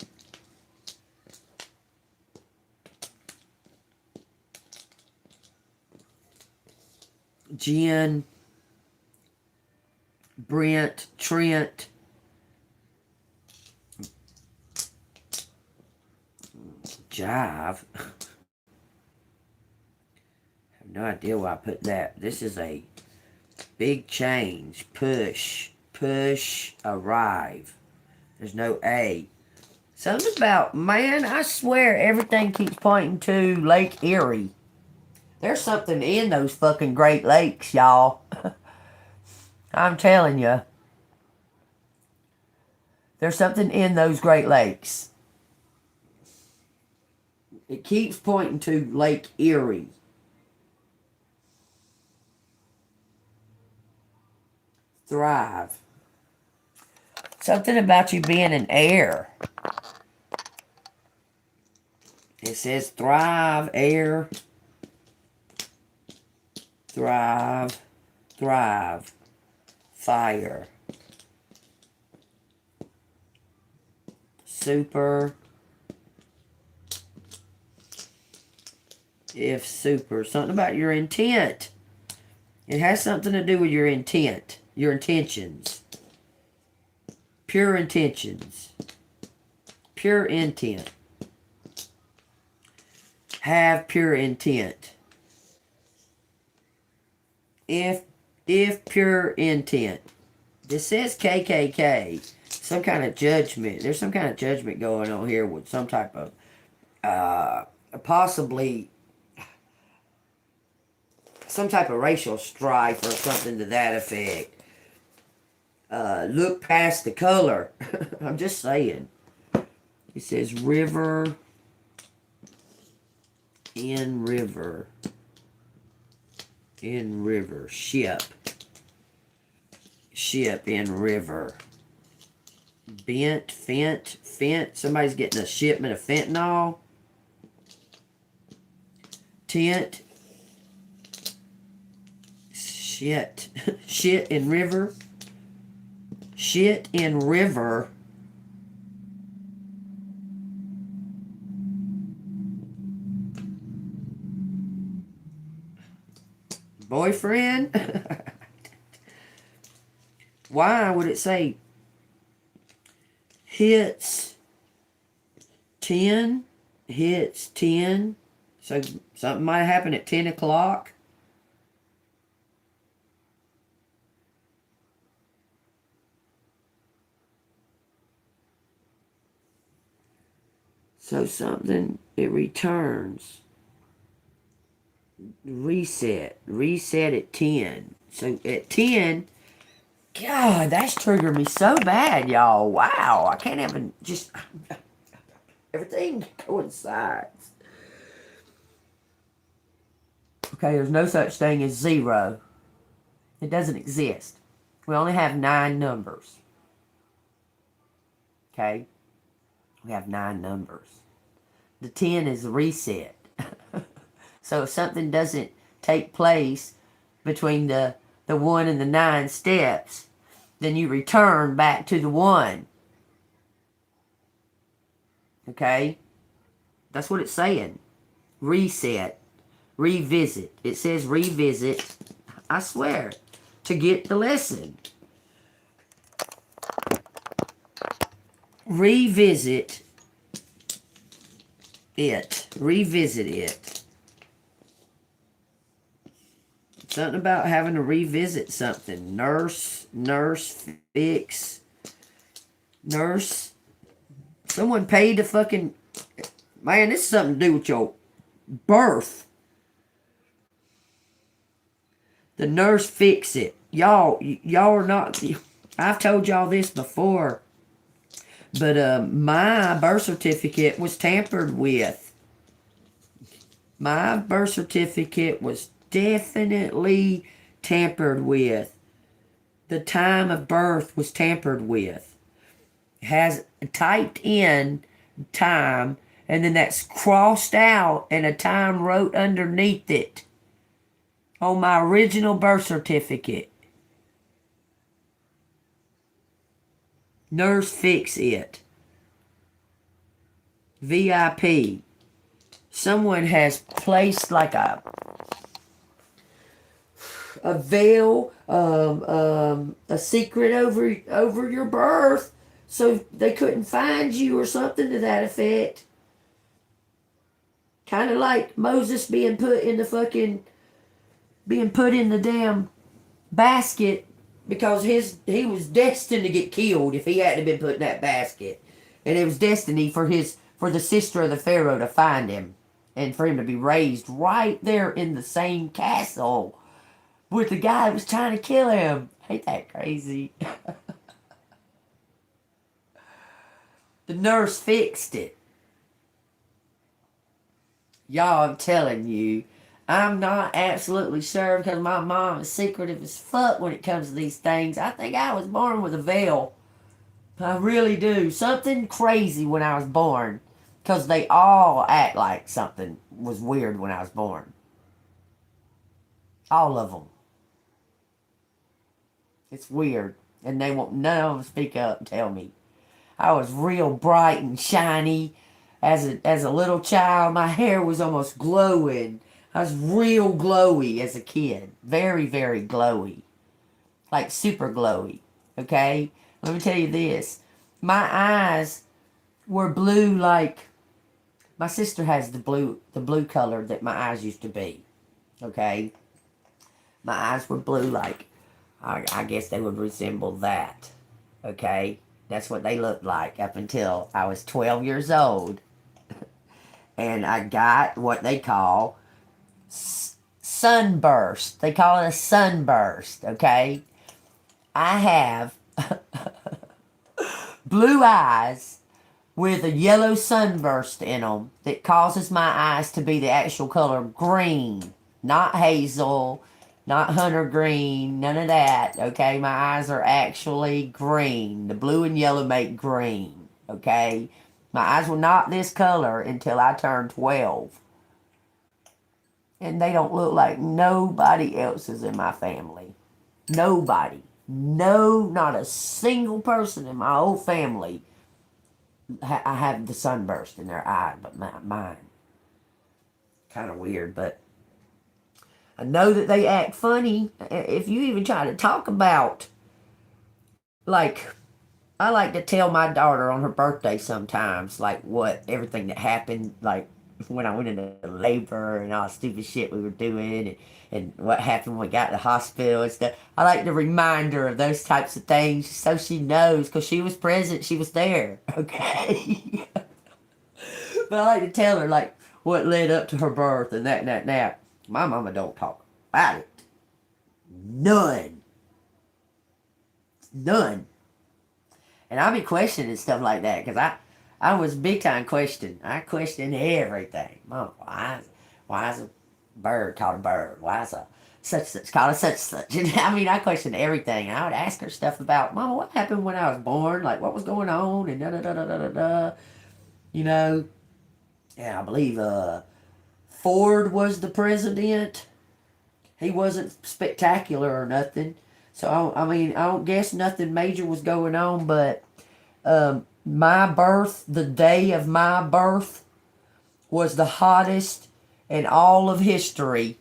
Jen. Brent. Trent. Jive. I have no idea why I put that. This is a big change. Push, arrive. There's no A. Something about, man, I swear everything keeps pointing to Lake Erie. There's something in those fucking Great Lakes, y'all. I'm telling you. There's something in those Great Lakes. It keeps pointing to Lake Erie. Thrive. Something about you being an heir. It says thrive, air, thrive, thrive, fire, super, if super. Something about your intent. It has something to do with your intent, your intentions. Pure intentions. Pure intent. Have pure intent. If pure intent. This says KKK. Some kind of judgment. There's some kind of judgment going on here with some type of possibly some type of racial strife or something to that effect. Look past the color. I'm just saying. It says river in river. In river. Ship. Ship in river. Fent. Somebody's getting a shipment of fentanyl. Tent. Shit. Shit in river. Shit in river. Boyfriend? Why would it say hits 10? Hits 10. So something might happen at 10 o'clock. So something, it returns. Reset at 10. So at 10, God, that's triggered me so bad, y'all. Wow, I can't even just, everything coincides. Okay, there's no such thing as 0. It doesn't exist. We only have 9 numbers. Okay? We have 9 numbers. The 10 is reset. So if something doesn't take place between the 1 and the 9 steps, then you return back to the 1. Okay? That's what it's saying. Reset. Revisit. It says revisit. I swear. To get the lesson. Revisit it. Revisit it. Something about having to revisit something. Nurse, fix. Nurse. Someone paid to fucking... Man, this is something to do with your birth. The nurse fix it. Y'all are not... I've told y'all this before. But my birth certificate was tampered with. My birth certificate was definitely tampered with. The time of birth was tampered with. It has typed in time, and then that's crossed out, and a time wrote underneath it on my original birth certificate. Nurse fix it. VIP. Someone has placed like a veil, a secret over your birth, so they couldn't find you or something to that effect. Kind of like Moses being put in the damn basket because he was destined to get killed if he hadn't been put in that basket, and it was destiny for the sister of the Pharaoh to find him and for him to be raised right there in the same castle with the guy that was trying to kill him. Ain't that crazy? The nurse fixed it. Y'all, I'm telling you, I'm not absolutely sure because my mom is secretive as fuck when it comes to these things. I think I was born with a veil. I really do. Something crazy when I was born. Because they all act like something was weird when I was born. All of them. It's weird. And they won't, none of them speak up and tell me. I was real bright and shiny. As a little child, my hair was almost glowing. I was real glowy as a kid. Very, very glowy. Like super glowy. Okay? Let me tell you this. My eyes were blue like my sister has the blue color that my eyes used to be. Okay? My eyes were blue like I guess they would resemble that. Okay? That's what they looked like up until I was 12 years old. And I got what they call sunburst. They call it a sunburst, okay? I have blue eyes with a yellow sunburst in them that causes my eyes to be the actual color green, not hazel, not hunter green, none of that, okay? My eyes are actually green. The blue and yellow make green, okay? My eyes were not this color until I turned 12. And they don't look like nobody else's in my family. Nobody. No, not a single person in my whole family. I have the sunburst in their eye, but mine. Kind of weird, but I know that they act funny. If you even try to talk about, like, I like to tell my daughter on her birthday sometimes, like, what, everything that happened, like, when I went into labor and all the stupid shit we were doing and what happened when we got to the hospital and stuff. I like to remind her of those types of things so she knows, because she was present, she was there, okay? But I like to tell her, like, what led up to her birth and that and that and that. My mama don't talk about it. None. None. And I be questioning stuff like that, because I was big time questioning. I questioned everything. Mom, why is a bird called a bird? Why is a such called a such? And I mean, I questioned everything. And I would ask her stuff about, Mama, what happened when I was born? Like, what was going on? And da da da da da da da. You know? And I believe Ford was the president. He wasn't spectacular or nothing. So, I mean, I don't guess nothing major was going on, but my birth, the day of my birth, was the hottest in all of history.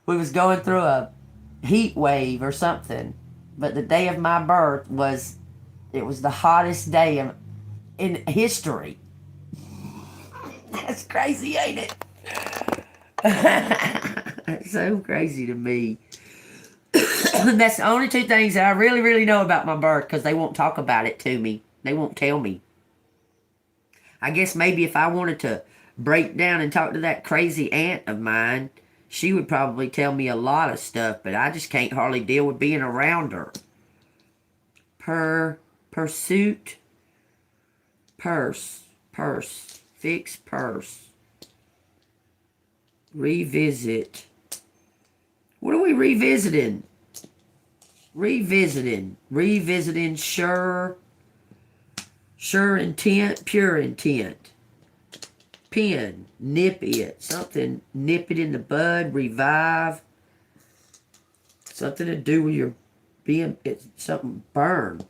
We was going through a heat wave or something, but the day of my birth was the hottest day in history. That's crazy, ain't it? It's so crazy to me. That's the only two things that I really, really know about my birth, because they won't talk about it to me. They won't tell me. I guess maybe if I wanted to break down and talk to that crazy aunt of mine, she would probably tell me a lot of stuff, but I just can't hardly deal with being around her. Pursuit, purse, fix purse, revisit. What are we revisiting? Revisiting sure intent, pure intent. Pen, nip it. Something, nip it in the bud, revive. Something to do with your being, it's something, burn,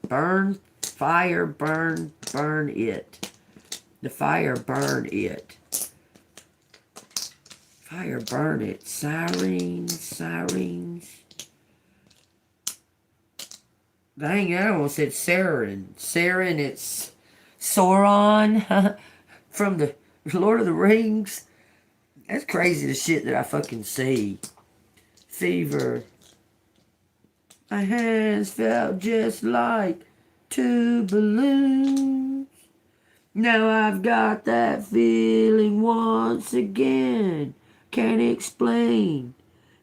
fire, burn it. The fire, burn it. Fire, burn it. Sirens. Dang, I almost said Sarin. Sarin, it's Sauron from the Lord of the Rings. That's crazy, the shit that I fucking see. Fever. My hands felt just like two balloons. Now I've got that feeling once again. Can't explain.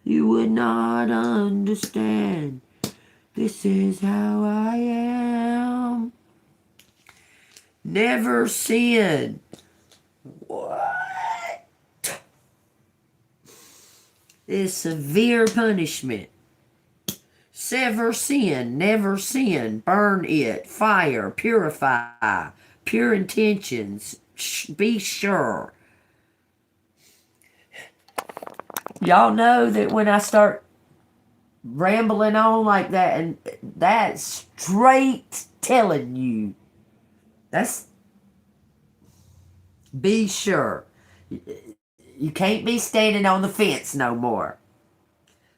You would not understand. This is how I am. Never sin. What? Is severe punishment. Sever sin, never sin, burn it, fire, purify, pure intentions, be sure. Y'all know that when I start rambling on like that, and that's straight telling you, that's be sure. You can't be standing on the fence no more.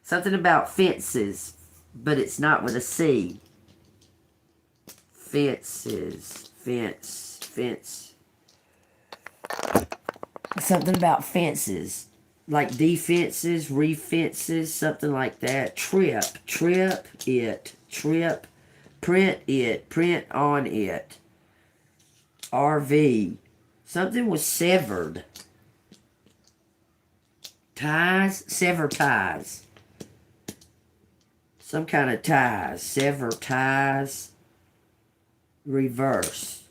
Something about fences, but it's not with a C. Fences, fence. Something about fences. Like defenses, refenses, something like that. Trip it, print it, print on it. RV. Something was severed. Ties, sever ties. Some kind of ties. Sever ties. Reverse.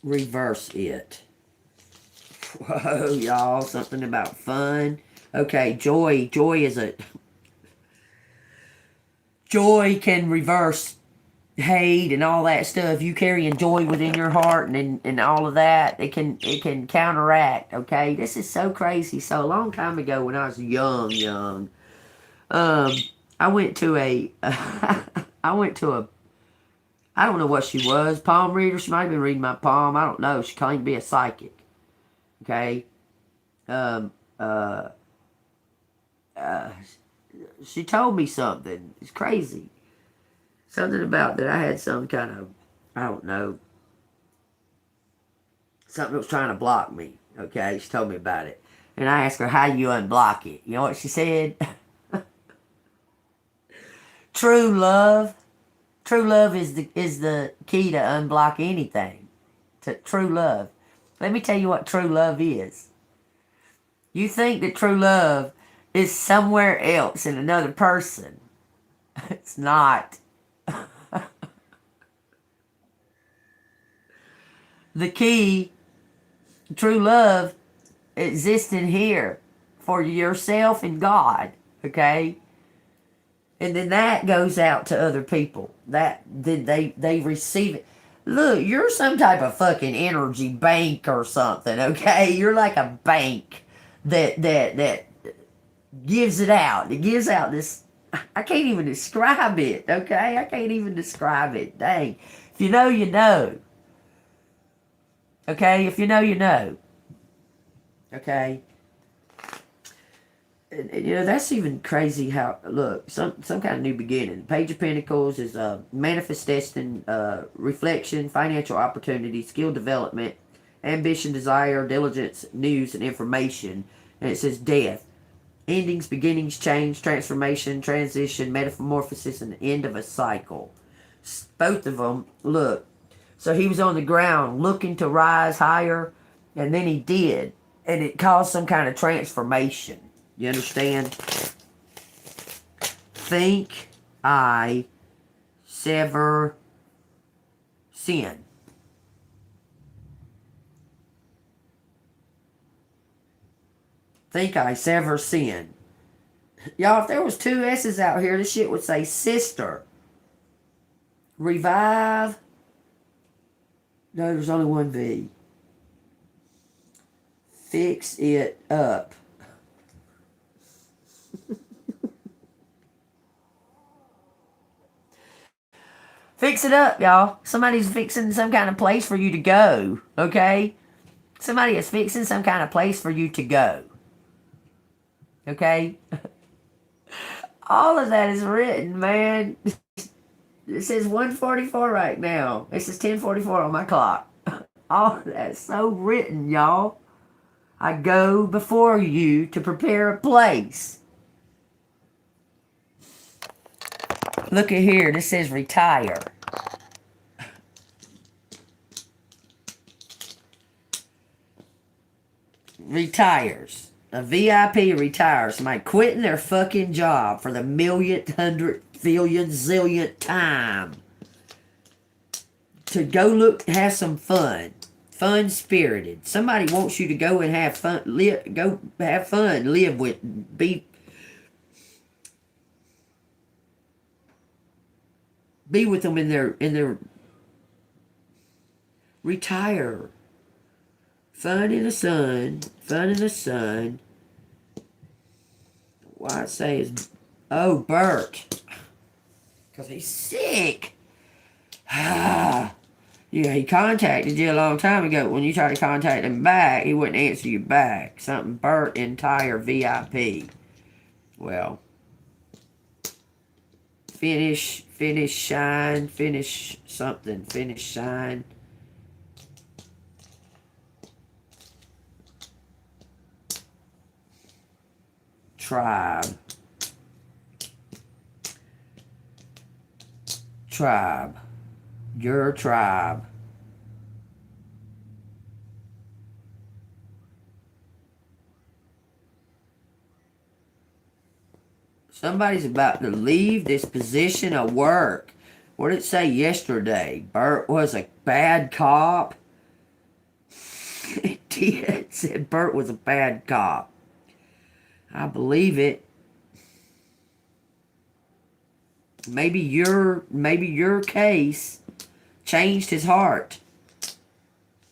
Reverse it. Whoa, y'all. Something about fun. Okay, joy. Joy is a... Joy can reverse hate and all that stuff. You carrying joy within your heart and all of that, it can counteract. Okay, this is so crazy. So a long time ago when I was young, I went to a I don't know what she was, palm reader. She might have been reading my palm. I don't know. She claimed to be a psychic. Okay, she told me something. It's crazy. Something about that I had some kind of, I don't know, something that was trying to block me. Okay, she told me about it. And I asked her, how you unblock it? You know what she said? True love. True love is the key to unblock anything. True love. Let me tell you what true love is. You think that true love is somewhere else in another person. It's not. The key, true love, exists in here for yourself and God, okay? And then that goes out to other people. Then they receive it. Look, you're some type of fucking energy bank or something, okay? You're like a bank that gives it out. It gives out this. I can't even describe it, okay? I can't even describe it. Dang. If you know, you know. Okay? If you know, you know. Okay? And, you know, that's even crazy how, look, some kind of new beginning. Page of Pentacles is manifestation, reflection, financial opportunity, skill development, ambition, desire, diligence, news, and information. And it says death. Endings, beginnings, change, transformation, transition, metamorphosis, and the end of a cycle. Both of them, look. So he was on the ground looking to rise higher, and then he did. And it caused some kind of transformation. You understand? Think I sever sin. Think I sever sin. Y'all, if there was two S's out here, this shit would say sister. Revive. No, there's only one V. Fix it up. Fix it up, y'all. Somebody's fixing some kind of place for you to go, okay? Somebody is fixing some kind of place for you to go. Okay? All of that is written, man. It says 1:44 right now. It says 10:44 on my clock. All of that's so written, y'all. I go before you to prepare a place. Look at here. This says retire. Retires. A VIP retires. Somebody quitting their fucking job for the millionth, hundredth, billionth, zillionth time. To go look, have some fun. Fun-spirited. Somebody wants you to go and have fun. Go have fun. Live with. Be. Be with them in their retire. Fun in the sun. Fun in the sun. Why I say is, oh, Bert. Because he's sick. Yeah, he contacted you a long time ago. When you tried to contact him back, he wouldn't answer you back. Something Bert Entire VIP. Well, finish shine, finish something, finish shine. Tribe. Your tribe. Somebody's about to leave this position of work. What did it say yesterday? Bert was a bad cop. It did. It said Bert was a bad cop. I believe it. Maybe your case changed his heart.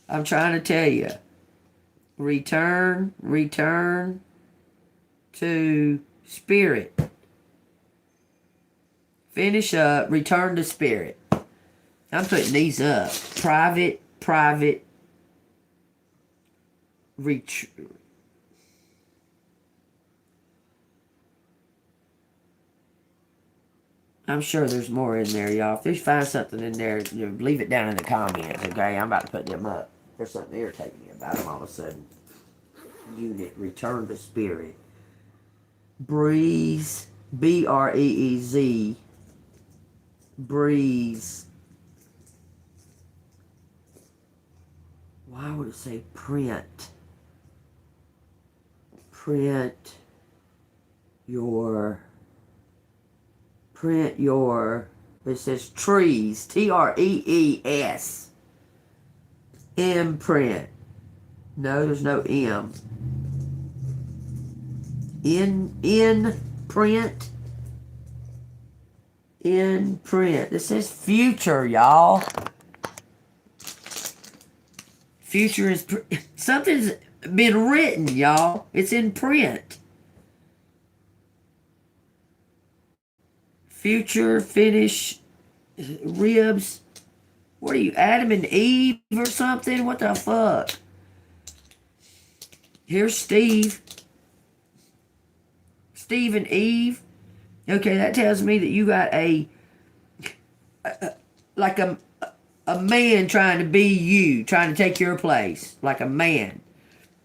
I'm trying to tell you. Return to spirit. Finish up, return to spirit. I'm putting these up. Private, I'm sure there's more in there, y'all. If you find something in there, leave it down in the comments, okay? I'm about to put them up. There's something irritating me about them all of a sudden. Unit, return to spirit. Breeze, Breez. Breeze. Why would it say print? Print your, it says trees, Trees. Imprint. No, there's no M. In print. In print. This says future, y'all. Future is something's been written, y'all. It's in print. Future, finish, ribs. What are you, Adam and Eve or something? What the fuck? Here's Steve. Steve and Eve. Okay, that tells me that you got like a man trying to be you, trying to take your place, like a man.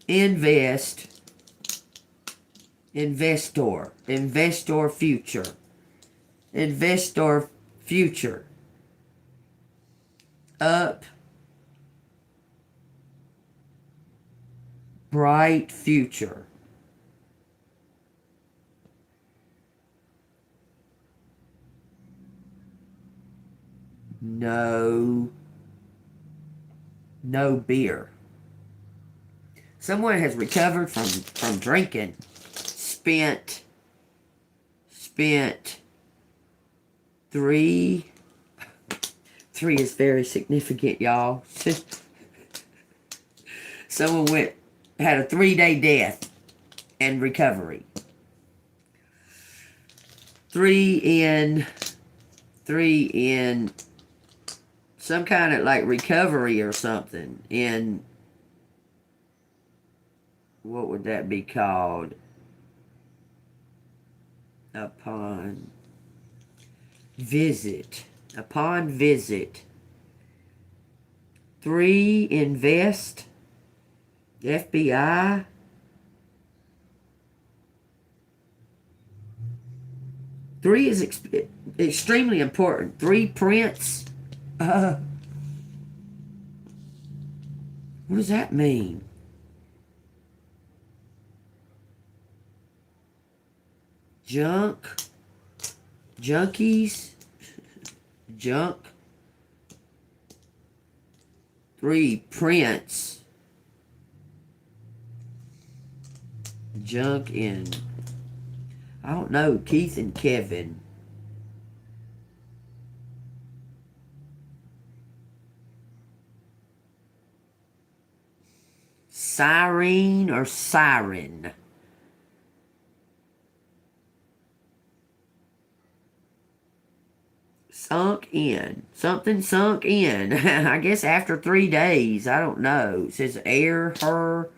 Investor, future. Investor, future. Up, bright future. No beer. Someone has recovered from drinking. Spent 3 is very significant, y'all. Someone had a 3-day death and recovery. 3 in some kind of like recovery or something. In, what would that be called? Upon visit. 3, invest. FBI. Three is extremely important. 3, prints. What does that mean? Junkies. Junk. 3, prints. Junk in, I don't know, Keith and Kevin. Siren or siren. Sunk in. Something sunk in. I guess after 3 days. I don't know. It says air, her.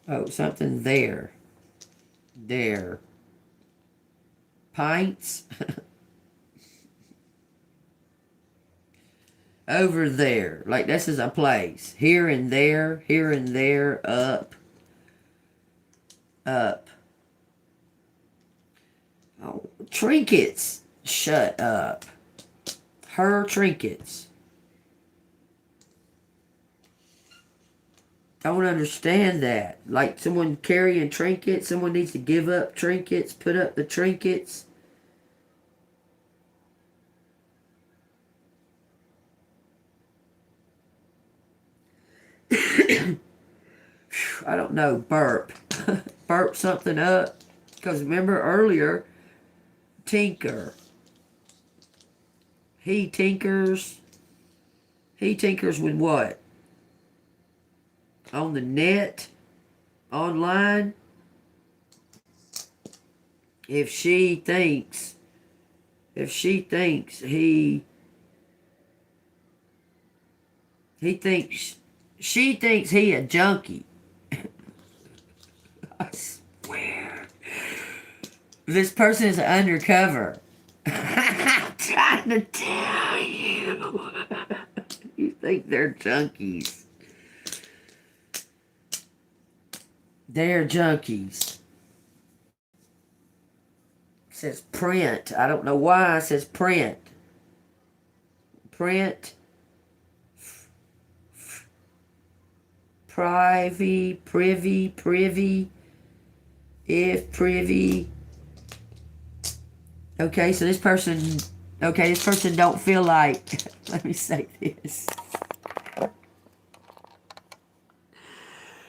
Oh, something there. There. Pints. Over there. Like this is a place. Here and there, up. Up. Oh, trinkets. Shut up. Her trinkets. I don't understand that. Like someone carrying trinkets. Someone needs to give up trinkets. Put up the trinkets. I don't know. Burp. Burp something up. Because remember earlier, tinker. He tinkers. He tinkers with what? On the net? Online? If she thinks he thinks, she thinks he a junkie. I swear. This person is undercover. I'm trying to tell you. You think they're junkies. They're junkies. It says print. I don't know why it says print. Print. Privy. If privy. Okay, so this person don't feel like, let me say this.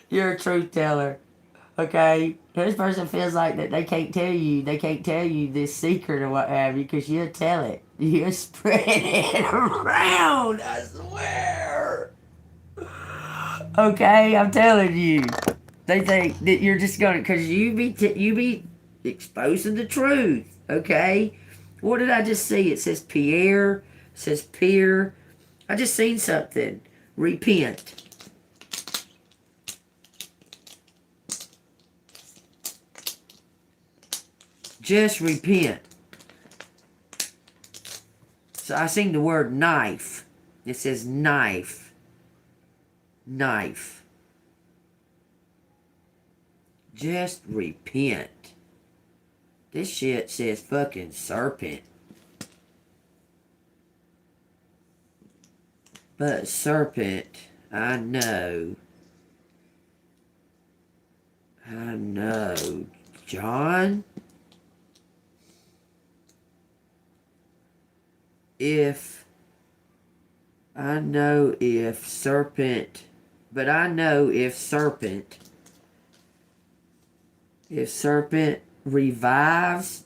You're a truth teller. Okay? This person feels like that they can't tell you this secret or what have you, because you'll tell it. You'll spread it around, I swear. Okay, I'm telling you. They think that you're just gonna, because you be exposing the truth. Okay? What did I just see? It says Pierre. It says Pierre. I just seen something. Repent. Just repent. So I seen the word knife. It says knife. Knife. Just repent. This shit says fucking serpent. But serpent, I know. John? If serpent revives,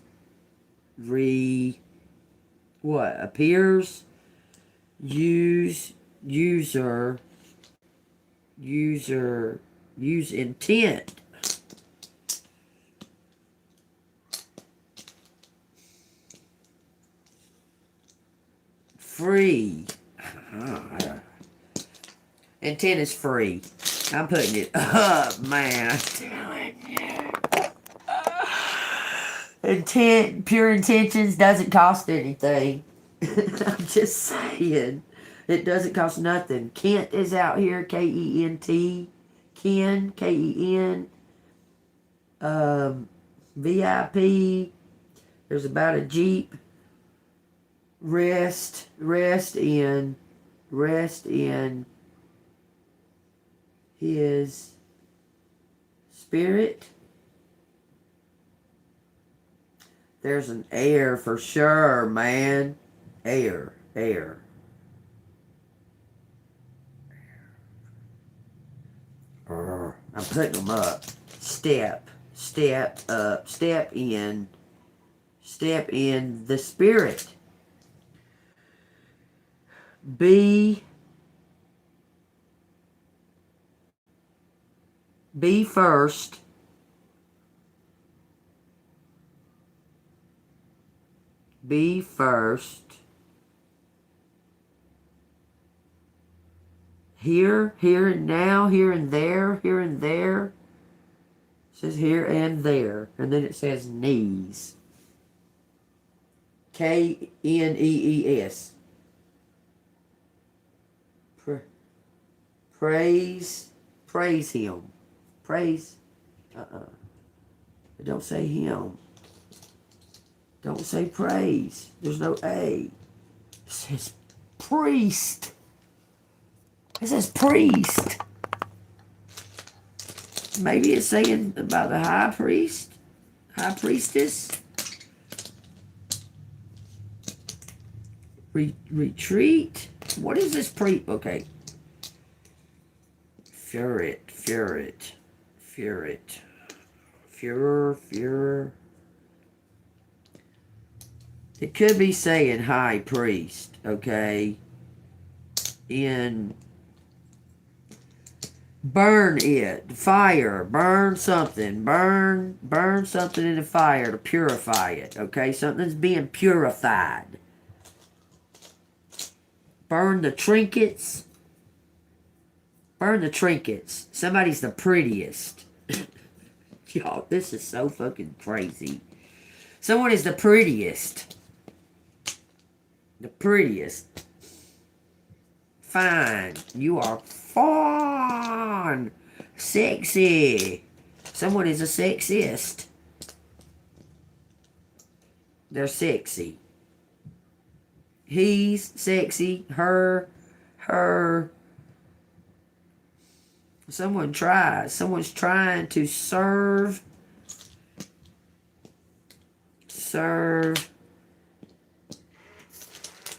appears, use intent. Free. Intent is free. I'm putting it up, man. I'm telling you. Intent, pure intentions doesn't cost anything. I'm just saying. It doesn't cost nothing. Kent is out here, K-E-N-T. Ken, K-E-N. VIP. There's about a Jeep. Rest in his spirit. There's an air for sure, man. Air. I'm putting them up. Step up, step in the spirit. Be Be first. Be first. Here, here and now, here and there, here and there. It says here and there. And then it says knees. Knees. Praise. Praise him. Praise. It don't say him. Don't say praise. There's no A. It says priest. It says priest. Maybe it's saying about the high priest, high priestess. Retreat. What is this Okay. Furet. Führer. It could be saying high priest, okay? Burn it, fire, burn something in the fire to purify it, okay? Something's being purified. Burn the trinkets. Somebody's the prettiest. Y'all, this is so fucking crazy. Someone is the prettiest. The prettiest. Fine. You are fun. Sexy. Someone is a sexist. They're sexy. He's sexy. Her. Someone's trying to serve.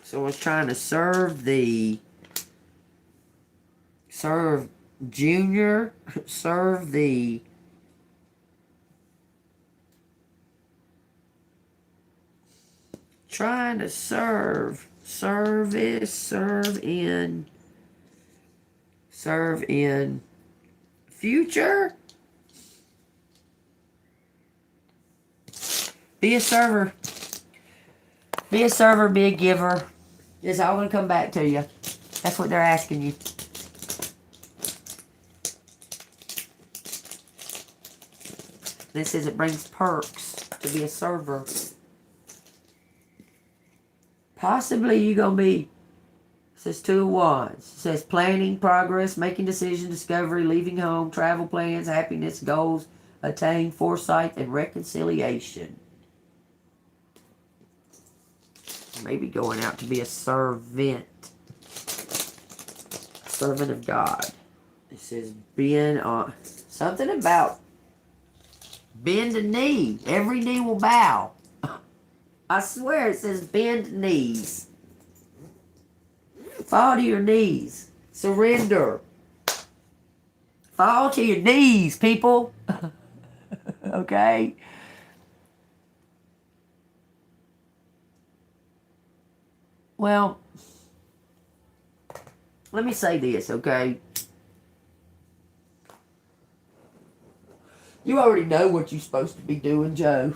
Someone's trying to serve Junior. Serve the trying to serve in future. Be a server. Be a server, be a giver. It's all going to come back to you. That's what they're asking you. This says it brings perks to be a server. Possibly you're going to be, it says 2 of Wands. It says planning, progress, making decisions, discovery, leaving home, travel plans, happiness, goals, attain, foresight, and reconciliation. Maybe going out to be a servant. Servant of God. It says being on, something about bend a knee. Every knee will bow. I swear it says bend knees. Fall to your knees. Surrender. Fall to your knees, people. Okay? Well, let me say this, okay? You already know what you're supposed to be doing, Joe.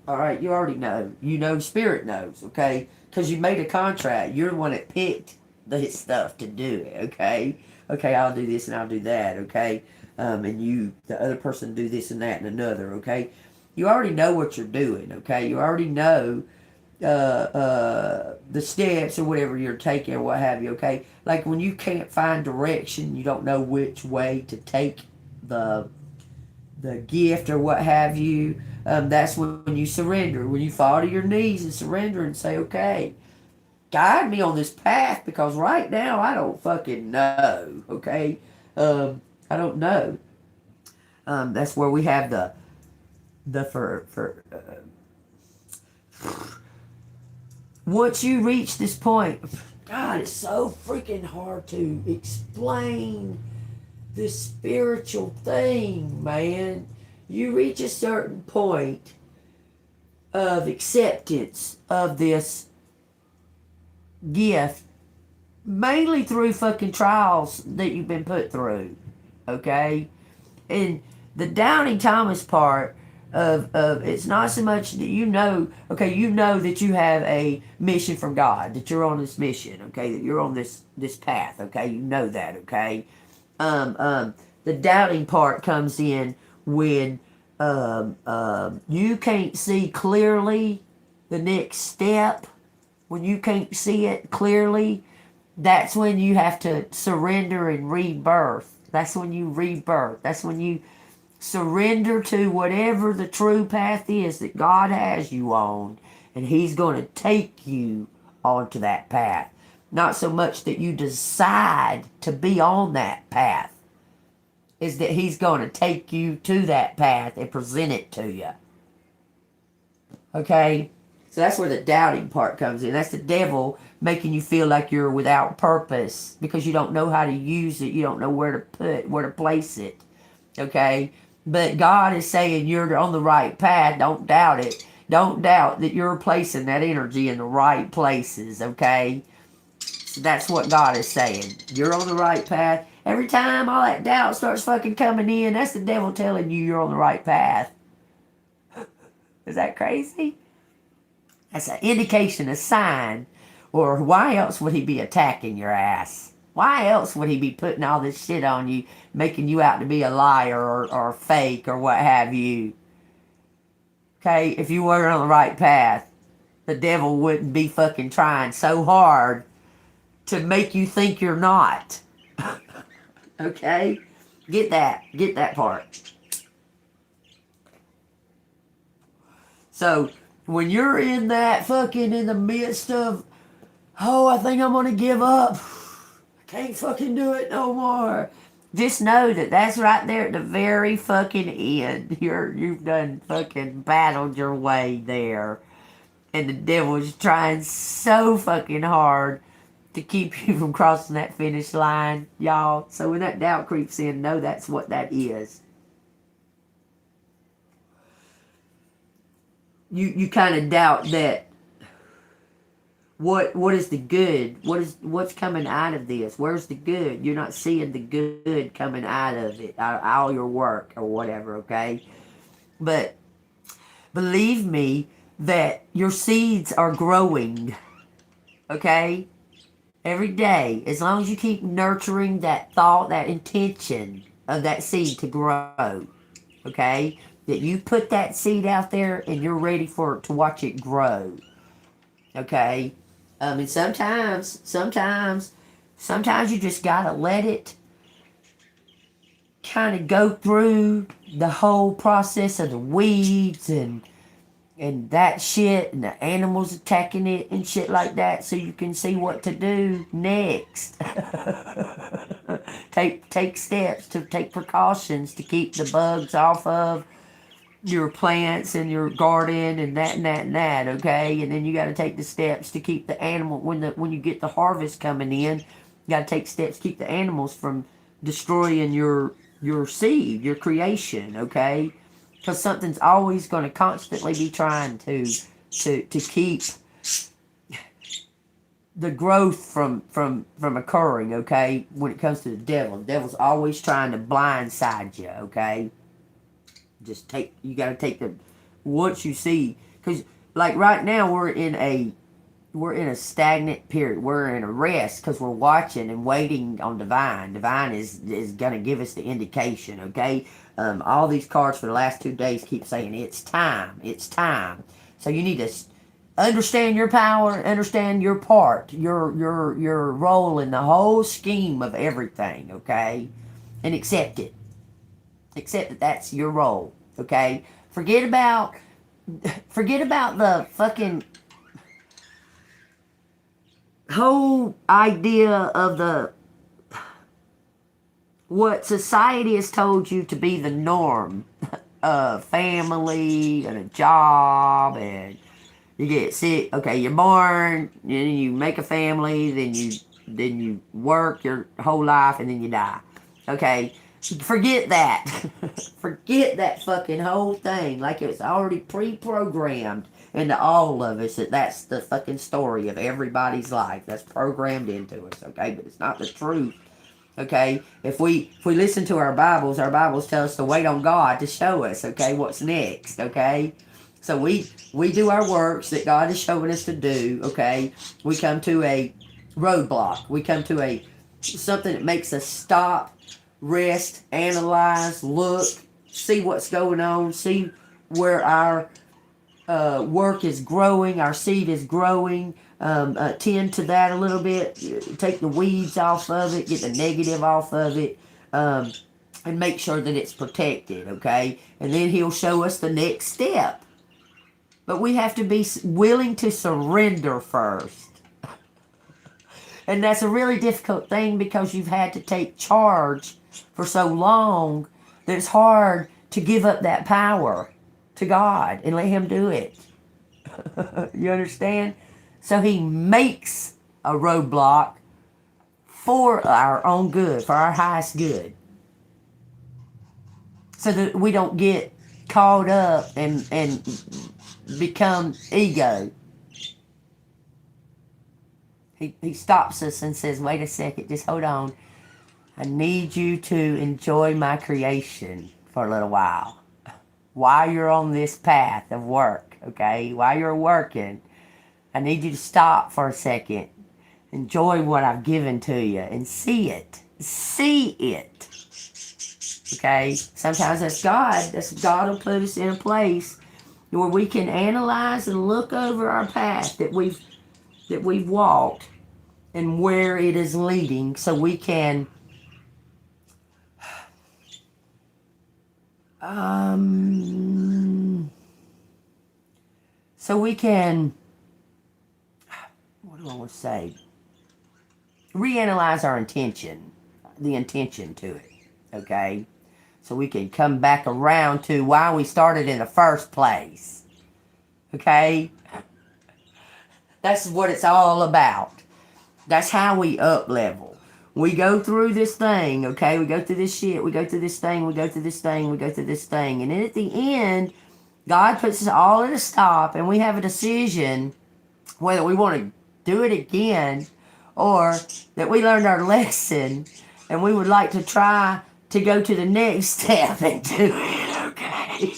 Alright, you already know. You know, Spirit knows, okay? Because you made a contract. You're the one that picked this stuff to do it, okay? Okay, I'll do this and I'll do that, okay? And you, the other person, do this and that and another, okay? You already know what you're doing, okay? You already know the steps or whatever you're taking or what have you, okay? Like when you can't find direction, you don't know which way to take the gift or what have you, that's when you surrender. When you fall to your knees and surrender and say, okay, guide me on this path because right now I don't fucking know, okay? I don't know. That's where we have the once you reach this point, God, it's so freaking hard to explain this spiritual thing, man. You reach a certain point of acceptance of this gift, mainly through fucking trials that you've been put through, okay? And the doubting Thomas part of it's not so much that you know, okay, you know that you have a mission from God, that you're on this mission, okay, that you're on this path, okay, you know that, okay. The doubting part comes in when you can't see clearly the next step. When you can't see it clearly, that's when you have to surrender and rebirth. That's when you rebirth. That's when you surrender to whatever the true path is that God has you on, and He's going to take you onto that path. Not so much that you decide to be on that path, is that He's going to take you to that path and present it to you. Okay? So that's where the doubting part comes in. That's the devil making you feel like you're without purpose because you don't know how to use it. You don't know where to place it. Okay? But God is saying you're on the right path. Don't doubt it. Don't doubt that you're placing that energy in the right places. Okay? So that's what God is saying. You're on the right path. Every time all that doubt starts fucking coming in, that's the devil telling you you're on the right path. Is that crazy? That's an indication, a sign. Or why else would he be attacking your ass? Why else would he be putting all this shit on you, making you out to be a liar or fake or what have you? Okay, if you were on the right path, the devil wouldn't be fucking trying so hard to make you think you're not. Okay? Get that part. So, when you're in that fucking in the midst of, oh, I think I'm gonna give up. I can't fucking do it no more. Just know that that's right there at the very fucking end. You've done fucking battled your way there. And the devil's trying so fucking hard to keep you from crossing that finish line, y'all. So when that doubt creeps in, know that's what that is. You kind of doubt that what is the good? What's coming out of this? Where's the good? You're not seeing the good coming out of it, all your work or whatever, okay? But believe me that your seeds are growing, okay? Every day, as long as you keep nurturing that thought, that intention of that seed to grow, okay? That you put that seed out there and you're ready to watch it grow, okay? And sometimes you just gotta let it kind of go through the whole process of the weeds and that shit and the animals attacking it and shit like that, so you can see what to do next. take steps to take precautions to keep the bugs off of your plants and your garden and that, okay? And then you got to take the steps to keep the animal when you get the harvest coming in. You got to take steps to keep the animals from destroying your seed, your creation, okay? Because something's always going to constantly be trying to keep the growth from occurring, okay? When it comes to the devil's always trying to blindside you, okay? You got to take once you see, because like right now we're in a stagnant period. We're in a rest because we're watching and waiting on divine. Divine is gonna give us the indication, okay? All these cards for the last 2 days keep saying it's time, it's time. So you need to understand your power, understand your part, your role in the whole scheme of everything, okay? And accept it. Accept that that's your role, okay? Forget about the fucking whole idea of what society has told you to be the norm. Family and a job, and you get sick. Okay, you're born, and you make a family, then you work your whole life, and then you die. Okay, forget that. Forget that fucking whole thing. Like it's already pre-programmed into all of us that's the fucking story of everybody's life. That's programmed into us, okay? But it's not the truth. Okay, if we listen to our Bibles tell us to wait on God to show us, okay, what's next, okay? So we do our works that God is showing us to do, okay? We come to a roadblock. We come to a something that makes us stop, rest, analyze, look, see what's going on, see where our work is growing, our seed is growing. Tend to that a little bit. Take the weeds off of it, get the negative off of it, and make sure that it's protected, okay? And then He'll show us the next step. But we have to be willing to surrender first. And that's a really difficult thing because you've had to take charge for so long that it's hard to give up that power to God and let Him do it. You understand? So He makes a roadblock for our own good, for our highest good. So that we don't get caught up and become ego. He stops us and says, wait a second, just hold on. I need you to enjoy my creation for a little while. While you're on this path of work, okay? While you're working, I need you to stop for a second. Enjoy what I've given to you and see it. See it. Okay? Sometimes that's God. God will put us in a place where we can analyze and look over our path that we've walked and where it is leading, so we can what do I want to say? Reanalyze our intention, the intention to it, okay? So we can come back around to why we started in the first place, okay? That's what it's all about. That's how we up level. We go through this thing, okay? We go through this shit. We go through this thing. We go through this thing. We go through this thing. And then at the end, God puts us all at a stop, and we have a decision whether we want to do it again or that we learned our lesson and we would like to try to go to the next step and do it, okay?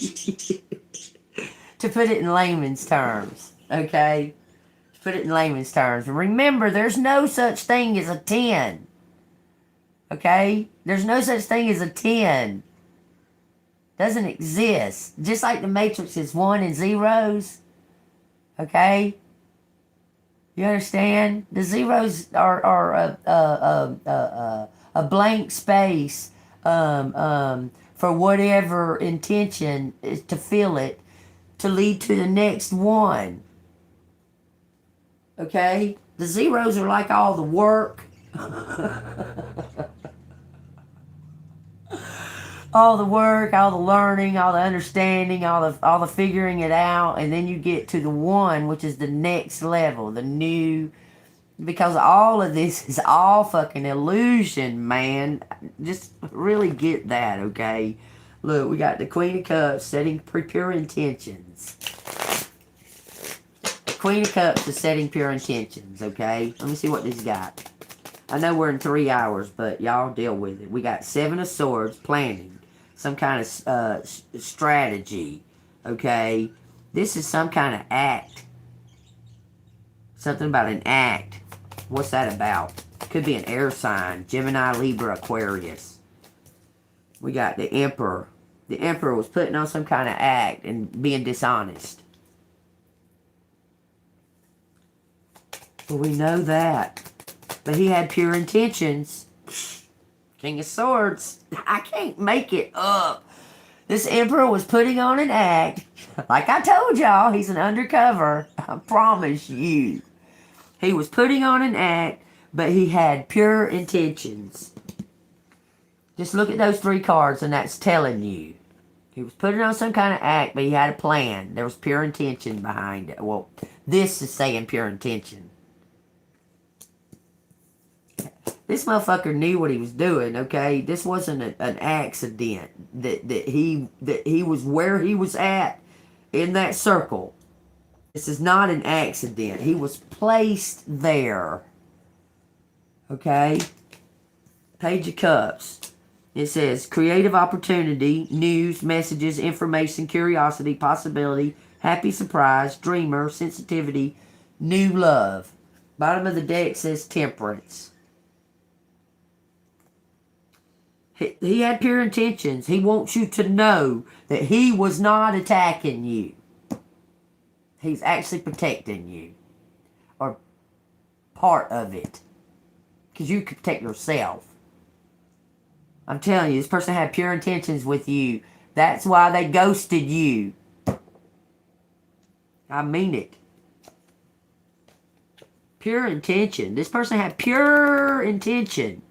To put it in layman's terms, okay? To put it in layman's terms. Remember, there's no such thing as a 10. Okay? There's no such thing as a 10. Doesn't exist. Just like the Matrix is 1 and zeros. Okay? You understand? The zeros are a blank space for whatever intention is to fill it to lead to the next one. Okay? The zeros are like all the work. All the work, all the learning, all the understanding, all the figuring it out, and then you get to the one, which is the next level, the new, because all of this is all fucking illusion, man. Just really get that, okay? Look, we got the Queen of Cups setting pure intentions. The Queen of Cups is setting pure intentions, okay? Let me see what this got. I know we're in 3 hours, but y'all deal with it. We got 7 of Swords, planning. Some kind of strategy, okay? This is some kind of act. Something about an act. What's that about? Could be an air sign. Gemini, Libra, Aquarius. We got the Emperor. The Emperor was putting on some kind of act and being dishonest. Well, we know that. But he had pure intentions. King of Swords. I can't make it up. This Emperor was putting on an act. Like I told y'all, he's an undercover. I promise you. He was putting on an act, but he had pure intentions. Just look at those 3 cards and that's telling you. He was putting on some kind of act, but he had a plan. There was pure intention behind it. Well, this is saying pure intention. This motherfucker knew what he was doing, okay? This wasn't an accident. That he was where he was at in that circle. This is not an accident. He was placed there. Okay? Page of Cups. It says creative opportunity, news, messages, information, curiosity, possibility, happy surprise, dreamer, sensitivity, new love. Bottom of the deck says temperance. He had pure intentions. He wants you to know that he was not attacking you. He's actually protecting you. Or part of it. Because you can protect yourself. I'm telling you, this person had pure intentions with you. That's why they ghosted you. I mean it. Pure intention. This person had pure intention.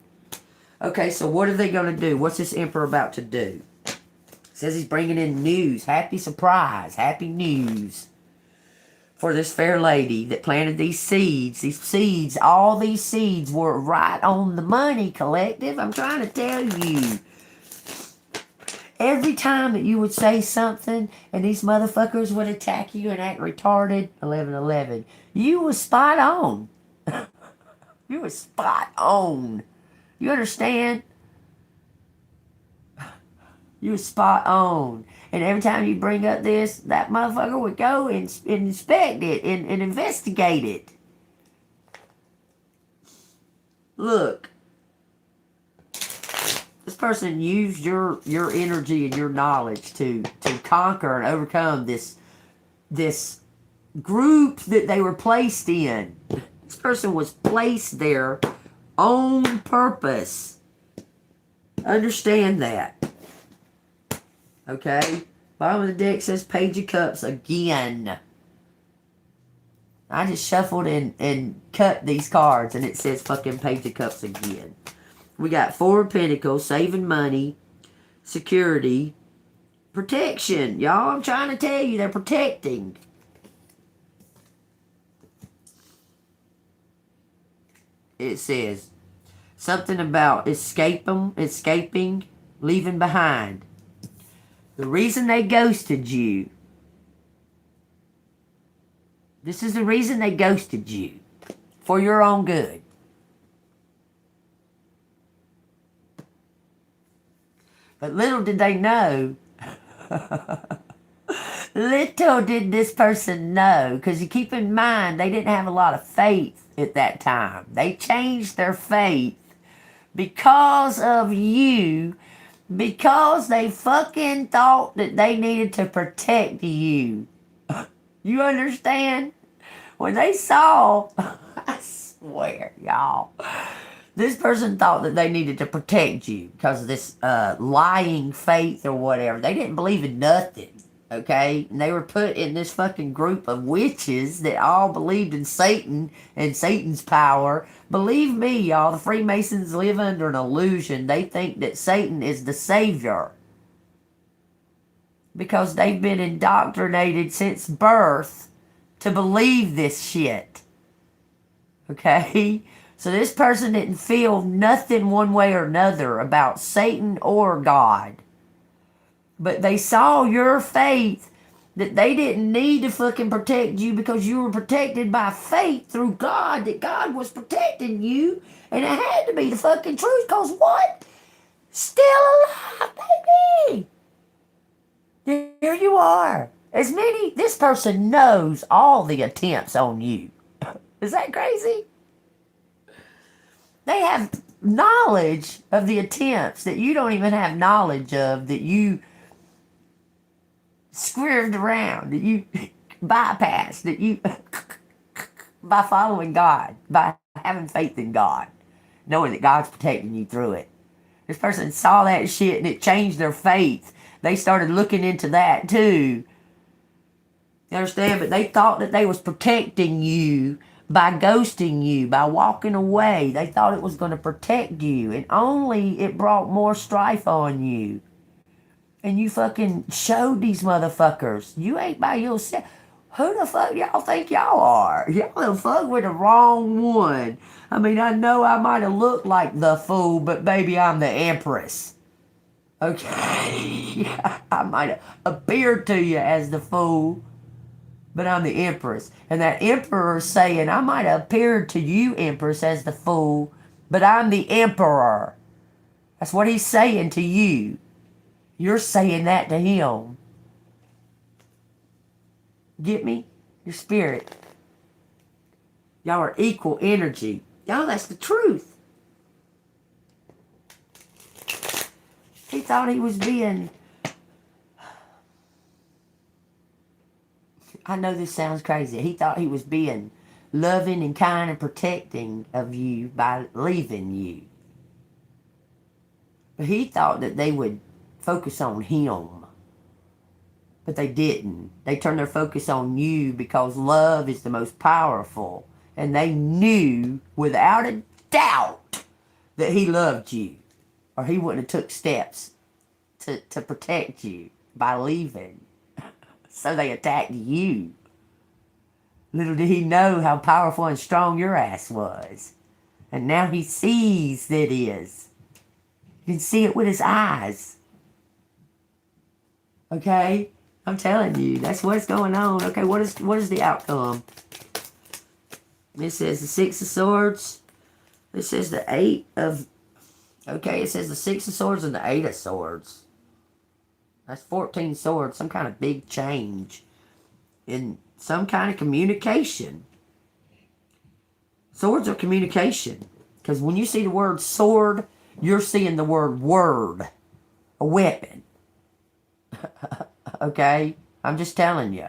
Okay, so what are they going to do? What's this Emperor about to do? It says he's bringing in news. Happy surprise. Happy news. For this fair lady that planted these seeds. These seeds, all these seeds were right on the money, collective. I'm trying to tell you. Every time that you would say something and these motherfuckers would attack you and act retarded, 1111, you was spot on. You was spot on. You understand? You was spot on. And every time you bring up this, that motherfucker would go and inspect it and investigate it. Look. This person used your energy and your knowledge to conquer and overcome this group that they were placed in. This person was placed there on purpose. Understand that. Okay? Bottom of the deck says Page of Cups again. I just shuffled and cut these cards and it says fucking Page of Cups again. We got Four of Pentacles, saving money, security, protection. Y'all, I'm trying to tell you, they're protecting. It says something about escaping, leaving behind. The reason they ghosted you. This is the reason they ghosted you. For your own good. But little did they know. Little did this person know. Because you keep in mind, they didn't have a lot of faith at that time. They changed their faith because of you. Because they fucking thought that they needed to protect you. You understand? When they saw, I swear, y'all. This person thought that they needed to protect you because of this lying faith or whatever. They didn't believe in nothing, okay? And they were put in this fucking group of witches that all believed in Satan and Satan's power. Believe me, y'all, the Freemasons live under an illusion. They think that Satan is the savior because they've been indoctrinated since birth to believe this shit, okay? So this person didn't feel nothing one way or another about Satan or God. But they saw your faith that they didn't need to fucking protect you because you were protected by faith through God, that God was protecting you. And it had to be the fucking truth because what? Still alive, baby. There you are. This person knows all the attempts on you. Is that crazy? They have knowledge of the attempts that you don't even have knowledge of, that you squirmed around, that you bypassed, that you, by following God, by having faith in God, knowing that God's protecting you through it. This person saw that shit and it changed their faith. They started looking into that too. You understand? But they thought that they was protecting you by ghosting you, by walking away. They thought it was going to protect you, and only it brought more strife on you. And you fucking showed these motherfuckers you ain't by yourself. Who the fuck y'all think y'all are? Y'all the fuck with the wrong one. I mean, I know I might have looked like the fool, but baby, I'm the Empress. Okay? I might have appeared to you as the fool, but I'm the Empress. And that Emperor's saying, I might have appeared to you, Empress, as the fool, but I'm the Emperor. That's what he's saying to you. You're saying that to him. Get me? Your spirit. Y'all are equal energy. Y'all, that's the truth. He thought he was being... I know this sounds crazy. He thought he was being loving and kind and protecting of you by leaving you. But he thought that they would focus on him. But they didn't. They turned their focus on you because love is the most powerful. And they knew without a doubt that he loved you. Or he wouldn't have took steps to protect you by leaving. So they attacked you. Little did he know how powerful and strong your ass was. And now he sees that it is. You can see it with his eyes. Okay? I'm telling you, that's what's going on. Okay, what is the outcome? It says the Six of Swords. It says the Eight of... Okay, it says the Six of Swords and the Eight of Swords. That's 14 swords. Some kind of big change in some kind of communication. Swords are communication. Because when you see the word sword, you're seeing the word word. A weapon. Okay? I'm just telling you.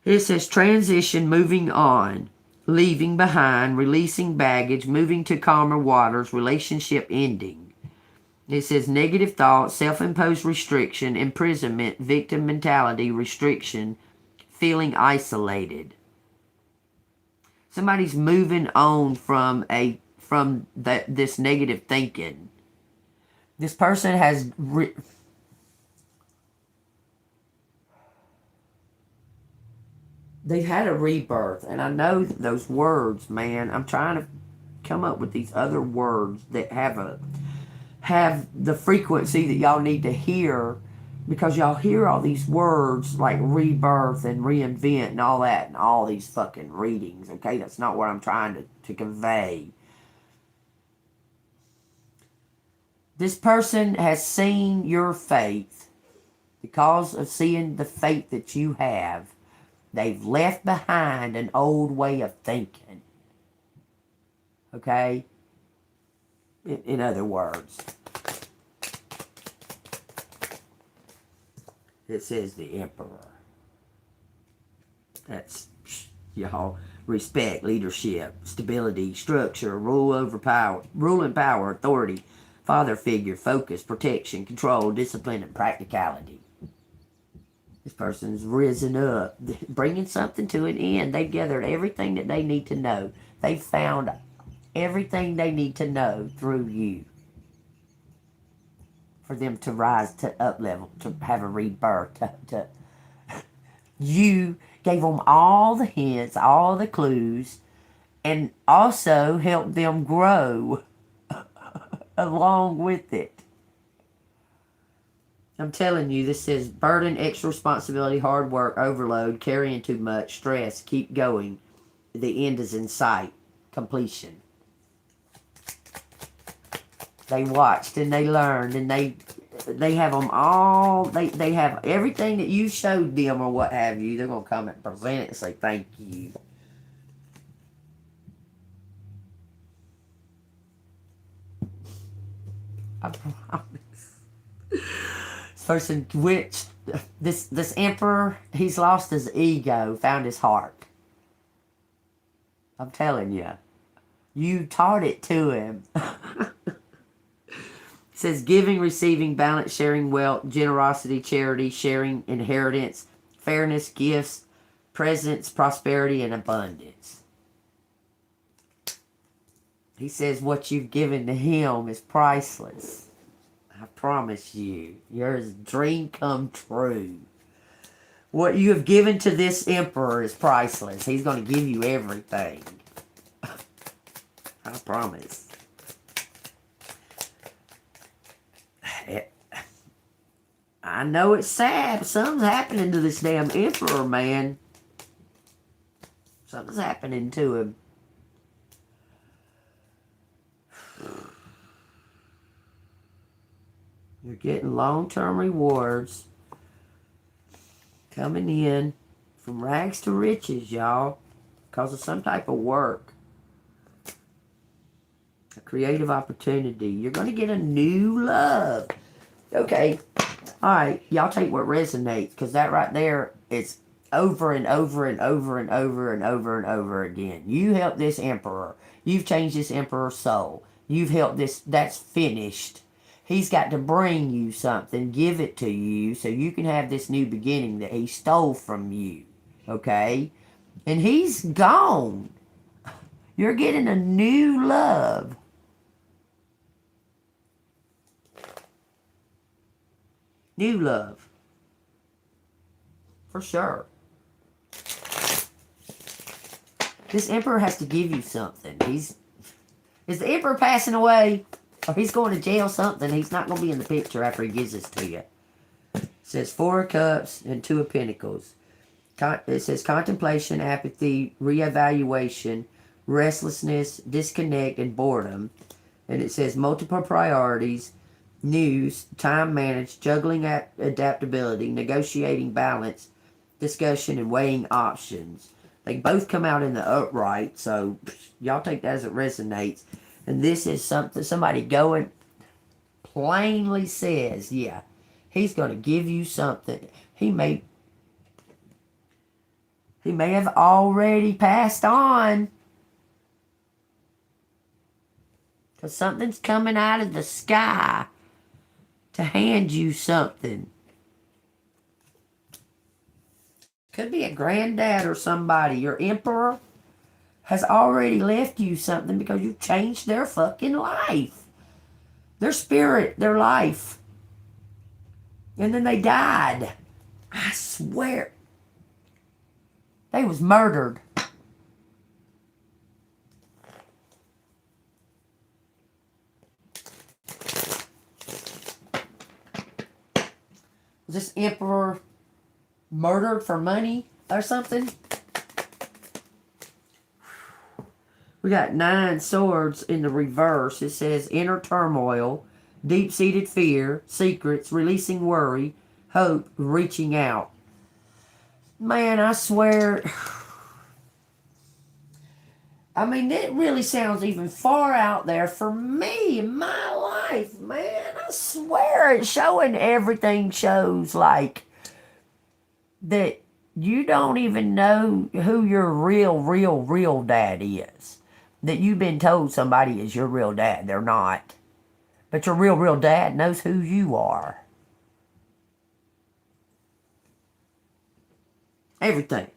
It says transition, moving on, leaving behind, releasing baggage, moving to calmer waters, relationship ending. It says negative thoughts, self-imposed restriction, imprisonment, victim mentality, restriction, feeling isolated. Somebody's moving on from this negative thinking. This person has they've had a rebirth, and I know those words, man. I'm trying to come up with these other words that have the frequency that y'all need to hear, because y'all hear all these words like rebirth and reinvent and all that and all these fucking readings. Okay, that's not what I'm trying to convey. This person has seen your faith. Because of seeing the faith that you have, they've left behind an old way of thinking. Okay? In other words, it says the Emperor. That's, y'all, respect, leadership, stability, structure, ruling power, authority, father figure, focus, protection, control, discipline, and practicality. This person's risen up, bringing something to an end. They've gathered everything that they need to know. They've found everything they need to know through you. For them to rise to up level, to have a rebirth. You gave them all the hints, all the clues, and also helped them grow along with it. I'm telling you, this says burden, extra responsibility, hard work, overload, carrying too much, stress, keep going. The end is in sight. Completion. They watched and they learned and they have them all, they have everything that you showed them or what have you. They're going to come and present it and say thank you. I promise. This person, this emperor, he's lost his ego, found his heart. I'm telling you. You taught it to him. It says giving, receiving, balance, sharing, wealth, generosity, charity, sharing, inheritance, fairness, gifts, presence, prosperity, and abundance. He says what you've given to him is priceless. I promise you. Yours dream come true. What you have given to this emperor is priceless. He's going to give you everything. I promise. I know it's sad. Something's happening to this damn emperor, man. Something's happening to him. You're getting long-term rewards coming in from rags to riches, y'all, because of some type of work. A creative opportunity. You're going to get a new love. Okay. All right. Y'all take what resonates, because that right there is over and over and over and over and over and over again. You help this emperor. You've changed this emperor's soul. You've helped this. That's finished. He's got to bring you something, give it to you, so you can have this new beginning that he stole from you. Okay? And he's gone. You're getting a new love. New love. For sure. This emperor has to give you something. Is the emperor passing away? Or he's going to jail something? He's not going to be in the picture after he gives this to you. It says 4 of Cups and 2 of Pentacles. It says contemplation, apathy, reevaluation, restlessness, disconnect, and boredom. And it says multiple priorities, news, time managed, juggling adaptability, negotiating balance, discussion, and weighing options. They both come out in the upright, so y'all take that as it resonates. And this is something somebody going plainly says, yeah, he's going to give you something. He may have already passed on. Because something's coming out of the sky to hand you something. Could be a granddad or somebody. Your emperor has already left you something because you changed their fucking life. Their spirit, their life. And then they died. I swear. They was murdered. Was this emperor murdered for money or something? We got 9 swords in the reverse. It says inner turmoil, deep-seated fear, secrets, releasing worry, hope, reaching out. Man, I swear. I mean, it really sounds even far out there for me in my life, man. I swear it's showing everything shows like that you don't even know who your real dad is. That you've been told somebody is your real dad. They're not. But your real dad knows who you are. Everything.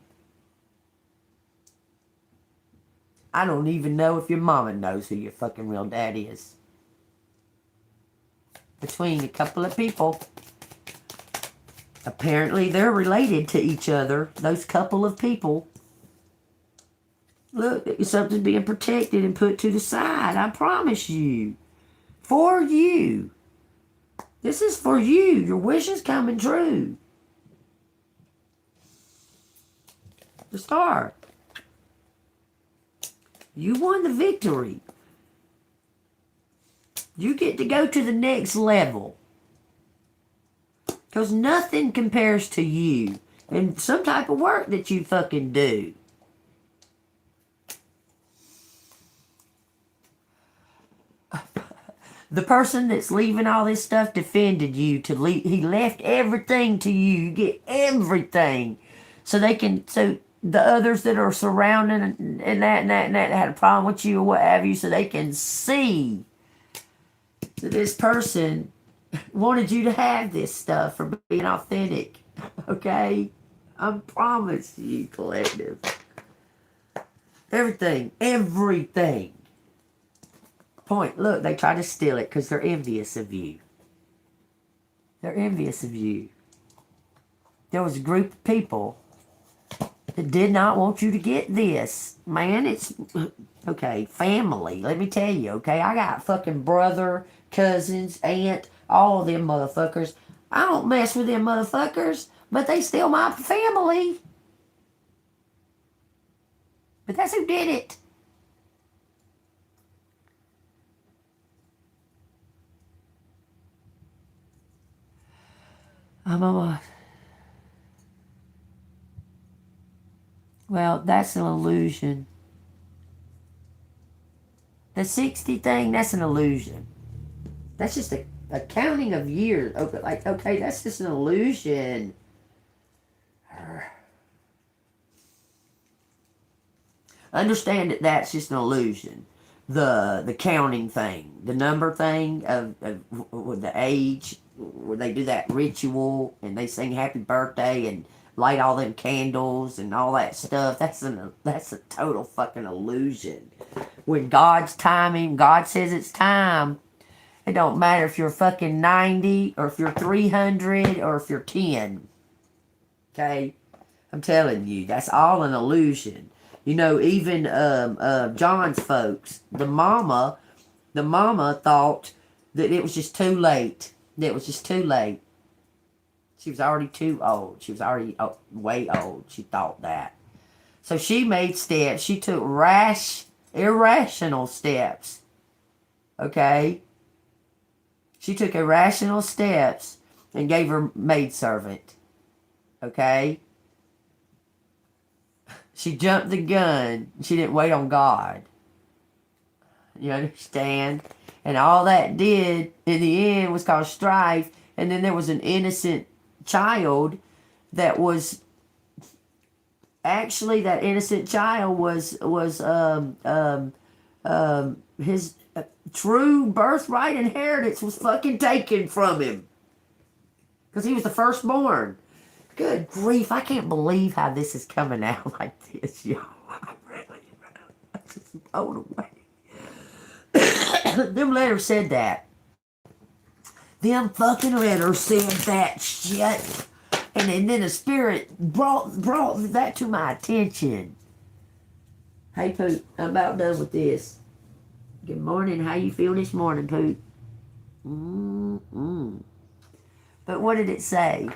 I don't even know if your mama knows who your fucking real dad is. Between a couple of people. Apparently they're related to each other. Those couple of people. Look, something's being protected and put to the side. I promise you. For you. This is for you. Your wish is coming true. The Star. You won the victory. You get to go to the next level. Because nothing compares to you. And some type of work that you fucking do. The person that's leaving all this stuff defended you to leave. He left everything to you. You get everything. So they can, so the others that are surrounding and that had a problem with you or what have you, so they can see that this person wanted you to have this stuff for being authentic. Okay? I promise you, collective. Everything. Point. Look, they try to steal it because they're envious of you. They're envious of you. There was a group of people that did not want you to get this. Man, it's... Okay, family. Let me tell you, okay? I got fucking brother, cousins, aunt, all of them motherfuckers. I don't mess with them motherfuckers, but they still my family. But that's who did it. I'm almost. Well, that's an illusion. The 60 thing, that's an illusion. That's just a counting of years. Okay, like, okay, that's just an illusion. Understand that that's just an illusion. The counting thing, the number thing of the age, where they do that ritual and they sing happy birthday and light all them candles and all that stuff. That's a total fucking illusion. When God's timing, God says it's time. It don't matter if you're fucking 90 or if you're 300 or if you're 10. Okay? I'm telling you, that's all an illusion. You know, even John's folks, the mama thought that it was just too late. That it was just too late. She was already too old. She was already way old. She thought that. So she made steps. She took irrational steps. Okay? She took irrational steps and gave her maidservant. Okay? She jumped the gun. She didn't wait on God. You understand? And all that did, in the end, was cause strife. And then there was an innocent child that was... Actually, that innocent child was his true birthright inheritance was fucking taken from him. Because he was the firstborn. Good grief, I can't believe how this is coming out like this, y'all. I'm just blown away. Them letters said that. Them fucking letters said that shit. And then the Spirit brought that to my attention. Hey, Poop, I'm about done with this. Good morning. How you feel this morning, Poop? But what did it say?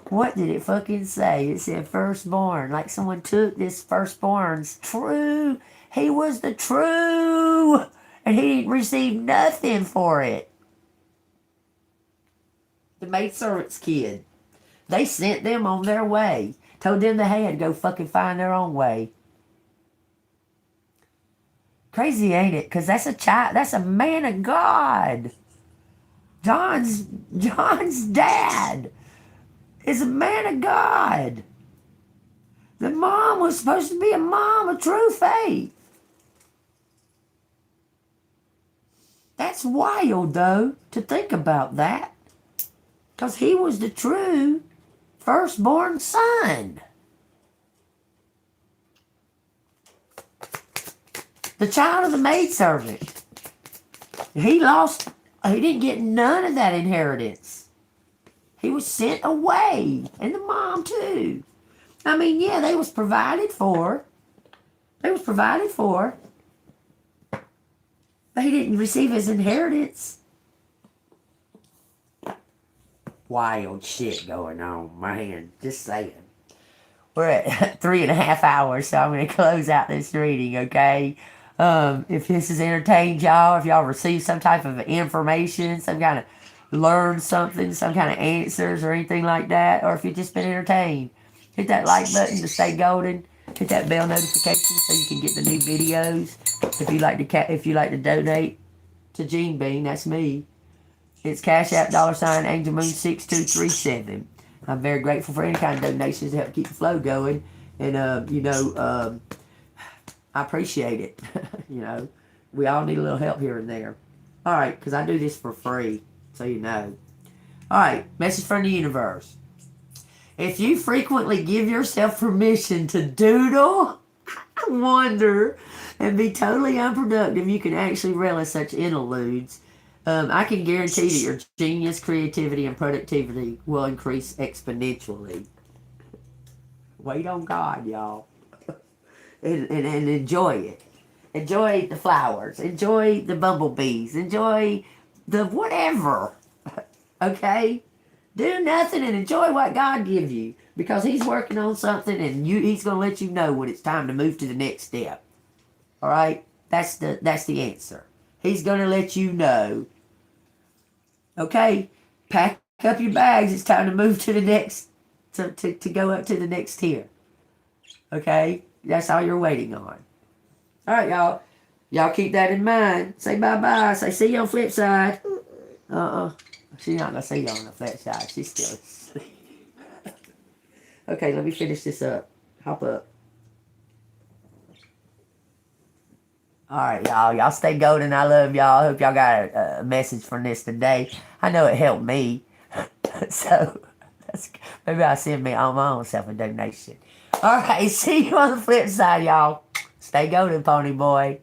What did it fucking say? It said firstborn. Like someone took this firstborn's true. He was the true. And he didn't receive nothing for it. The maidservant's kid. They sent them on their way. Told them they had to go fucking find their own way. Crazy, ain't it? Because that's a child. That's a man of God. John's dad is a man of God. The mom was supposed to be a mom of true faith. That's wild, though, to think about that. Because he was the true firstborn son. The child of the maidservant. He didn't get none of that inheritance. He was sent away. And the mom, too. I mean, yeah, they was provided for. But he didn't receive his inheritance. Wild shit going on, man. Just saying. We're at 3.5 hours, so I'm going to close out this reading, okay? If this has entertained y'all, if y'all received some type of information, some kind of learned something, some kind of answers or anything like that, or if you've just been entertained, hit that like button to stay golden. Hit that bell notification so you can get the new videos. If you like to donate to Gene Bean, that's me. It's Cash App $Angel Moon 6237. I'm very grateful for any kind of donations to help keep the flow going, and I appreciate it. We all need a little help here and there. All right, because I do this for free, so you know. All right, message from the universe. If you frequently give yourself permission to doodle, wonder, and be totally unproductive, you can actually relish such interludes. I can guarantee that your genius, creativity, and productivity will increase exponentially. Wait on God, y'all. and enjoy it. Enjoy the flowers. Enjoy the bumblebees. Enjoy the whatever. Okay? Do nothing and enjoy what God gives you. Because He's working on something and He's going to let you know when it's time to move to the next step. Alright? That's the answer. He's going to let you know. Okay? Pack up your bags. It's time to move to the next, to go up to the next tier. Okay? That's all you're waiting on. All right, y'all. Y'all keep that in mind. Say bye-bye. Say see you on flip side. She's not going to see you on the flip side. She's still asleep. Okay, let me finish this up. Hop up. All right, y'all. Y'all stay golden. I love y'all. Hope y'all got a message from this today. I know it helped me. So maybe I'll send me on my own self a donation. All right, see you on the flip side, y'all. Stay golden, pony boy.